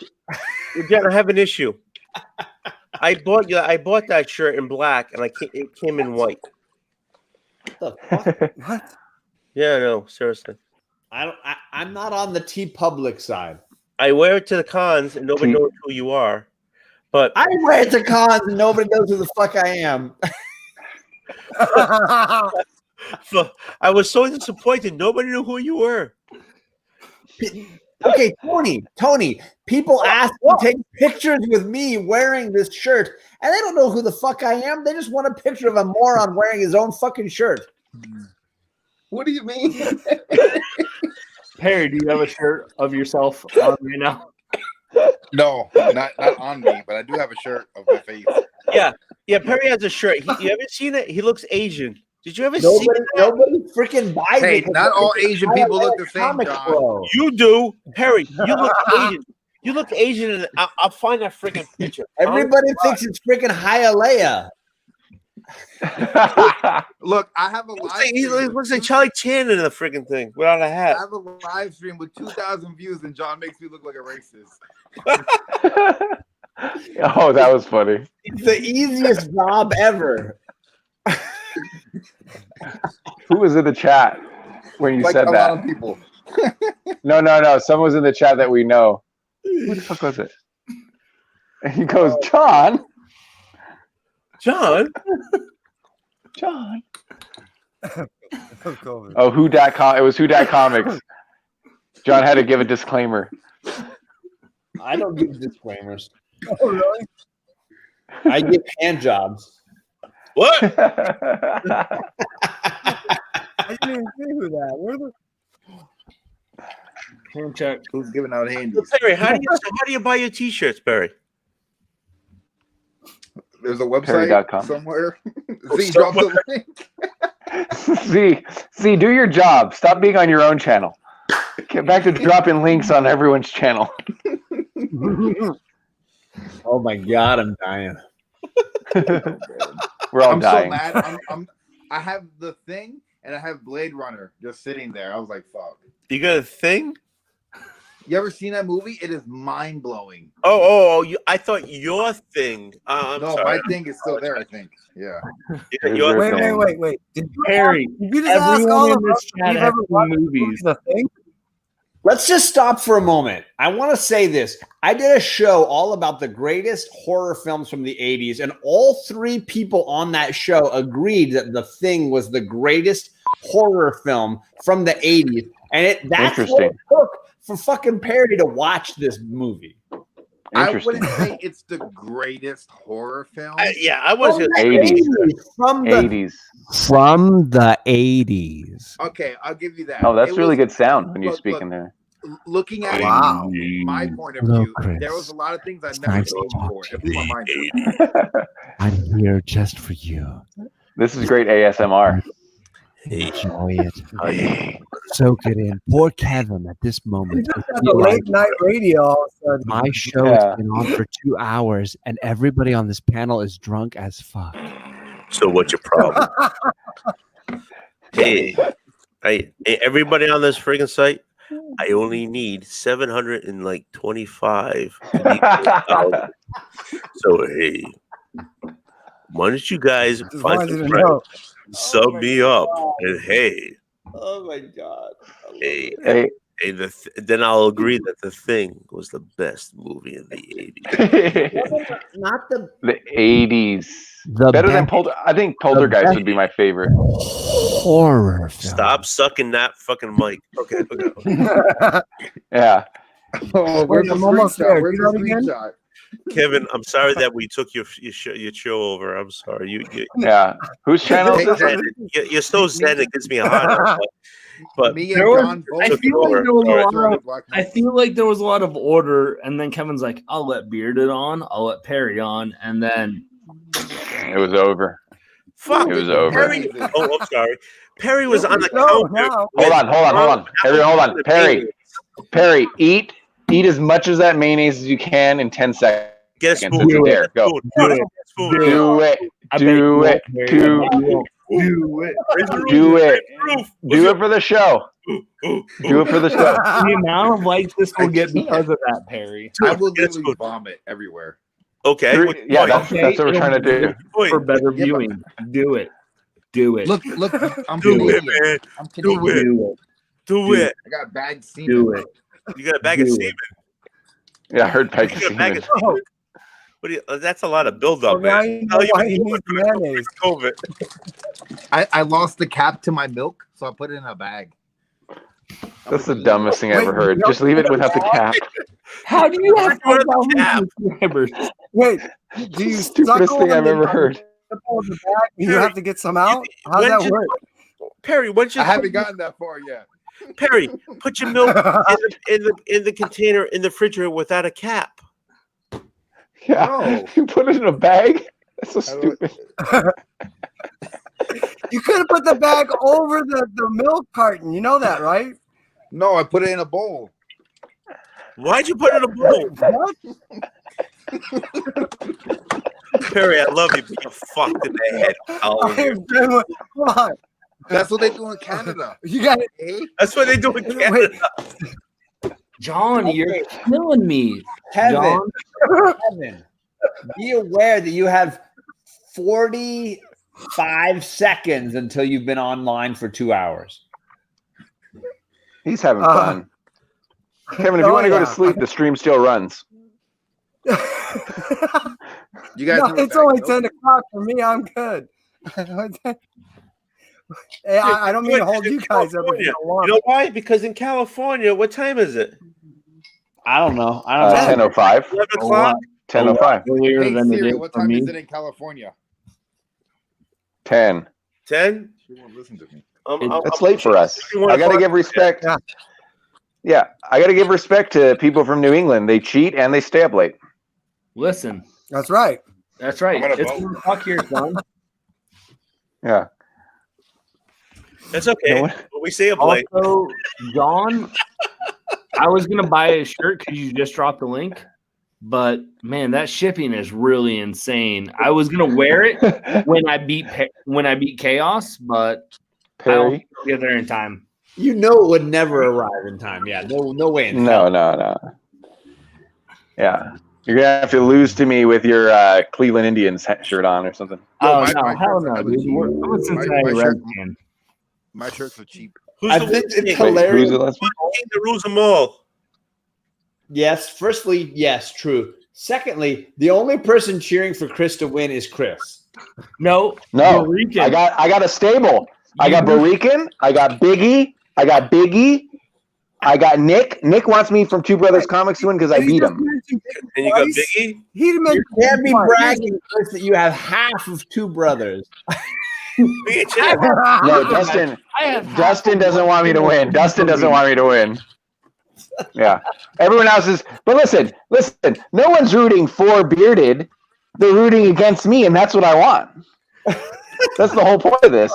John, I have an issue. I bought that shirt in black, and it came in white. What the fuck? What? Yeah, no, seriously. I'm not on the T Public side. I wear it to the cons, and nobody knows who you are. But I wear it to cons and nobody knows who the fuck I am. I was so disappointed. Nobody knew who you were. Okay, Tony, people ask to take pictures with me wearing this shirt, and they don't know who the fuck I am. They just want a picture of a moron wearing his own fucking shirt. What do you mean? Perry, do you have a shirt of yourself on right now? No, not on me, but I do have a shirt of my face. Yeah, Perry has a shirt. You haven't seen it? He looks Asian. Did you ever see that? Nobody freaking buys Hey, it. not all Asian people look the same, Comic John. Bro. You do, Perry. You look Asian. You look Asian, and I'll find that freaking picture. Everybody thinks it's freaking Hialeah. Look, I have a Looks live like, he stream looks like Charlie Chan in the freaking thing without a I hat. have a live stream with 2,000 views, and John makes me look like a racist. Oh, that was funny. It's the easiest job ever. Who was in the chat when you Like said a that? lot of people. No. Someone was in the chat that we know. Who the fuck was it? And he goes, John. John. Oh, who.com. It was who.comics. John had to give a disclaimer. I don't give disclaimers. Oh, really? I give hand jobs. What? I didn't even see who that. Where the Check. Who's giving out handies? Perry, how do you buy your t-shirts, Perry? There's a website Perry.com. somewhere. Z, drop the link. See, do your job. Stop being on your own channel. Get back to dropping links on everyone's channel. Oh my god, I'm dying. We're all I'm dying. so mad. I have the thing, and I have Blade Runner just sitting there. I was like, fuck. You got a thing? You ever seen that movie? It is mind blowing. Oh! I thought your thing. I'm No, sorry. my thing is still there. I think. Yeah. You got your Wait, thing. wait. Did Harry, you just ask everyone all in of this us if chat you've has ever seen watched movies. the thing? Let's just stop for a moment. I want to say this. I did a show all about the greatest horror films from the 80s, and all three people on that show agreed that The Thing was the greatest horror film from the 80s. And that's what it took for fucking Perry to watch this movie. I wouldn't say it's the greatest horror film. I was From gonna the say 80s. From the 80s. From the 80s. Okay, I'll give you that. Oh, that's It really was- good sound when you look, speak look, in there. Looking at Wow. it, from my point of Hello, view, Chris. there was a lot of things I've It's never nice to seen talk before. to It blew my mind. I'm here just for you. This is great ASMR. Enjoy it. Soak it in. Poor Kevin at this moment. Just had the late night radio. All of a sudden. My show Yeah. has been on for 2 hours, and everybody on this panel is drunk as fuck. So what's your problem? Hey, everybody on this friggin' site, I only need 725. So hey, why don't you guys Just find wanted some to friends, know. sub me up, and hey, Oh my god. hey, Hey. then I'll agree that The Thing was the best movie in the 80s. Not the The 80s. The Better than best I think Poltergeist would be my favorite. horror film. Stop sucking that fucking mic. Okay. Yeah. Oh, where's Wait, I'm the almost screenshot? there. Where's Do the that again? screenshot? Kevin, I'm sorry that we took your show over. I'm sorry. Yeah. Whose channel is this? You're so zen. It gives me a hard. But Me There and was- John both. I feel like there was a lot of Black I feel like there was a lot of order, and then Kevin's like, "I'll let Bearded on, I'll let Perry on," and then It was over. fuck, It was over. Perry. Oh, I'm sorry. Perry was on the No, counter. no. Hold on. Hold on. Perry, eat as much as that mayonnaise as you can in 10 seconds. Get a If spoon. you dare. Go. Do it. Spoon. Do it. I bet you Do won't, it. Perry. Do I bet you won't. Do it. Do it. Do it for the show. Do it for the show. The amount of likes this will get because of that, Perry. I will Get a literally spoon. vomit everywhere. Okay. what's the Yeah, point? that's what we're trying to do. Point. For better Yeah, but- viewing, do it. Do it. Look, I'm Do it, Canadian. man. I'm Do Canadian. it. do it. Do it. I got bag semen. Do it. You got a bag of Do it. semen. Yeah, I heard Peggy You got a bag semen. of semen. What do you, that's a lot of buildup, Well, now man. you know why he needs mayonnaise. COVID. I lost the cap to my milk, so I put it in a bag. That's the dumbest thing I ever Wait, heard. no. Just leave it without the cap. How do you have Where's the 5,000 cap? subscribers? Wait, do you Stupidest suckle thing them I've and ever heard. pull the back and you have to get some out? How's When that did- work? Perry, why don't you I haven't gotten that far yet. Perry, put your milk in the container in the refrigerator without a cap. Yeah. No. You put it in a bag? That's so I don't- stupid. You could have put the bag over the milk carton. You know that, right? No, I put it in a bowl. Why'd you put it in a bowl? What? Perry, I love you, but you're fucked in the head. Come on. That's what they do in Canada. You got it. Eh? That's what they do in Wait. Canada. John, you're killing me. Kevin, John, Kevin, be aware that you have 45 seconds until you've been online for 2 hours. He's having fun. Kevin, if you want to go to sleep, the stream still runs. You guys, No, know it's that, only no? 10 o'clock for me. I'm good. Hey, I don't mean to hold you guys up if you don't want. You know why? Because in California, what time is it? I don't know. I don't know. 10:05. 11 o'clock? 10:05. earlier Hey than it Siri, is what for time me. is it in California? 10. 10? She won't listen to me. That's late for us. I got to give respect. Yeah. Yeah, I got to give respect to people from New England. They cheat and they stay up late. Listen, That's right. that's right. I'm gonna It's vote. 1 o'clock here, son. Yeah. That's okay. No one- But we stay up late. Also, John, I was gonna buy a shirt because you just dropped the link, but man, that shipping is really insane. I was gonna wear it when I beat Chaos, but I don't Perry? think I'll get there in time. You know it would never arrive in time. Yeah, no way in hell. No. Yeah. You're going to have to lose to me with your Cleveland Indians shirt on or something. Oh my- no, my hell shirt's no, hella dude. cheap. I'm a Cincinnati my Reds shirt- fan. My shirts are cheap. Who's I the think winning it's team? hilarious. Who's the last one? Who's the team that rules them all? Yes, firstly, yes, true. Secondly, the only person cheering for Chris to win is Chris. No, No, Barikin. I got a stable. I got Barikin. I got Biggie. I got Nick. Nick wants me from Two Brothers Comics to win because I beat him. And you got Biggie? He mentioned You can't be twice. bragging, Chris, that you have half of two brothers. Biggie champ. No, Dustin. I have Dustin doesn't want me to win. Dustin doesn't want me to win. Yeah. Everyone else is. But listen. No one's rooting for Bearded. They're rooting against me, and that's what I want. That's the whole point of this.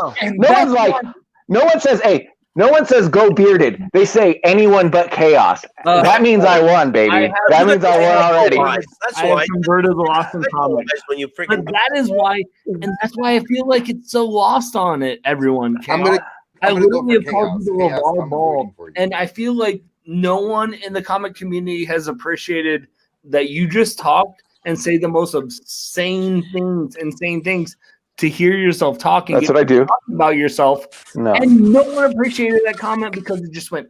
No one says go Bearded. They say anyone but Chaos. That means I won, baby. That means I won already. That's I why. have converted the lost in comics. When you But freaking that is why, and that's why I feel like it's so lost on it, everyone. I'm gonna go literally for have called Chaos. you a Chaos, ball I'm ball, rooting for you. and I feel like no one in the comic community has appreciated that you just talked and say the most insane things to hear yourself talking. That's what I do. About yourself, No. and no one appreciated that comment because it just went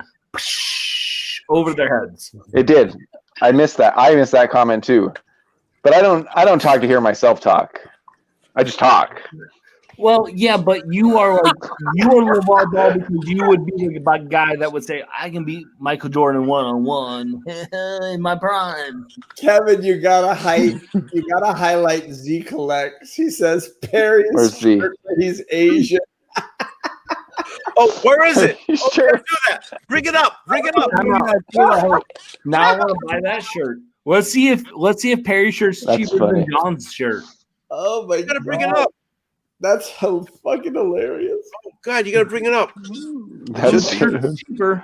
over their heads. It did. I missed that. I missed that comment too. But I don't talk to hear myself talk. I just talk. Well, yeah, but you are LeVar Ball because you would be the guy that would say, I can beat Michael Jordan 1-on-1 in my prime. Kevin, you gotta highlight Z Collects. He says Perry's Where's Z? shirt that he's Asian. Oh, where is it? Oh, Sure. do that. Bring it up. Now I want to buy that shirt. Let's see if Perry's shirt's That's cheaper funny. than John's shirt. Oh my You gotta god. bring it up. That's so fucking hilarious. Oh, God, you gotta bring it up. That is Shirt's cheaper.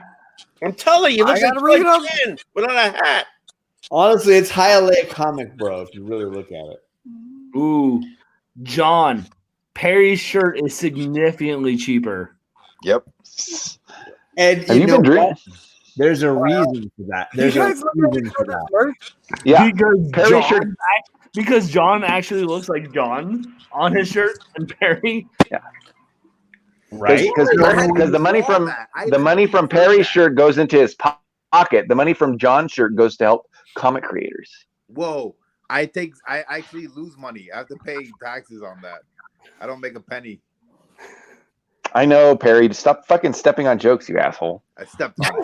I'm telling you, I looks like gotta bring it up. Troy Chan without a hat. Honestly, it's Hialeah comic, bro, if you really look at it. Ooh, John, Perry's shirt is significantly cheaper. Yep. And Have you know been drinking? what? There's a reason for that. You There's a guys look reason for that. merch? Yeah. Because Perry's John, shirt- because John actually looks like John on his shirt, and Perry, Right? Because the money from Perry's shirt goes into his pocket. The money from John's shirt goes to help comic creators. Whoa. I actually lose money. I have to pay taxes on that. I don't make a penny. I know, Perry. Stop fucking stepping on jokes, you asshole. I stepped on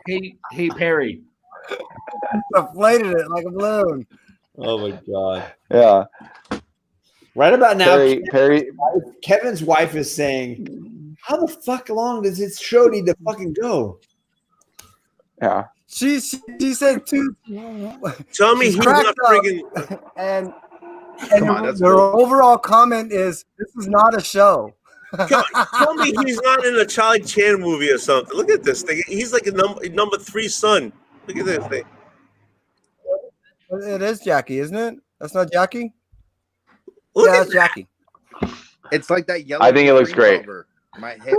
it. hey Perry, Inflated it like a balloon. Oh my god. Yeah. Right about now, Perry. Kevin's wife is saying, how the fuck long does this show need to fucking go? Yeah. She said two. Tell me She's he's cracked not up. friggin' And Come on, that's their cool. overall comment is, "This is not a show." Tell me he's not in a Charlie Chan movie or something. Look at this thing. He's like a number 3 son. Look at this thing. It is Jackie, isn't it? That's not Jackie? Look Yeah, at that's Jackie. It's like that yellow. I think it looks screen great. cover.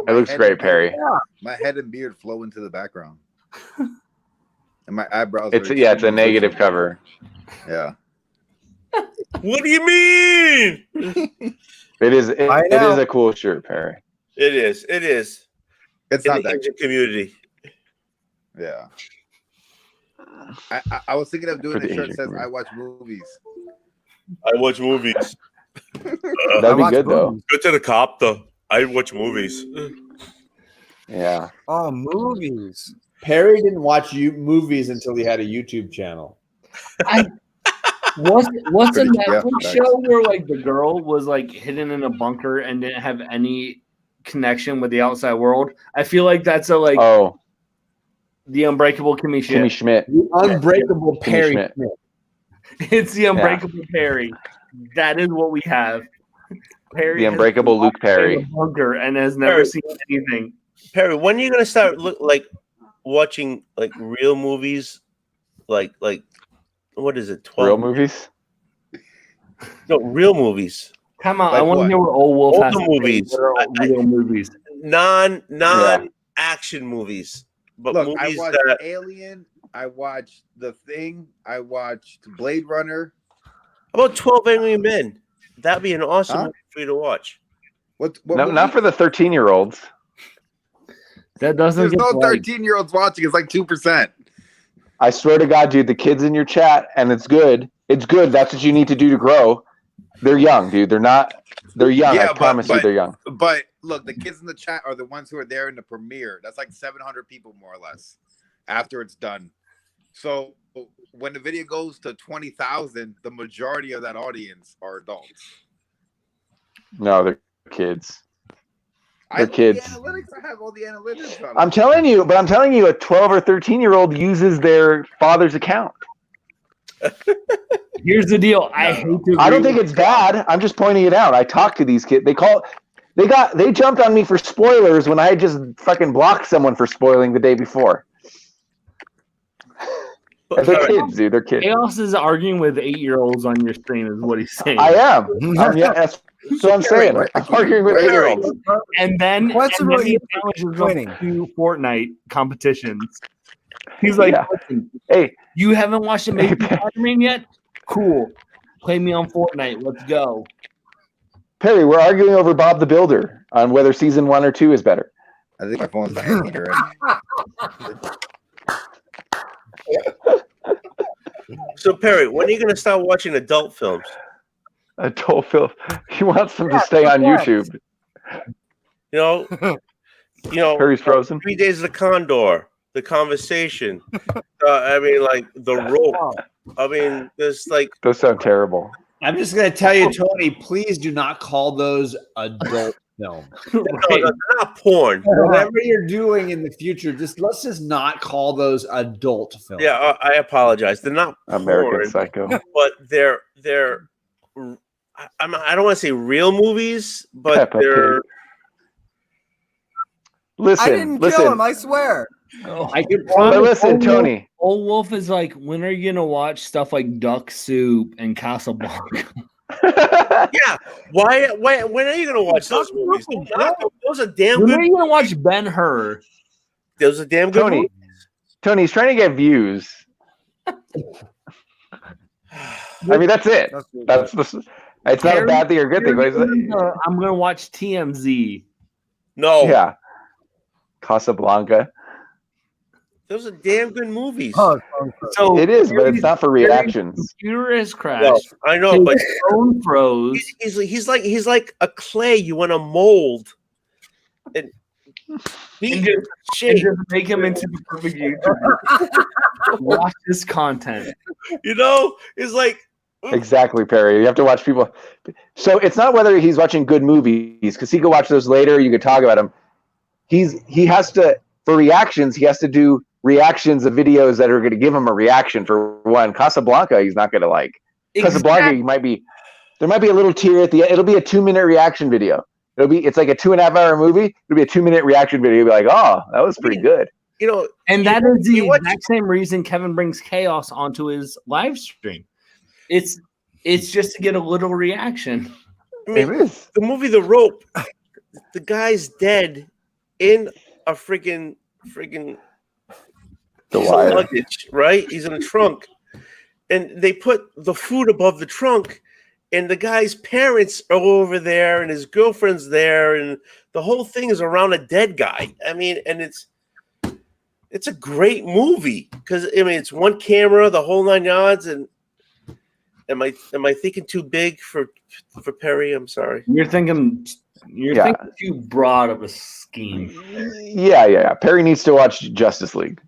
It looks great, Perry. My head and beard flow into the background, and my eyebrows. It's are yeah, it's a extremely negative visible. cover. Yeah. What do you mean? It is. It I know. is a cool shirt, Perry. It is. It is. It's In not the that. Asian community. Yeah. I was thinking of doing For a the shirt Asian that says community. "I watch movies." I watch movies. That'd be watch good though. movies. Go to the copter. I watch movies. Yeah. Oh, movies. Perry didn't watch movies until he had a YouTube channel. What's a Pretty- yeah, Netflix facts. show where like the girl was like hidden in a bunker and didn't have any connection with the outside world? I feel like that's a like Oh, the Unbreakable Kimmy Schmidt. Kimmy Schmidt. The Unbreakable Kimmy Perry Schmidt. Schmidt. It's the Unbreakable Perry. That is what we have. Perry The has Unbreakable been Luke locked in Perry. a bunker and has never Perry. seen anything. Perry, when are you gonna start watching like real movies? Like what is it? 12 Real movies. No, real movies. Come on, Like I want to what? hear what Old Wolf Older has to say. movies. What are real movies? Non action movies. But Look, I movies watched that Alien. I watched The Thing. I watched Blade Runner. How about 12 Angry Men? That'd be an awesome Huh? movie for you to watch. What No, movie? not for the 13-year-olds. That doesn't There's get no liked. 13-year-olds watching. It's like 2%. I swear to God, dude, the kids in your chat, and it's good. It's good. That's what you need to do to grow. They're young, dude. They're not. They're young. Yeah, I promise you, they're young. But look, the kids in the chat are the ones who are there in the premiere. That's like 700 people, more or less, after it's done. So when the video goes to 20,000, the majority of that audience are adults. No, they're kids. I They're look at kids. The analytics. I have all the analytics on. I'm telling you, a 12 or 13-year-old uses their father's account. Here's the deal. I hate to. I don't agree think it's bad. I'm just pointing it out. I talked to these kids. They jumped on me for spoilers when I had just fucking blocked someone for spoiling the day before. They're kids, dude. They're kids. Chaos is arguing with 8-year-olds on your screen, is what he's saying. I am. Yeah, that's what I'm saying. I'm arguing with 8-year-olds. And then, What's and about then he you challenges winning? us to Fortnite competitions. He's like, Yeah. listen, Hey, you haven't watched Amazing Hey, Spider-Man yet? Cool. Play me on Fortnite. Let's go. Perry, we're arguing over Bob the Builder on whether season 1 or 2 is better. I think my phone's hanging already. So Perry, when are you gonna start watching adult films? I told Phil he wants them to stay on YouTube. You know, Perry's frozen. 3 Days of the Condor, The Conversation. I mean, like The Rope. I mean, there's like Those sound terrible. I'm just gonna tell you, Tony. Please do not call those adult films. no, they're not porn. Whatever you're doing in the future, let's just not call those adult films. Yeah, I apologize. They're not American porn, Psycho. but they're. I don't want to say real movies, but Peppa they're. Pig. Listen, I didn't kill listen. him, I swear. I could But promise. listen, Tony. Old Wolf is like, when are you gonna watch stuff like Duck Soup and Casablanca? Yeah. Why? When are you gonna watch those movies? Those are damn When are good. you gonna watch Ben-Hur? Those are damn good. Tony. movies. Tony's trying to get views. I mean, that's it. It's not a bad thing or good thing. But it's, I'm gonna watch TMZ. No. yeah. Casablanca. Those are damn good movies. So It is, but it's not for reactions. Computer has crashed. Well, I know, but His phone froze. he's like a clay you want to mold and beat And and just shape. make him into the perfect YouTuber. Watch this content. You know, it's like Exactly, Perry. You have to watch people. So it's not whether he's watching good movies, because he could watch those later. You could talk about them. He has to, for reactions, he has to do reactions of videos that are going to give him a reaction. For one, Casablanca, he's not going to like. Casablanca, there might be a little tear at the end. It'll be a 2-minute reaction video. It's like a 2.5-hour movie. It'll be a 2-minute reaction video. You'll be like, oh, that was pretty good. you know, And that is the you watch- exact same reason Kevin brings chaos onto his live stream. It's It's just to get a little reaction. I mean, the movie The Rope, the guy's dead in a freaking luggage, right? He's in a trunk. And they put the food above the trunk, and the guy's parents are over there, and his girlfriend's there, and the whole thing is around a dead guy. I mean, and it's a great movie because I mean it's one camera, the whole 9 yards. And am I thinking too big for Perry? I'm sorry. You're thinking too broad of a scheme. Yeah. Perry needs to watch Justice League.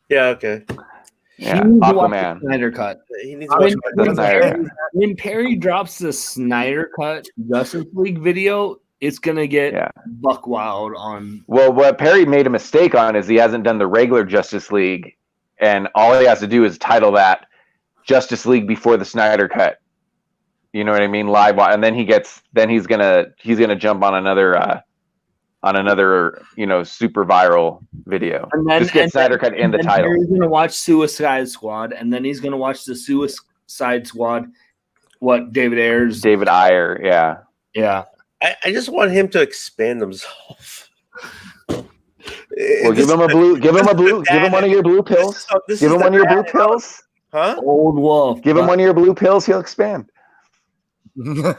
Yeah. Okay. Yeah, He needs to watch Aquaman. the Snyder Cut. He needs to watch When Perry drops the Snyder Cut Justice League video, it's gonna get buck wild on. Well, what Perry made a mistake on is he hasn't done the regular Justice League, and all he has to do is title that Justice League before the Snyder Cut. You know what I mean? Live, and then he's gonna jump on another super viral video. And then just get Snyder Cut in the title. He's gonna watch Suicide Squad, and then he's gonna watch the Suicide Squad. What David Ayer? Yeah. I just want him to expand himself. Well, give him one of your blue pills. Give him one of your blue pills. Huh? Old Wolf. Give him one of your blue pills. He'll expand.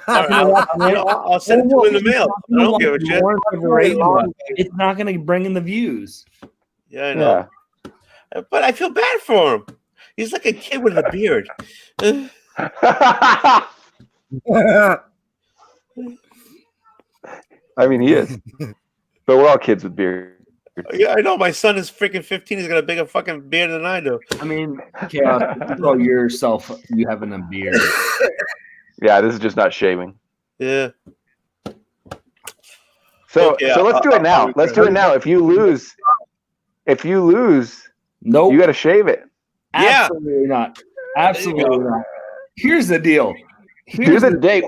I'll send it to him in the mail. I don't give a shit. It's not going to bring in the views. Yeah, I know. Yeah. But I feel bad for him. He's like a kid with a beard. I mean, he is. But we're all kids with beards. Yeah, I know. My son is freaking 15. He's got a bigger fucking beard than I do. I mean, Chaos, you call yourself you having a beard. Yeah, this is just not shaving. Yeah. So let's do it now. Let's do it now. If you lose, nope, you got to shave it. Absolutely not. Absolutely not. Here's the deal. Here's the date.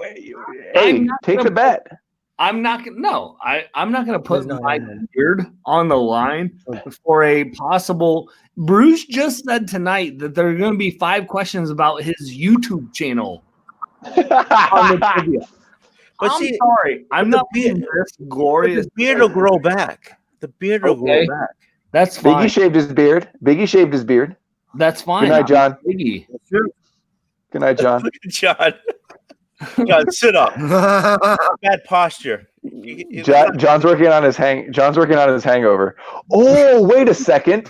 Hey, take the bet. I'm not gonna. No, I'm not gonna put my beard on the line for a possible. Bruce just said tonight that there are going to be 5 questions about his YouTube channel. On the trivia. But I'm sorry, I'm not being this glorious. The beard will grow back. The beard will grow back. That's fine. Biggie shaved his beard. That's fine. Good night, John. Biggie. Good night, John. John, sit up. Bad posture. John's working on his hangover. Oh, wait a second.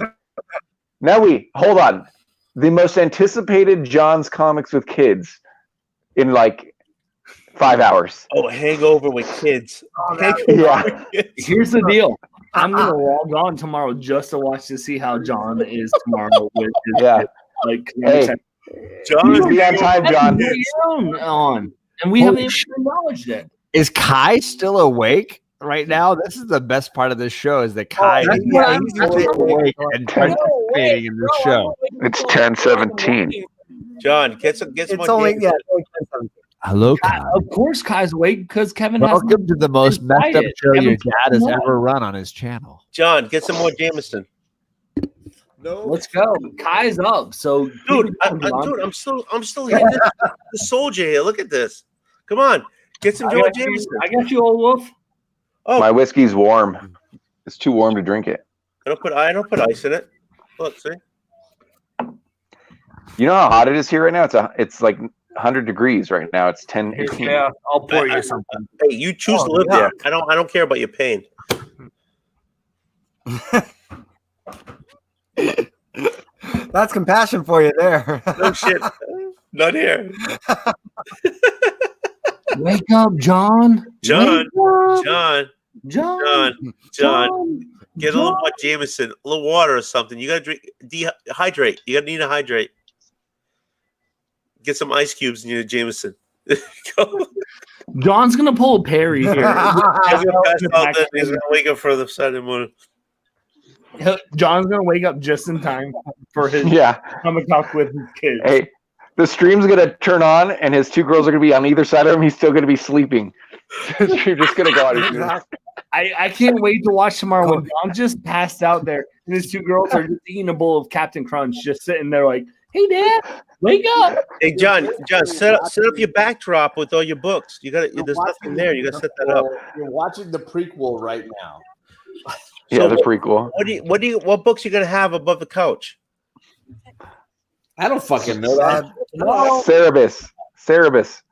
Now hold on. The most anticipated John's Comics with Kids in like 5 hours. Oh, hangover with kids. Here's the deal. I'm gonna log on tomorrow just to watch to see how John is tomorrow with his like. Hey, John, be on time, John. On, and we haven't even acknowledged it. Is Kai still awake right now? This is the best part of this show. Is that Kai is awake and participating in the show? It's 10:17. John, get some only games. Hello, Kai. Of course, Kai's awake because Kevin has. Welcome to the most messed up show your dad has Kevin- ever run on his channel. John, get some more Jameson. No. Let's go. Kai's up. So, Dude, I'm still hitting the soldier here. Look at this. Come on, get some more Jameson. I got you, old wolf. Oh, My whiskey's warm. It's too warm to drink it. I don't put ice in it. Look, see. You know how hot it is here right now? It's like 100 degrees right now. It's 10:18. Yeah, I'll pour you something. Hey, you choose to live there. I don't care about your pain. That's compassion for you there. No shit. Not here. Wake up, John. John. Wake up. John. Get a little more Jameson, a little water or something. You gotta drink, hydrate. You gotta need to hydrate. Get some ice cubes in your Jameson. Go. John's gonna pull a Perry here. He's gonna wake up for the Saturday morning. John's gonna wake up just in time for his come and talk with his kids. Hey, the stream's gonna turn on, and his 2 girls are gonna be on either side of him. He's still gonna be sleeping. You're just gonna go out. I can't wait to watch tomorrow when John just passed out there, and his 2 girls are just eating a bowl of Captain Crunch, just sitting there like, Hey, Dad, wake up. Hey, John, set up your backdrop with all your books. You got to. There's nothing there. You got to set that up. You're watching the prequel right now. Yeah, the what- prequel. What books you gonna have above the couch? I don't fucking know that. Cerebus.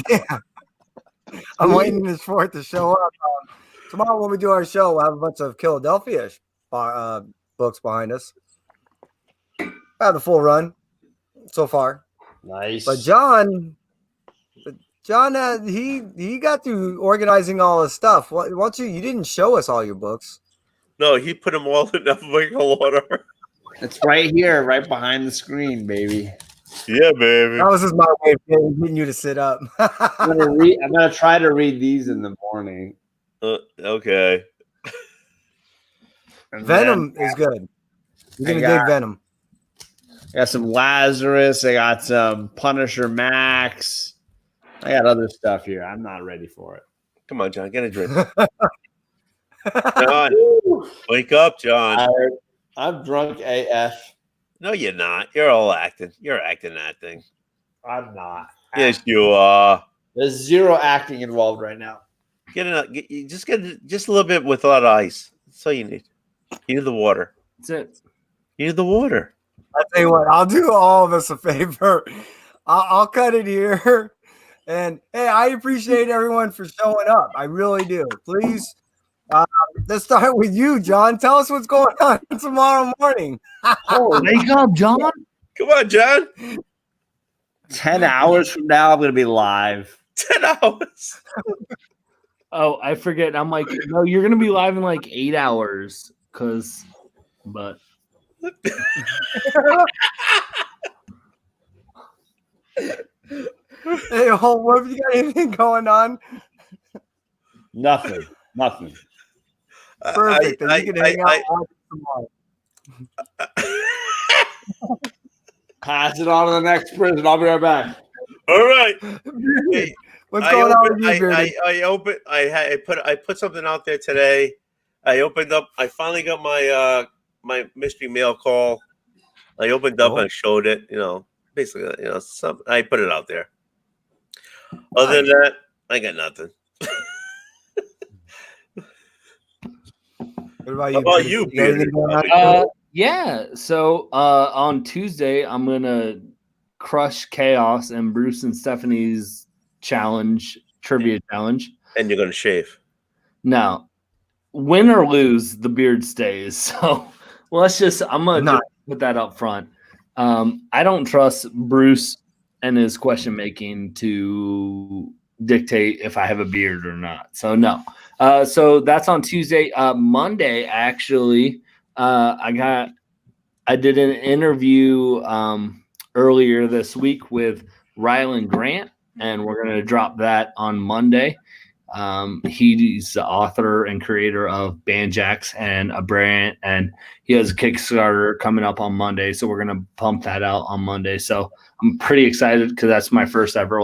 Yeah. I'm waiting for it to show up. Tomorrow when we do our show, we'll have a bunch of Philadelphia books behind us. I have the full run so far. Nice. But John, he got through organizing all his stuff. Once you didn't show us all your books. No, he put them all in alphabetical order. It's right here, right behind the screen, baby. Yeah, baby. That was just my way of getting you to sit up. I'm gonna try to read these in the morning. Okay. And Venom is good. You're gonna dig Venom. I got some Lazarus. I got some Punisher Max. I got other stuff here. I'm not ready for it. Come on, John, get a drink. John, wake up, John. I'm drunk AF. No, you're not. You're all acting. You're acting that thing. I'm not. Yes, you are. There's zero acting involved right now. Get just a little bit with a lot of ice. That's all you need. You need the water. That's it. You need the water. I'll tell you what, I'll do all of us a favor. I'll cut it here. And hey, I appreciate everyone for showing up. I really do. Please, let's start with you, John. Tell us what's going on tomorrow morning. Wake up, John. Come on, John. 10 hours from now, I'm going to be live. 10 hours. Oh, I forget. I'm like, no, you're gonna be live in like 8 hours, but Hey, what have you got anything going on? Nothing. Perfect. Then you can hang out tomorrow. Pass it on to the next prison. I'll be right back. All right. Hey, What's going on with you, Beardy? I put something out there today. I finally got my my mystery mail call. I opened up and showed it, basically, I put it out there. Other than that, I got nothing. What about you? How about Beardy? you, got anything Beardy? going on? yeah. So on Tuesday, I'm gonna crush Chaos and Bruce and Stephanie's trivia challenge. And you're gonna shave. Now, win or lose, the beard stays. So I'm gonna just put that up front. I don't trust Bruce and his question making to dictate if I have a beard or not. So no. So that's on Tuesday. Monday, actually, I did an interview earlier this week with Rylan Grant, and we're going to drop that on Monday. He's the author and creator of Banjax and a brand, and he has a Kickstarter coming up on Monday. So we're going to pump that out on Monday. So I'm pretty excited because that's my first ever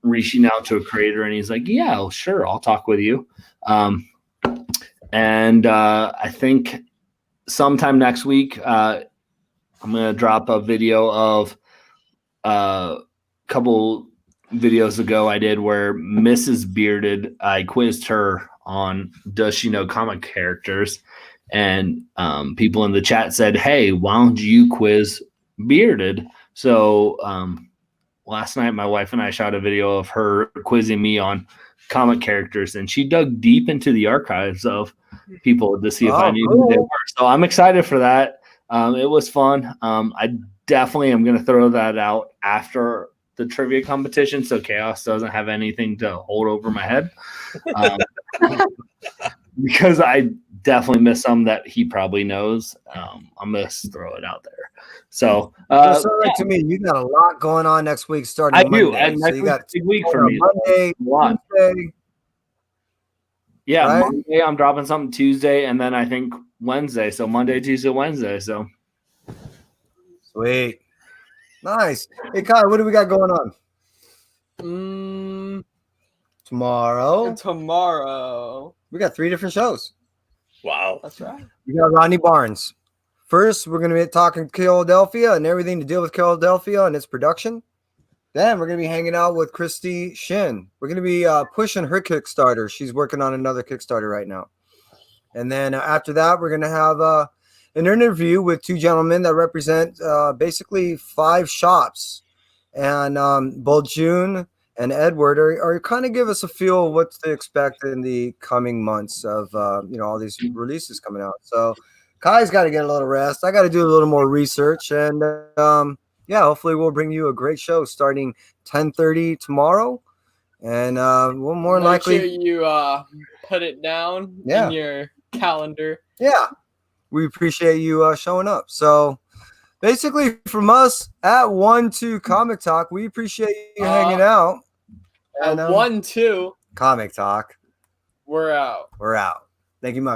reaching out to a creator, and he's like, yeah, sure, I'll talk with you. And I think sometime next week, I'm going to drop a video of a couple videos ago I did where Mrs. Bearded, I quizzed her on does she know comic characters, and people in the chat said, hey, why don't you quiz Bearded? So last night my wife and I shot a video of her quizzing me on comic characters, and she dug deep into the archives of people to see if I knew who they were. So I'm excited for that. It was fun. I definitely am going to throw that out after the trivia competition, so Chaos doesn't have anything to hold over my head, because I definitely miss some that he probably knows. I'm going to throw it out there. So to me, you got a lot going on next week starting I Monday. do. And So next you got week's a big week for me. Monday, A lot. Tuesday. Yeah, right? Monday I'm dropping something Tuesday, and then I think Wednesday. So Monday, Tuesday, Wednesday. So Sweet. Nice. Hey, Kyle, what do we got going on? Tomorrow, we got 3 different shows. Wow. That's right. We got Ronnie Barnes First, we're going to be talking Philadelphia and everything to deal with Philadelphia and its production. Then we're going to be hanging out with Christy Shin. We're going to be pushing her Kickstarter. She's working on another Kickstarter right now. And then after that, we're going to have an interview with two gentlemen that represent basically 5 shops. And both June and Edward are kind of give us a feel of what to expect in the coming months of, all these releases coming out. So Kai's got to get a little rest. I got to do a little more research. And, hopefully we'll bring you a great show starting 10:30 tomorrow. And we'll more Make likely. sure you put it down in your calendar. Yeah, we appreciate you showing up. So basically from us at 1-2 Comic Talk, we appreciate you hanging out. At 1-2 Comic Talk. We're out. We're out. Thank you much.